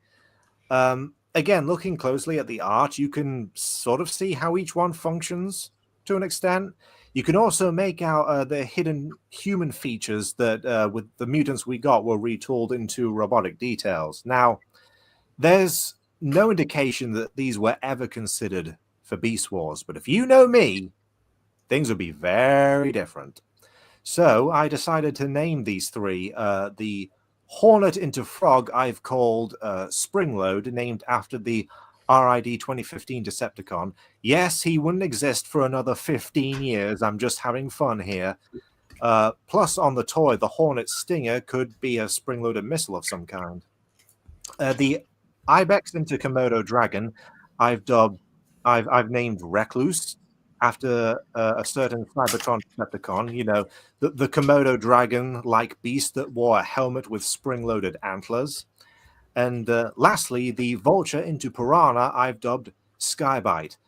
Again, looking closely at the art, you can sort of see how each one functions to an extent. You can also make out the hidden human features that, with the mutants we got, were retooled into robotic details. Now, there's no indication that these were ever considered for Beast Wars, but if you know me, things would be very different. So I decided to name these three. The Hornet into Frog I've called Springload, named after the RID 2015 Decepticon. Yes, he wouldn't exist for another 15 years. I'm just having fun here. Plus, on the toy, the Hornet Stinger could be a spring-loaded missile of some kind. The Ibex into Komodo Dragon I've named Recluse, after a certain Cybertron Decepticon, you know, the Komodo dragon-like beast that wore a helmet with spring-loaded antlers. And lastly, the vulture into Piranha I've dubbed Skybite.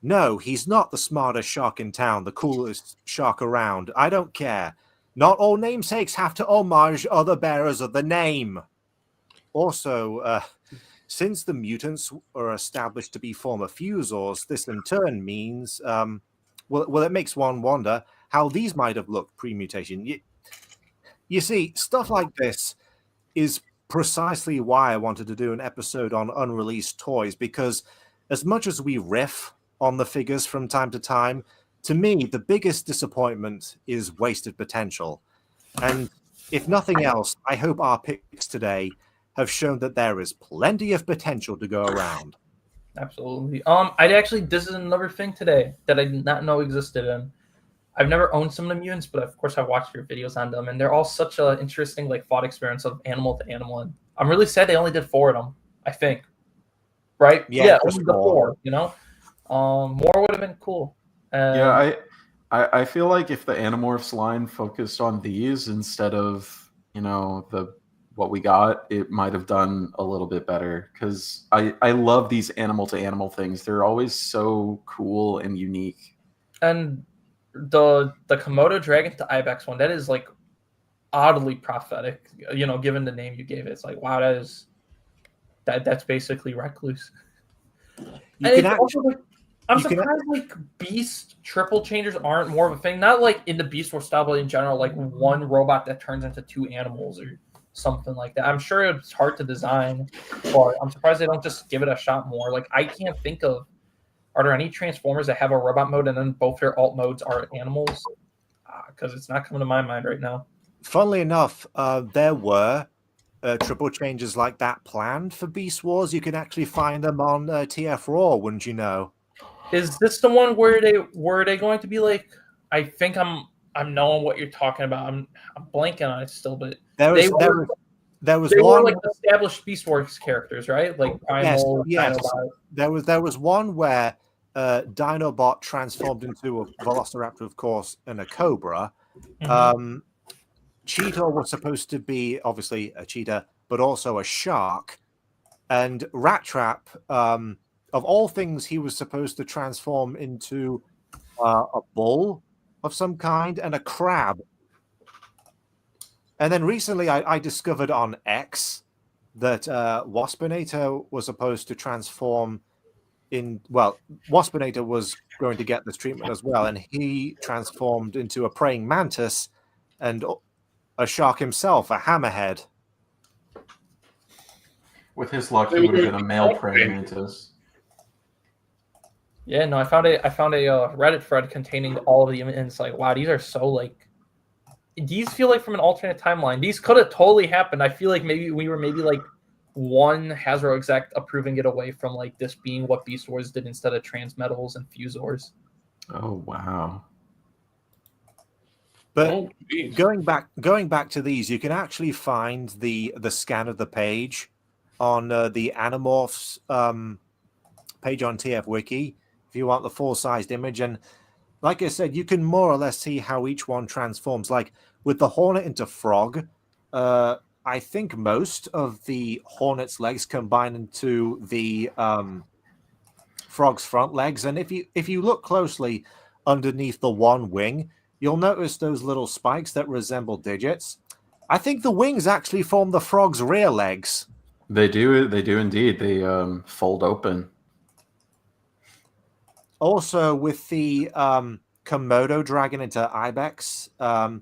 No, he's not the smartest shark in town, the coolest shark around. I don't care. Not all namesakes have to homage other bearers of the name. Also, since the mutants are established to be former Fusors, this in turn means, well, it makes one wonder how these might have looked pre-mutation. You see, stuff like this is precisely why I wanted to do an episode on unreleased toys, because as much as we riff on the figures from time to time, to me, the biggest disappointment is wasted potential. And if nothing else, I hope our picks today have shown that there is plenty of potential to go around. Absolutely. This is another thing today that I did not know existed. And I've never owned some of the mutants, but of course I've watched your videos on them, and they're all such an interesting thought experience of animal to animal. And I'm really sad they only did 4 of them, I think. Right? Yeah, only the 4, you know? More would have been cool. Yeah, I feel like if the Animorphs line focused on these instead of, you know, what we got, it might have done a little bit better, because I love these animal to animal things. They're always so cool and unique. And the Komodo dragon to Ibex one, that is oddly prophetic, you know, given the name you gave it. It's like, wow, that's basically Recluse. I'm surprised beast triple changers aren't more of a thing. Not like in the Beast Wars style, but in general, like one robot that turns into 2 animals or something like that. I'm sure it's hard to design, but I'm surprised they don't just give it a shot more. Like, I can't think of, are there any Transformers that have a robot mode and then both their alt modes are animals? Because it's not coming to my mind right now. Funnily enough, there were triple changes like that planned for Beast Wars. You can actually find them on TF Raw, wouldn't you know? Is this the one where they going to be like? I think I'm knowing what you're talking about. I'm blanking on it still, but there was one like established Beast Wars characters, right? Like Primal. Yes. There was one where Dinobot transformed into a Velociraptor, of course, and a Cobra. Mm-hmm. Cheetah was supposed to be obviously a cheetah, but also a shark. And Rat Trap, of all things, he was supposed to transform into a bull of some kind and a crab. And then recently I discovered on X that Waspinator was supposed to transform Waspinator was going to get this treatment as well, and he transformed into a praying mantis and a shark himself, a hammerhead. With his luck, he would have been a male praying mantis. Yeah, no, I found a Reddit thread containing all of the images. And it's like, wow, these are so these feel like from an alternate timeline. These could have totally happened. I feel like maybe we were one Hasbro exec approving it away from this being what Beast Wars did instead of Transmetals and Fusors. Oh wow. But Oh, geez. going back to these, you can actually find the scan of the page on the Animorphs page on TF Wiki if you want the full-sized image. And like I said, you can more or less see how each one transforms. Like with the Hornet into Frog, I think most of the Hornet's legs combine into the Frog's front legs. And if you look closely underneath the one wing, you'll notice those little spikes that resemble digits. I think the wings actually form the Frog's rear legs. They do. They do indeed. They fold open. Also, with the Komodo dragon into Ibex, I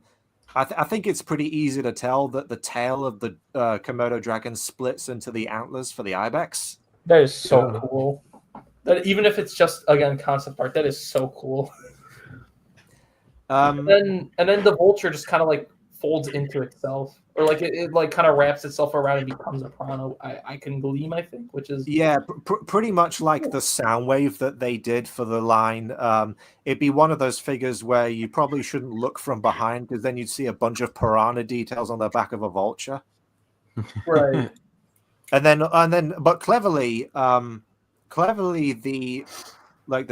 think it's pretty easy to tell that the tail of the Komodo dragon splits into the antlers for the Ibex. That is so Yeah. cool. That even if it's just again concept art, that is so cool. And then the vulture just kind of like folds into itself, or like it like kind of wraps itself around and becomes a piranha. I can gleam, I think, which is Yeah, pretty much like the sound wave that they did for the line. It'd be one of those figures where you probably shouldn't look from behind because then you'd see a bunch of piranha details on the back of a vulture. right. And then, but cleverly, the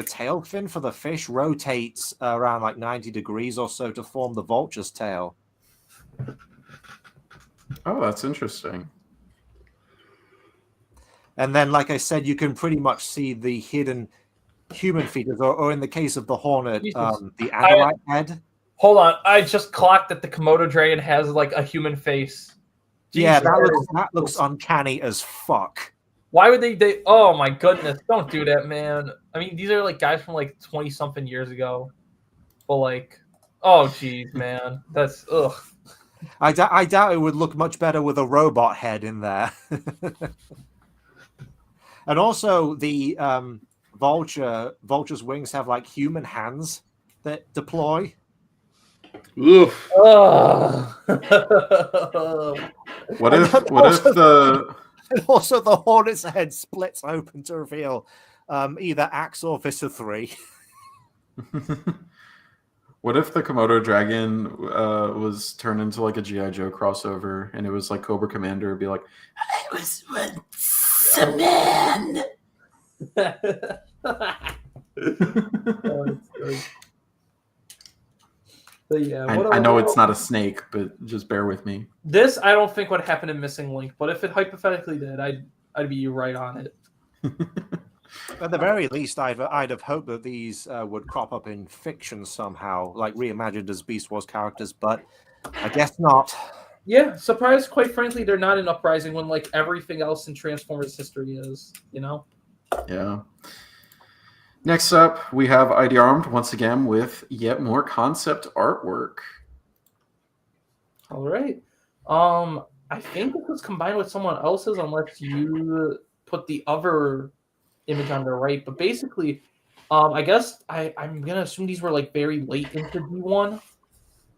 tail fin for the fish rotates around like 90 degrees or so to form the vulture's tail. Oh, that's interesting. And then, like I said, you can pretty much see the hidden human features, or in the case of the Hornet, Jesus. the Andalite head. Hold on, I just clocked that the Komodo dragon has like a human face. Yeah, Jesus. that looks uncanny as fuck. Why would they? Oh my goodness! Don't do that, man. I mean, these are like guys from like 20-something years ago, but like, oh geez, man, that's ugh. I doubt it would look much better with a robot head in there. And also, the vulture's wings have like human hands that deploy. Oof. Ugh. What if the And also, the Hornet's head splits open to reveal either Axe or Vista 3. what if the Komodo dragon was turned into like a G.I. Joe crossover, and it was like Cobra Commander would be like, I was once a man. But yeah, I know it's not a snake, but just bear with me. This I don't think would happen in Missing Link, but if it hypothetically did, I'd be right on it. At the very least, I'd have hoped that these would crop up in fiction somehow, like reimagined as Beast Wars characters, but I guess not. Yeah, surprised. Quite frankly, they're not in Uprising when like everything else in Transformers history is. You know. Yeah. Next up, we have ID Armed once again with yet more concept artwork. All right. I think it was combined with someone else's, unless you put the other image on the right. But basically, I guess I'm gonna assume these were like very late into D1,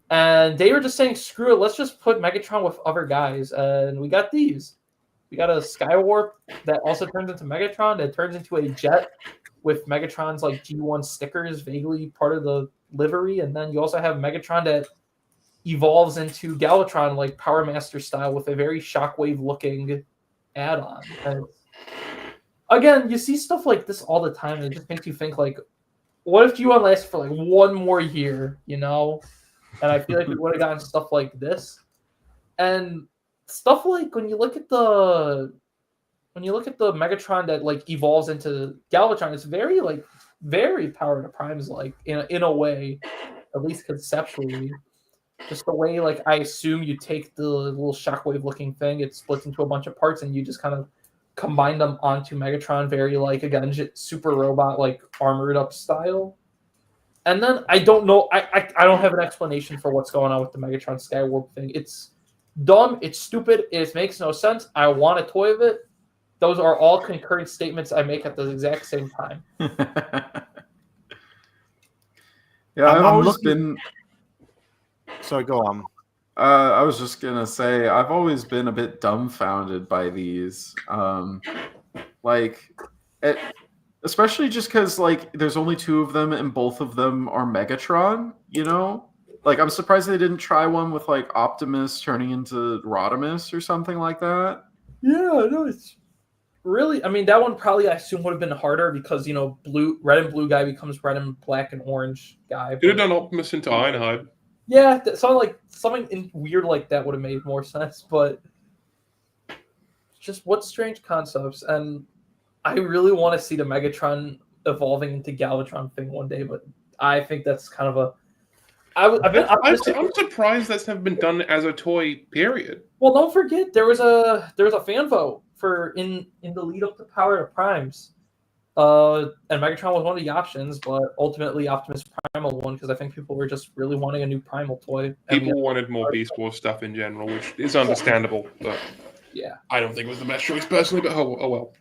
and they were just saying, "Screw it, let's just put Megatron with other guys." And we got these. We got a Skywarp that also turns into Megatron. That turns into a jet with Megatron's like G1 stickers, vaguely part of the livery, and then you also have Megatron that evolves into Galvatron like Power Master style with a very Shockwave looking add-on. And again, you see stuff like this all the time, and it just makes you think like, what if G1 lasted for like one more year, you know? And I feel like we would have gotten stuff like this. And stuff like when you look at the Megatron that like evolves into Galvatron, it's very Power to Primes like in a way, at least conceptually. Just the way like I assume you take the little Shockwave looking thing, it splits into a bunch of parts, and you just kind of combine them onto Megatron, very like again super robot like armored up style. And then I don't know, I don't have an explanation for what's going on with the Megatron Skywarp thing. It's dumb, it's stupid, it makes no sense. I want a toy of it. Those are all concurrent statements I make at the exact same time. Yeah, I've always been. So go on. I was just gonna say I've always been a bit dumbfounded by these. Like, Especially just because like there's only 2 of them and both of them are Megatron, you know? Like I'm surprised they didn't try one with like Optimus turning into Rodimus or something like that. Yeah, no, it's really. I mean, that one probably I assume would have been harder because red and blue guy becomes red and black and orange guy. Could have done Optimus into Ironhide. Yeah, something weird like that would have made more sense. But just what strange concepts, and I really want to see the Megatron evolving into Galvatron thing one day. But I think that's kind of a. I'm surprised that's never been done as a toy. Period. Well, don't forget there was a fan vote for in the lead up to Power of Primes, and Megatron was one of the options, but ultimately Optimus Primal won because I think people were just really wanting a new Primal toy. People wanted more Beast Wars stuff in general, which is understandable. But yeah, I don't think it was the best choice personally. But oh well.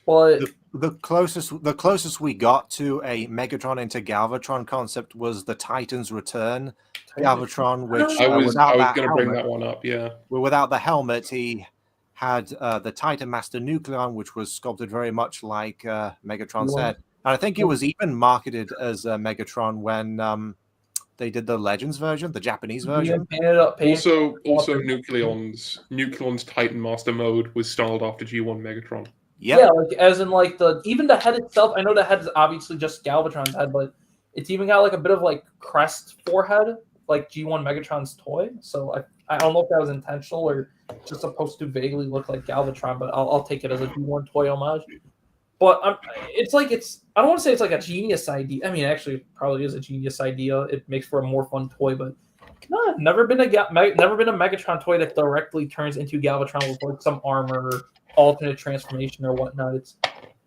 Well, the closest we got to a Megatron into Galvatron concept was the Titans Return Galvatron, which I was going to bring that one up. Yeah, well, without the helmet, he had the Titan Master Nucleon, which was sculpted very much like Megatron's head, and I think it was even marketed as Megatron when they did the Legends version, the Japanese version. Also, Nucleon's Titan Master mode was styled after G1 Megatron. Yep. Yeah, like as in like even the head itself. I know the head is obviously just Galvatron's head, but it's even got like a bit of like crest forehead, like G1 Megatron's toy. So I don't know if that was intentional or just supposed to vaguely look like Galvatron, but I'll take it as a G1 toy homage. But I don't want to say it's like a genius idea. I mean, actually, it probably is a genius idea. It makes for a more fun toy, but no, never been a Megatron toy that directly turns into Galvatron with like some armor, alternate transformation or whatnot. It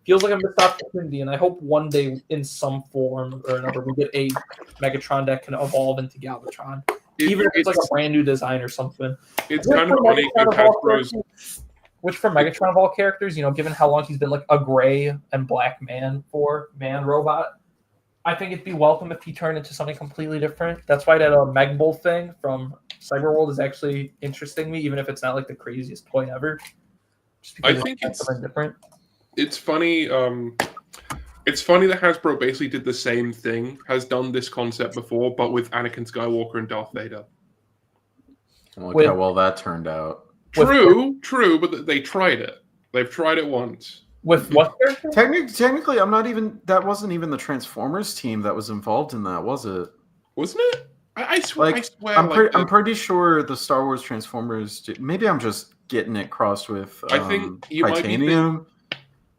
feels like a missed opportunity, and I hope one day in some form or another we get a Megatron that can evolve into Galvatron, even if it's like a brand new design or something. It's kind of funny which for Megatron of all characters, given how long he's been like a gray and black man robot, I think it'd be welcome if he turned into something completely different. That's why that Megbull thing from Cyberworld is actually interesting me, even if it's not like the craziest toy ever. I think it's different. It's funny. It's funny that Hasbro basically did the same thing, has done this concept before, but with Anakin Skywalker and Darth Vader. Look how well that turned out. True, but they tried it. They've tried it once. With what character? Technically, that wasn't even the Transformers team that was involved in that, was it? Wasn't it? I swear. I'm pretty sure the Star Wars Transformers. Maybe I'm just getting it crossed with. I think Titanium.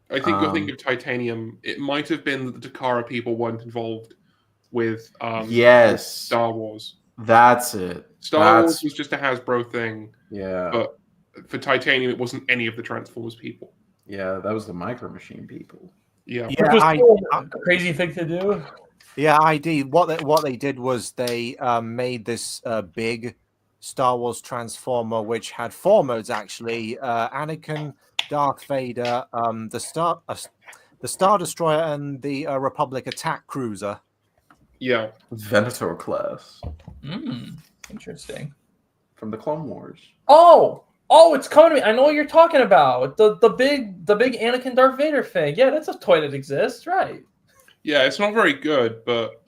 I think you're thinking of Titanium. It might have been that the Takara people weren't involved with. Yes. Star Wars. That's it. Star Wars was just a Hasbro thing. Yeah. But for Titanium, it wasn't any of the Transformers people. Yeah, that was the Micro Machine people. Yeah. Which was a crazy thing to do. Yeah, what they did was they made this big Star Wars Transformer, which had 4 modes actually: Anakin, Darth Vader, the Star Destroyer, and the Republic Attack Cruiser. Yeah, Venator class. Interesting. From the Clone Wars. Oh, it's coming to me. I know what you're talking about. The big Anakin Darth Vader thing. Yeah, that's a toy that exists, right? Yeah, it's not very good, but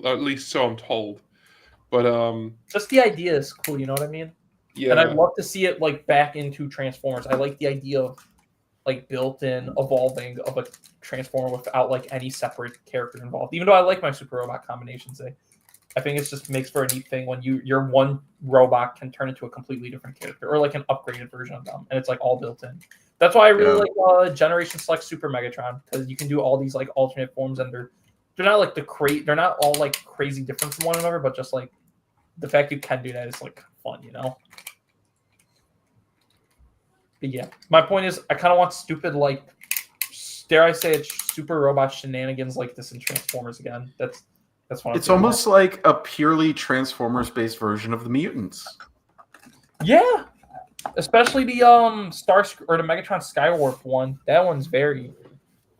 at least so I'm told. But just the idea is cool. You know what I mean? Yeah. And I'd love to see it like back into Transformers. I like the idea of like built-in evolving of a Transformer without like any separate character involved. Even though I like my super robot combinations, I think it just makes for a neat thing when your one robot can turn into a completely different character or like an upgraded version of them, and it's like all built in. That's why I really like Generation Select Super Megatron, because you can do all these like alternate forms, and they're not like they're not all like crazy different from one another, but just like the fact you can do that is like fun, But yeah, my point is I kind of want stupid like, dare I say it, super robot shenanigans like this in Transformers again. That's what it's almost like a purely Transformers-based version of the mutants. Yeah, especially the the Megatron Skywarp one. That one's very,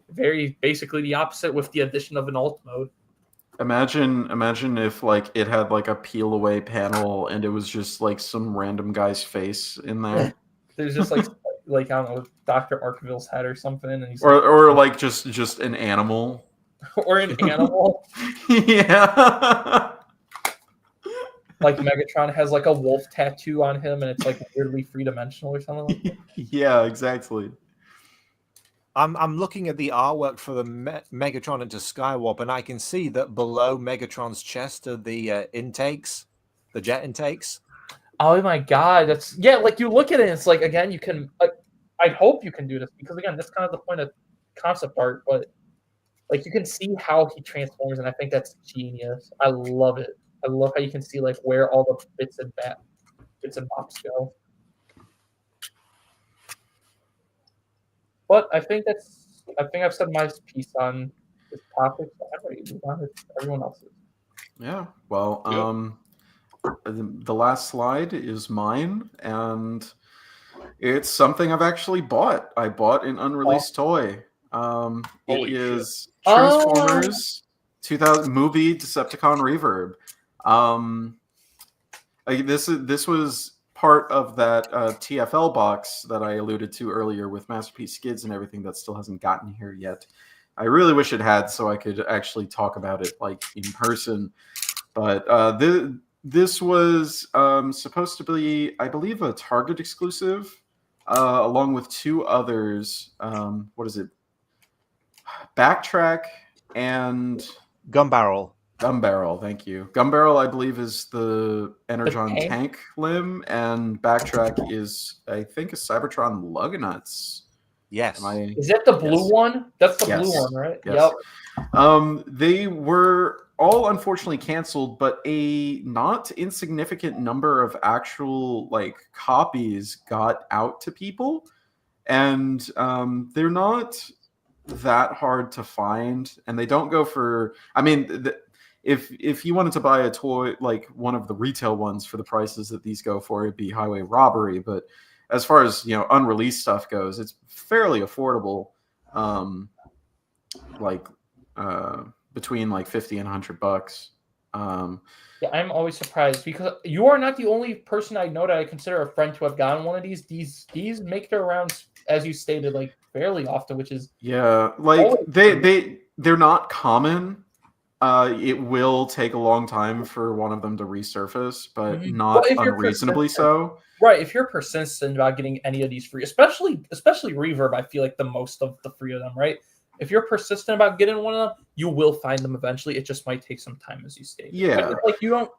very basically the opposite with the addition of an alt mode. Imagine if like it had like a peel away panel and it was just like some random guy's face in there. There's just like like I don't know, Dr. Arkville's head or something, and he's or like just an animal. or an animal. Yeah. Like Megatron has like a wolf tattoo on him, and it's like weirdly 3-dimensional or something like that. Yeah, exactly. I'm looking at the artwork for the Megatron into Skywarp, and I can see that below Megatron's chest are the intakes, the jet intakes. Oh my god, that's like you look at it, and it's like again, you can. I hope you can do this because again, that's kind of the point of concept art, but like you can see how he transforms, and I think that's genius. I love it. I love how you can see like where all the bits and bobs go. But I think I've said my piece on this topic. So I'm ready to move on to everyone else's. Yeah. Well, the last slide is mine, and it's something I've actually bought. I bought an unreleased toy. It is Transformers 2000 movie Decepticon Reverb. This was part of that TFL box that I alluded to earlier with Masterpiece Skids and everything that still hasn't gotten here yet. I really wish it had, so I could actually talk about it like in person. But this was supposed to be, I believe, a Target exclusive, along with 2 others. What is it? Backtrack and Gun Barrel. Gun Barrel, thank you. Gun Barrel, I believe, is the Energon tank limb, and Backtrack is, I think, a Cybertron Lugnuts. Yes. Is that the blue one? That's the blue one, right? Yes. Yep. They were all unfortunately canceled, but a not insignificant number of actual like copies got out to people, and they're not that hard to find, and they don't go for. I mean, if you wanted to buy a toy like one of the retail ones for the prices that these go for, it'd be highway robbery. But as far as unreleased stuff goes, it's fairly affordable. Between like $50 and $100. Yeah, I'm always surprised because you are not the only person I know that I consider a friend to have gotten one of these. These make their rounds, as you stated, like fairly often, which is like they're not common. It will take a long time for one of them to resurface, but not unreasonably so. Right, if you're persistent about getting any of these free, especially Reverb, I feel like the most of the free of them, right? If you're persistent about getting one of them, you will find them eventually. It just might take some time, as you stated. Yeah. Like you don't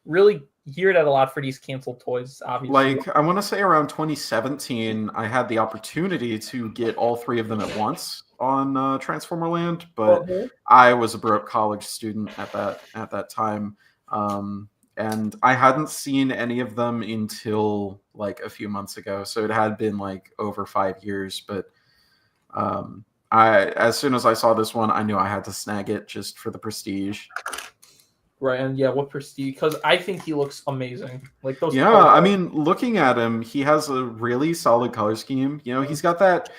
really hear that a lot for these canceled toys, obviously. Like, I want to say around 2017, I had the opportunity to get all 3 of them at once on Transformer Land, but I was a broke college student at that time. And I hadn't seen any of them until like a few months ago. So it had been like over 5 years, but as soon as I saw this one, I knew I had to snag it just for the prestige. Right, and what prestige? Because I think he looks amazing. Like those. Yeah, I mean, looking at him, he has a really solid color scheme. He's got that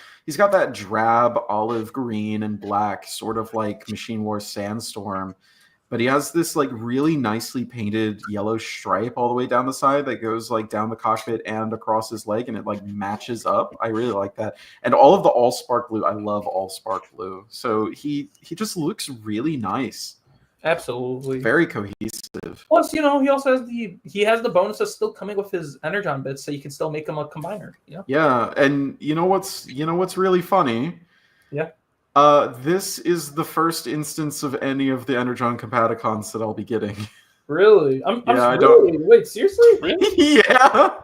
drab olive green and black, sort of like Machine Wars Sandstorm. But he has this like really nicely painted yellow stripe all the way down the side that goes like down the cockpit and across his leg, and it like matches up. I really like that. And all of the Allspark blue, I love Allspark blue. So he just looks really nice. Absolutely. Very cohesive. Plus, he also has the bonus of still coming with his Energon bits, so you can still make him a combiner. Yeah, and what's really funny? Yeah. This is the first instance of any of the Energon Combaticons that I'll be getting. Really? Wait, seriously? Really? Yeah.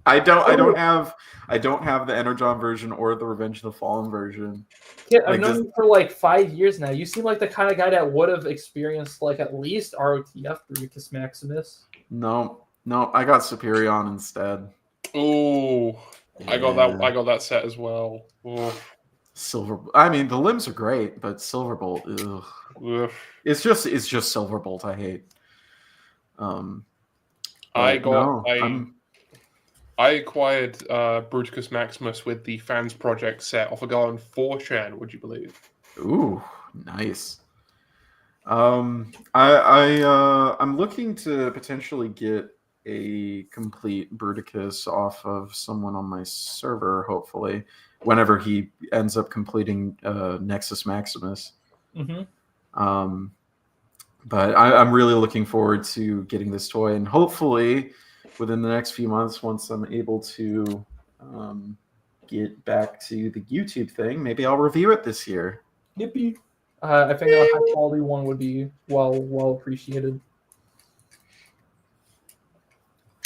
I don't have the Energon version or the Revenge of the Fallen version. Yeah, I've known you for like 5 years now. You seem like the kind of guy that would have experienced like at least ROTF Brutus Maximus. No, I got Superion instead. Oh, yeah. I got that set as well. Ooh. Silver. I mean, the limbs are great, but Silverbolt. Ugh. It's just Silverbolt. I hate. I acquired Bruticus Maximus with the Fans Project set off a guy on 4chan, would you believe? Ooh, nice. I'm looking to potentially get a complete Bruticus off of someone on my server, hopefully, whenever he ends up completing Nexus Maximus. Mm-hmm. But I'm really looking forward to getting this toy, and hopefully within the next few months, once I'm able to get back to the YouTube thing, maybe I'll review it this year. Yippee! I think a high quality one would be well appreciated.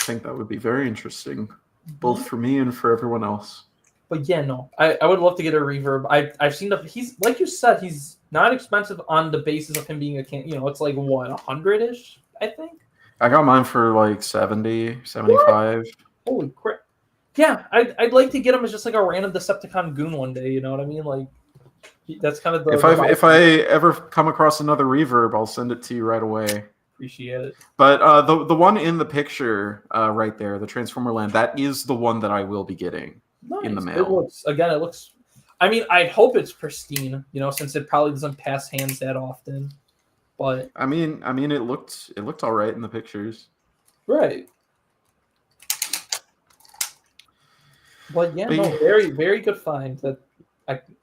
I think that would be very interesting, both for me and for everyone else. But yeah, no, I would love to get a reverb. I've seen he's like you said, he's not expensive on the basis of him being a it's like what, 100-ish, I think. I got mine for like 70, 75. What? Holy crap! Yeah, I'd like to get him as just like a random Decepticon goon one day. You know what I mean? Like that's kind of the. If I ever come across another reverb, I'll send it to you right away. Appreciate it. But the one in the picture right there, the Transformer Land, that is the one that I will be getting in the mail. It looks. I mean, I hope it's pristine. Since it probably doesn't pass hands that often. But I mean, it looked all right in the pictures. Right. But yeah, no, very, very good find. That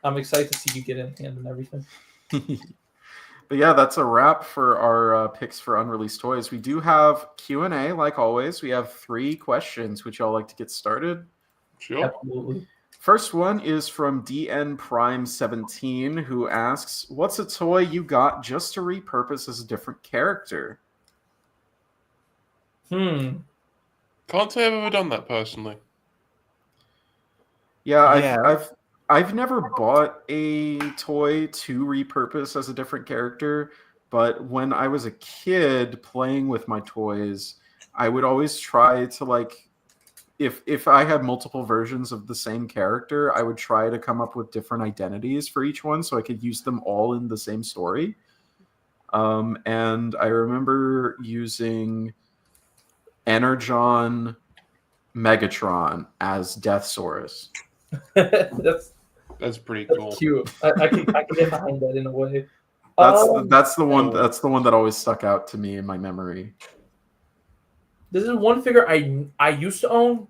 I'm excited to see you get in hand and everything. But yeah, that's a wrap for our picks for unreleased toys. We do have Q&A, like always. We have 3 questions. Would y'all like to get started? Sure. Absolutely. First one is from DN Prime 17, who asks, "What's a toy you got just to repurpose as a different character?" Can't say I've ever done that personally. Yeah. I've never bought a toy to repurpose as a different character, but when I was a kid playing with my toys, I would always try to if I had multiple versions of the same character, I would try to come up with different identities for each one so I could use them all in the same story. And I remember using Energon Megatron as Deathsaurus. That's pretty cool. Cute. I can get behind that in a way. That's the one that always stuck out to me in my memory. This is one figure I used to own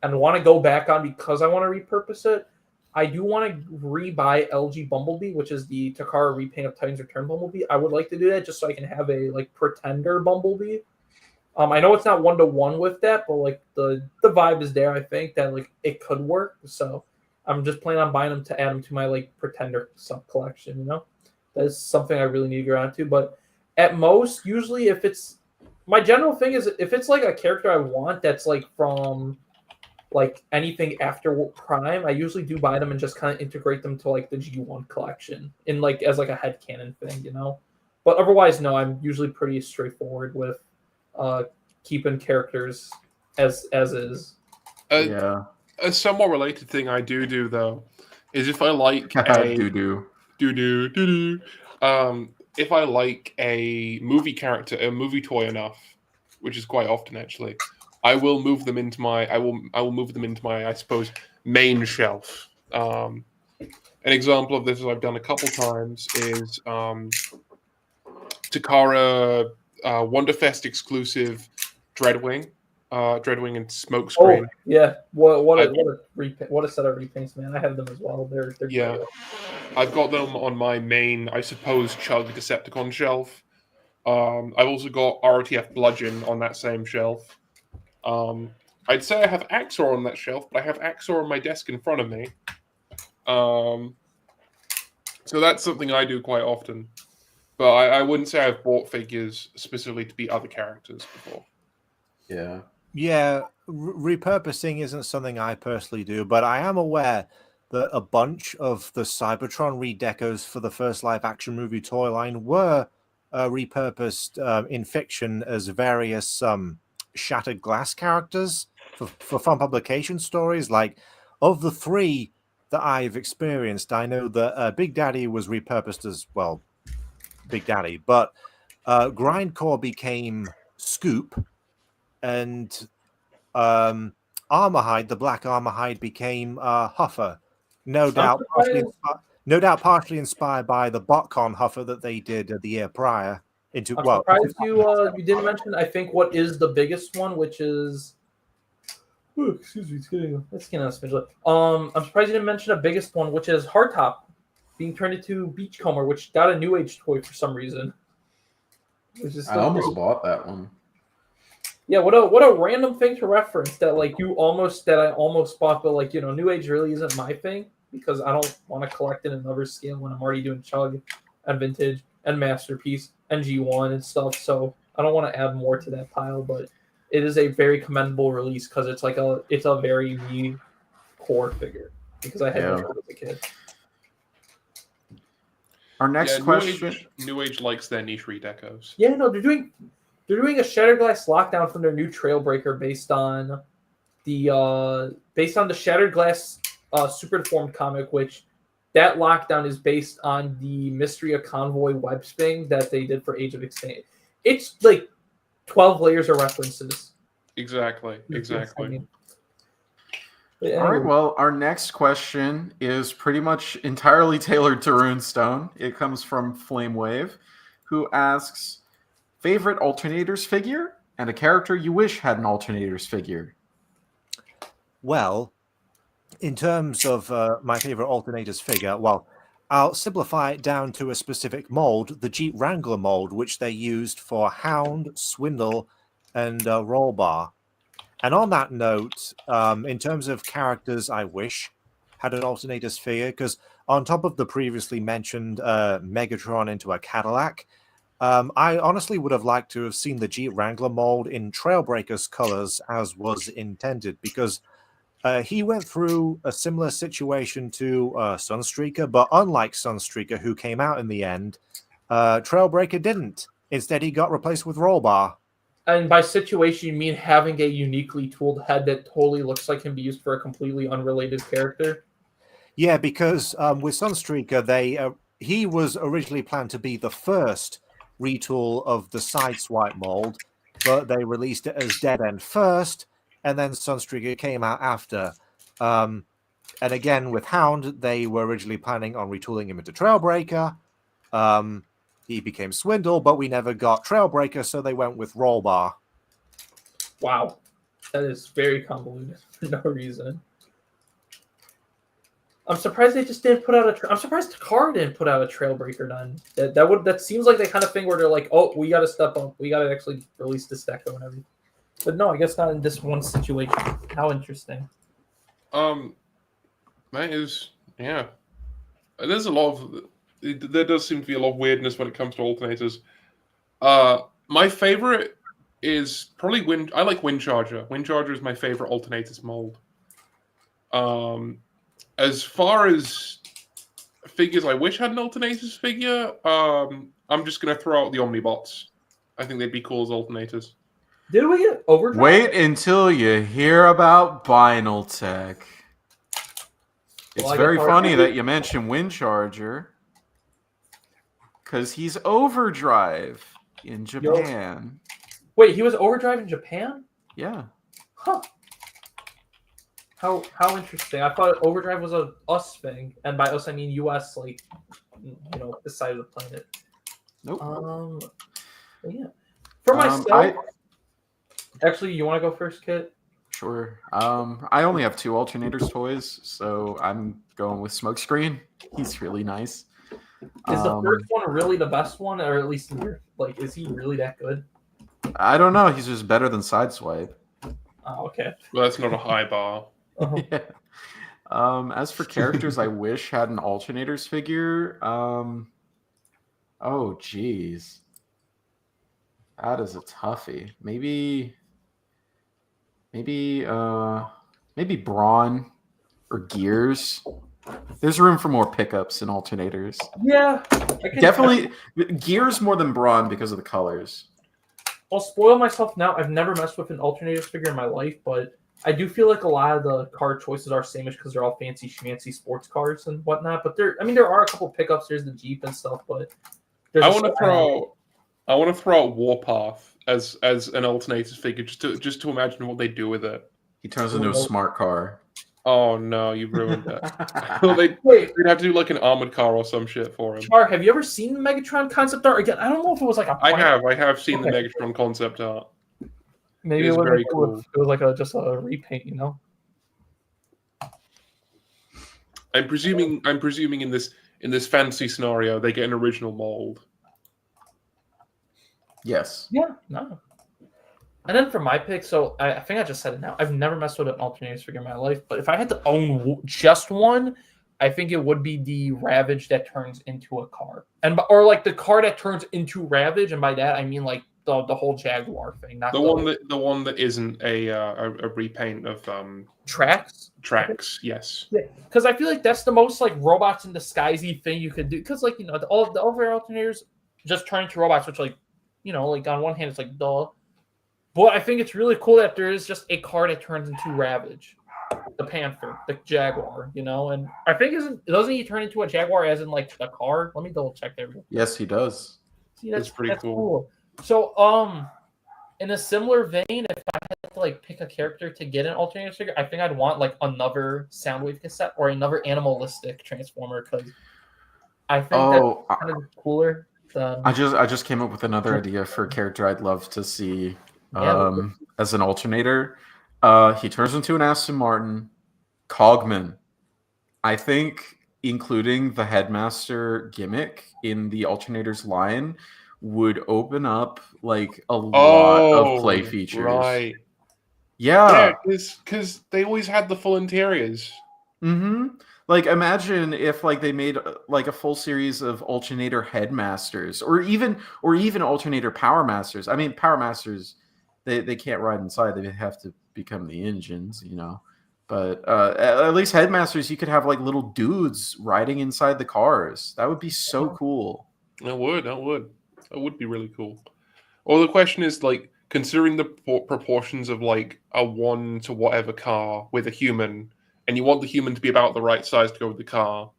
and want to go back on because I want to repurpose it. I do want to rebuy LG Bumblebee, which is the Takara repaint of Titan's Return Bumblebee. I would like to do that just so I can have a pretender Bumblebee. I know it's not 1-to-1 with that, but the vibe is there. I think that it could work. So I'm just planning on buying them to add them to my pretender sub collection. That's something I really need to get around to. But at most, usually if it's my general thing is if it's a character I want that's from anything after Prime, I usually do buy them and just kind of integrate them to the G1 collection in as a headcanon thing, But otherwise, no, I'm usually pretty straightforward with keeping characters as is. Yeah. A somewhat related thing I do though is if I like if I like a movie character, a movie toy enough, which is quite often actually, I will move them into my I suppose main shelf. An example of this, as I've done a couple times, is Takara Wonderfest exclusive Dreadwing and Smokescreen. Oh yeah, what a set of repaints, man! I have them as well. They're yeah. Great. I've got them on my main, I suppose, Chug Decepticon shelf. I've also got ROTF Bludgeon on that same shelf. I'd say I have Axor on that shelf, but I have Axor on my desk in front of me. So that's something I do quite often. But I wouldn't say I've bought figures specifically to be other characters before. Yeah. Yeah, repurposing isn't something I personally do, but I am aware that a bunch of the Cybertron redecos for the first live-action movie toy line were repurposed in fiction as various shattered glass characters for fun publication stories. Of the 3 that I've experienced, I know that Big Daddy was repurposed as, well, Big Daddy, but Grindcore became Scoop, and Armorhide, the black Armorhide, became Huffer. No doubt partially inspired by the BotCon Huffer that they did the year prior. into I'm well. surprised you didn't mention. I think what is the biggest one, which is. Ooh, excuse me, it's getting us. I'm surprised you didn't mention the biggest one, which is Hardtop being turned into Beachcomber, which got a new age toy for some reason. Which is I almost bought that one. Yeah, what a random thing to reference that I almost bought, but like new age really isn't my thing because I don't want to collect it in another scale when I'm already doing Chug and Vintage and Masterpiece and G1 and stuff. So I don't want to add more to that pile, but it is a very commendable release because it's a very me core figure because I had it as a kid. Our next question. New Age likes their niche redecos. Yeah, no, they're doing a Shattered Glass lockdown from their new Trailbreaker based on the Shattered Glass Super Deformed comic, which that lockdown is based on the Mystery of Convoy web spin that they did for Age of Extinction. It's like 12 layers of references. Exactly. All right, well, our next question is pretty much entirely tailored to Runestone. It comes from Flamewave, who asks, favorite Alternators figure and a character you wish had an Alternators figure? Well, in terms of my favorite Alternators figure, well, I'll simplify it down to a specific mold, the Jeep Wrangler mold, which they used for Hound, Swindle, and Rollbar. And on that note, in terms of characters I wish had an Alternators figure, because on top of the previously mentioned Megatron into a Cadillac, I honestly would have liked to have seen the Jeep Wrangler mold in Trailbreaker's colors as was intended, because he went through a similar situation to Sunstreaker, but unlike Sunstreaker, who came out in the end, Trailbreaker didn't. Instead, he got replaced with Rollbar. And by situation, you mean having a uniquely tooled head that totally looks like can be used for a completely unrelated character? Yeah, because with Sunstreaker, he was originally planned to be the first retool of the Sideswipe mold, but they released it as Dead End first, and then Sunstreaker came out after. And again, with Hound, they were originally planning on retooling him into Trailbreaker. He became Swindle, but we never got Trailbreaker, so they went with Rollbar. Wow. That is very convoluted for no reason. I'm surprised they just didn't put out I'm surprised Takara didn't put out a Trailbreaker done. That seems like the kind of thing where they're like, oh, we got to step up. We got to actually release this deco and everything. But no, I guess not in this one situation. How interesting. That is, yeah. There's a lot of... There does seem to be a lot of weirdness when it comes to alternators. My favorite is probably I like Windcharger. Windcharger is my favorite alternators mold. As far as figures I wish had an alternators figure, I'm just going to throw out the Omnibots. I think they'd be cool as alternators. Did we get Overdrive? Wait until you hear about Vinyl Tech. It's very funny that you mentioned Windcharger, because he's Overdrive in Japan. Wait, he was Overdrive in Japan? Yeah. Huh. How interesting. I thought Overdrive was a us thing, and by us I mean US, like this side of the planet. Nope. Yeah. For myself, actually, you want to go first, Kit? Sure. I only have 2 Alternators toys, so I'm going with Smokescreen. He's really nice. Is the first one really the best one, or at least is he really that good? I don't know. He's just better than Sideswipe. Oh, okay. Well, that's not a high bar. Yeah. As for characters I wish had an Alternators figure, oh geez, that is a toughie. Maybe Brawn or Gears. There's room for more pickups in Alternators. Yeah, definitely Gears more than Brawn because of the colors. I'll spoil myself now. I've never messed with an Alternators figure in my life, but I do feel like a lot of the card choices are same-ish because they're all fancy schmancy sports cards and whatnot. But there are a couple pickups. There's the Jeep and stuff, but I want to throw out Warpath as an Alternators figure just to imagine what they do with it. He turns into a smart car. Oh no, you ruined it. Well, they'd have to do like an armored car or some shit for him. Char, have you ever seen the Megatron concept art? Again, I don't know if it was like a. I have seen the Megatron concept art. Maybe It it was was very like, cool. It was like just a repaint, you know. I'm presuming in this fantasy scenario they get an original mold. Yes. Yeah, no. And then for my pick, so I think I just said it now. I've never messed with an alternators figure in my life, but if I had to own just one, I think it would be the Ravage that turns into a car, or like the car that turns into Ravage, and by that I mean like the whole Jaguar thing, not the one that isn't a repaint of Tracks. Yes. Yeah, because I feel like that's the most like robots in disguisey thing you could do. Because like all the other alternators just turn into robots, which like like on one hand it's like duh. But I think it's really cool that there is just a car that turns into Ravage, the Panther, the Jaguar, and I think doesn't he turn into a Jaguar as in like a car? Let me double check there. Yes, he does. See, that's pretty cool. So in a similar vein, if I had to like pick a character to get an alternative figure, I think I'd want like another Soundwave cassette or another animalistic Transformer because I think that's kind of cooler. I just came up with another idea for a character I'd love to see. As an alternator, he turns into an Aston Martin. Cogman. I think including the headmaster gimmick in the alternators line would open up like a lot of play features. Right. Yeah, because they always had the full interiors. Mm-hmm. Like imagine if like they made like a full series of alternator headmasters, or even alternator power masters. I mean, power masters. They can't ride inside. They have to become the engines, But at least headmasters, you could have like little dudes riding inside the cars. That would be so cool. That would be really cool. Well, the question is like considering the proportions of like a 1 to whatever car with a human, and you want the human to be about the right size to go with the car.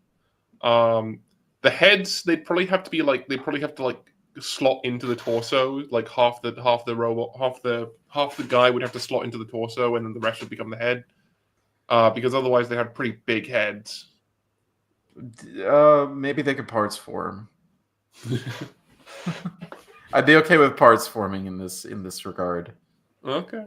The heads they'd probably have to slot into the torso, like half the robot, half the guy would have to slot into the torso, and then the rest would become the head. Because otherwise they have pretty big heads. Maybe they could parts form. I'd be okay with parts forming in this regard. Okay.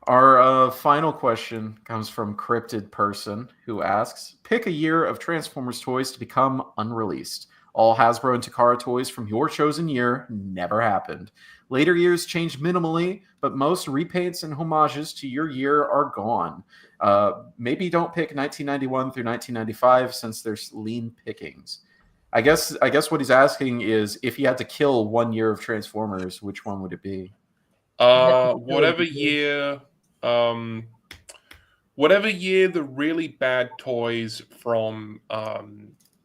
Our final question comes from Cryptid Person, who asks, pick a year of Transformers toys to become unreleased. All Hasbro and Takara toys from your chosen year never happened. Later years changed minimally, but most repaints and homages to your year are gone. Maybe don't pick 1991 through 1995 since there's lean pickings. I guess what he's asking is if you had to kill 1 year of Transformers, which one would it be? Whatever year the really bad toys from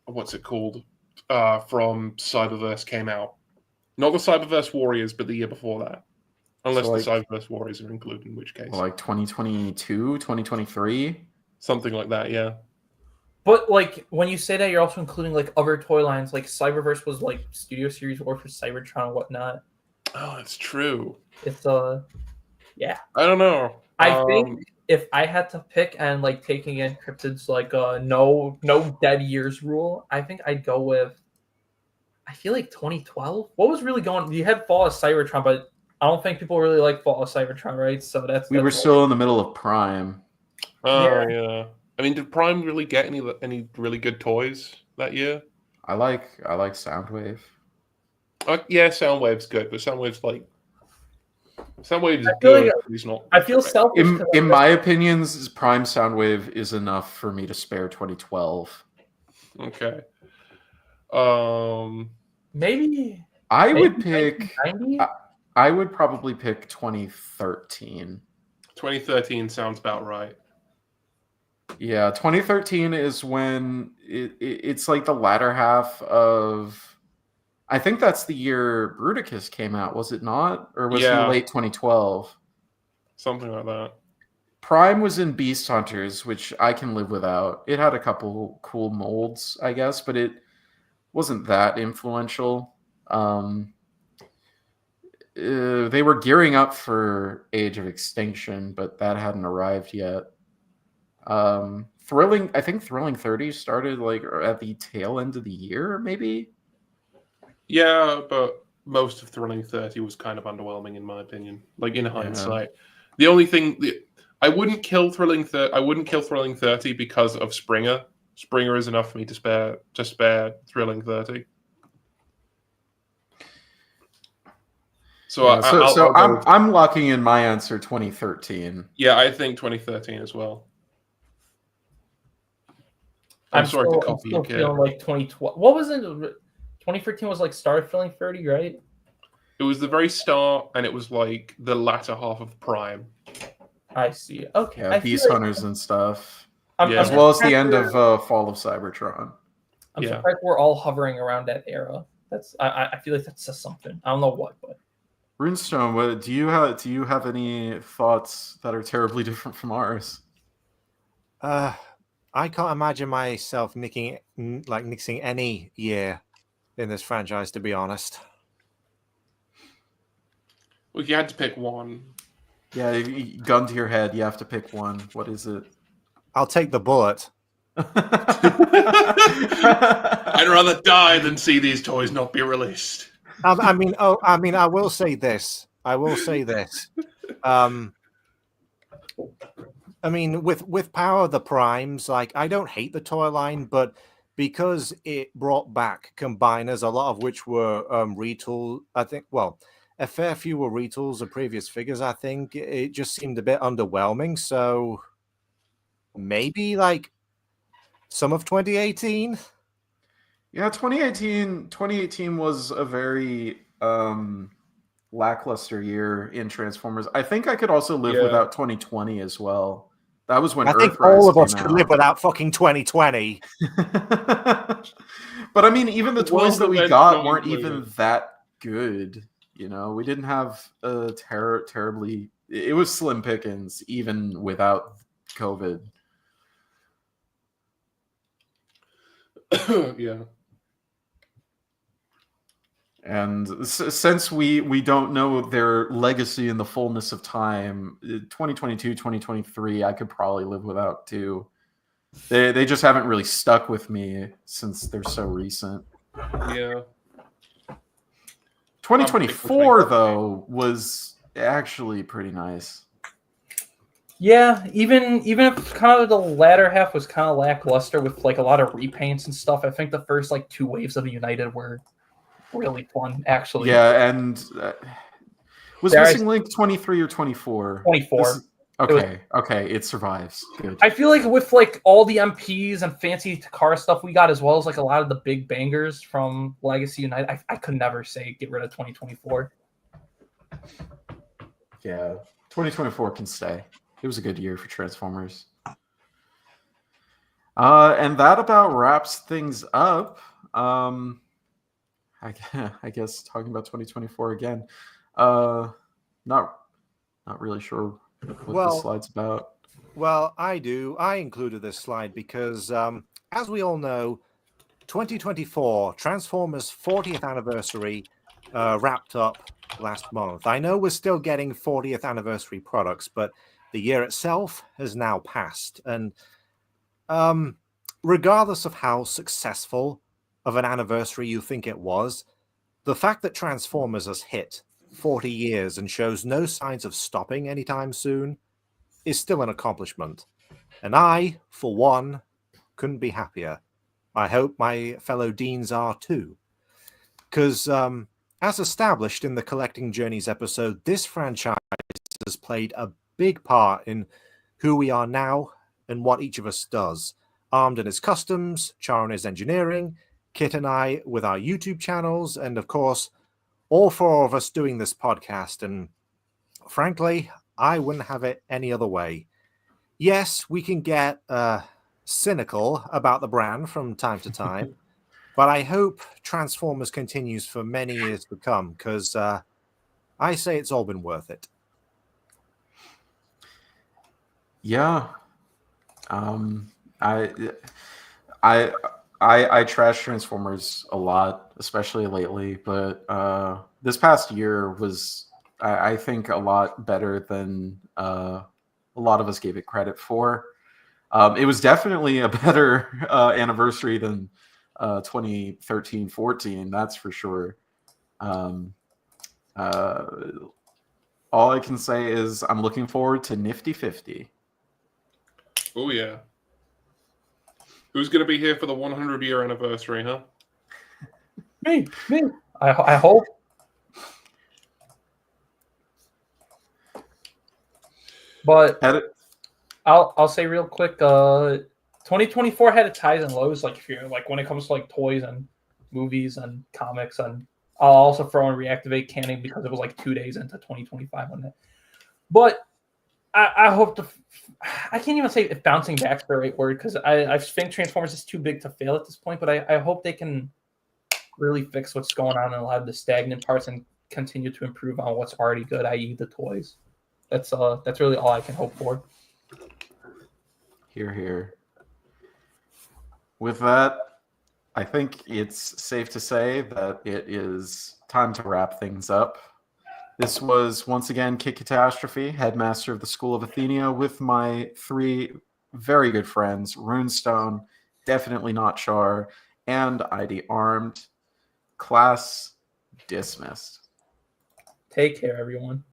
what's it called? From Cyberverse came out. Not the Cyberverse Warriors, but the year before that. Unless the Cyberverse Warriors are included, in which case. Like 2022, 2023? Something like that, yeah. But like when you say that, you're also including like other toy lines, like Cyberverse was like Studio Series War for Cybertron and whatnot. Oh, that's true. It's yeah. I don't know. I think if I had to pick and like taking in Cryptid's like no dead years rule, I think I'd go with I feel like 2012. What was really going? You had Fall of Cybertron, but I don't think people really like Fall of Cybertron, right? So we were still in the middle of Prime. Oh yeah. I mean, did Prime really get any really good toys that year? I like Soundwave. Yeah, Soundwave's good, but Soundwave's is good. Like he's not. I feel selfish. In my opinions, Prime Soundwave is enough for me to spare 2012. Okay. Maybe I would pick. 1990? I would probably pick 2013. 2013 sounds about right. Yeah, 2013 is when it's like the latter half of. I think that's the year Bruticus came out, was it not? Or was it late 2012? Something like that. Prime was in Beast Hunters, which I can live without. It had a couple cool molds, I guess, but it wasn't that influential. they were gearing up for Age of Extinction, but that hadn't arrived yet. Thrilling, I think Thrilling 30 started like at the tail end of the year, maybe. Yeah, but most of Thrilling 30 was kind of underwhelming in my opinion. Like in hindsight, the only thing I wouldn't kill Thrilling 30. I wouldn't kill Thrilling 30 because of Springer. Springer is enough for me to spare Thrilling 30. So yeah, I'm locking in my answer 2013. Yeah, I think 2013 as well. I'm sorry to copy you, kid. Feeling like 2012. What was it? 2013 was like start of Thrilling 30, right? It was the very start, and it was like the latter half of Prime. I see. Okay. Yeah, Beast Hunters and stuff. As well as the end of Fall of Cybertron. I'm surprised we're all hovering around that era. I feel like that says something. I don't know what, but Runestone, what do you have any thoughts that are terribly different from ours? I can't imagine myself nixing any year in this franchise, to be honest. Well, if you had to pick one. Yeah, gun to your head, you have to pick one. What is it? I'll take the bullet. I'd rather die than see these toys not be released. I will say this. With Power of the Primes, like, I don't hate the toy line, but because it brought back combiners, a lot of which were retool, I think, well, a fair few were retools of previous figures, I think, it just seemed a bit underwhelming. So maybe like some of 2018. Yeah, 2018 was a very lackluster year in Transformers. I think I could also live without 2020 as well. That was when I think all of us could live without fucking 2020. But I mean, even the toys that we got weren't even that good. You know, we didn't have a terribly. It was slim pickings even without COVID. Yeah. And since we don't know their legacy in the fullness of time, 2022, 2023, I could probably live without too. They just haven't really stuck with me since they're so recent. Yeah. 2024 though was actually pretty nice. Yeah, even if kind of the latter half was kind of lackluster with like a lot of repaints and stuff, I think the first like two waves of United were really fun, actually. Yeah, and was Missing Link 23 or 24? 24. Okay, it survives. Good. I feel like with like all the MPs and fancy car stuff we got, as well as like a lot of the big bangers from Legacy United, I could never say get rid of 2024. Yeah, 2024 can stay. It was a good year for Transformers. And that about wraps things up. I guess talking about 2024 again. Not really sure what this slide's about. Well, I do. I included this slide because, as we all know, 2024 Transformers 40th anniversary wrapped up last month. I know we're still getting 40th anniversary products, but the year itself has now passed. And regardless of how successful of an anniversary you think it was, the fact that Transformers has hit 40 years and shows no signs of stopping anytime soon is still an accomplishment. And I, for one, couldn't be happier. I hope my fellow deans are too. Because, as established in the Collecting Journeys episode, this franchise has played a big part in who we are now and what each of us does. Armed in his customs, Char in his engineering, Kit and I with our YouTube channels, and of course, all four of us doing this podcast. And frankly, I wouldn't have it any other way. Yes, we can get cynical about the brand from time to time, but I hope Transformers continues for many years to come, because I say it's all been worth it. Yeah. I trash Transformers a lot, especially lately, but this past year was, I think, a lot better than a lot of us gave it credit for. It was definitely a better anniversary than 2013-14, that's for sure. All I can say is I'm looking forward to Nifty 50. Oh, yeah. Who's going to be here for the 100-year anniversary, huh? Me. I hope. But I'll say real quick, 2024 had its highs and lows. Like if you're like when it comes to like toys and movies and comics, and I'll also throw in reactivate canning because it was like 2 days into 2025 on it. But I hope to. I can't even say if bouncing back's the right word because I think Transformers is too big to fail at this point. But I hope they can really fix what's going on in a lot of the stagnant parts and continue to improve on what's already good, i.e., the toys. That's really all I can hope for. Hear, hear. With that, I think it's safe to say that it is time to wrap things up. This was once again Kid Catastrophe, headmaster of the School of Athenia, with my 3 very good friends, Runestone, definitely not Char, and ID Armed. Class dismissed. Take care, everyone.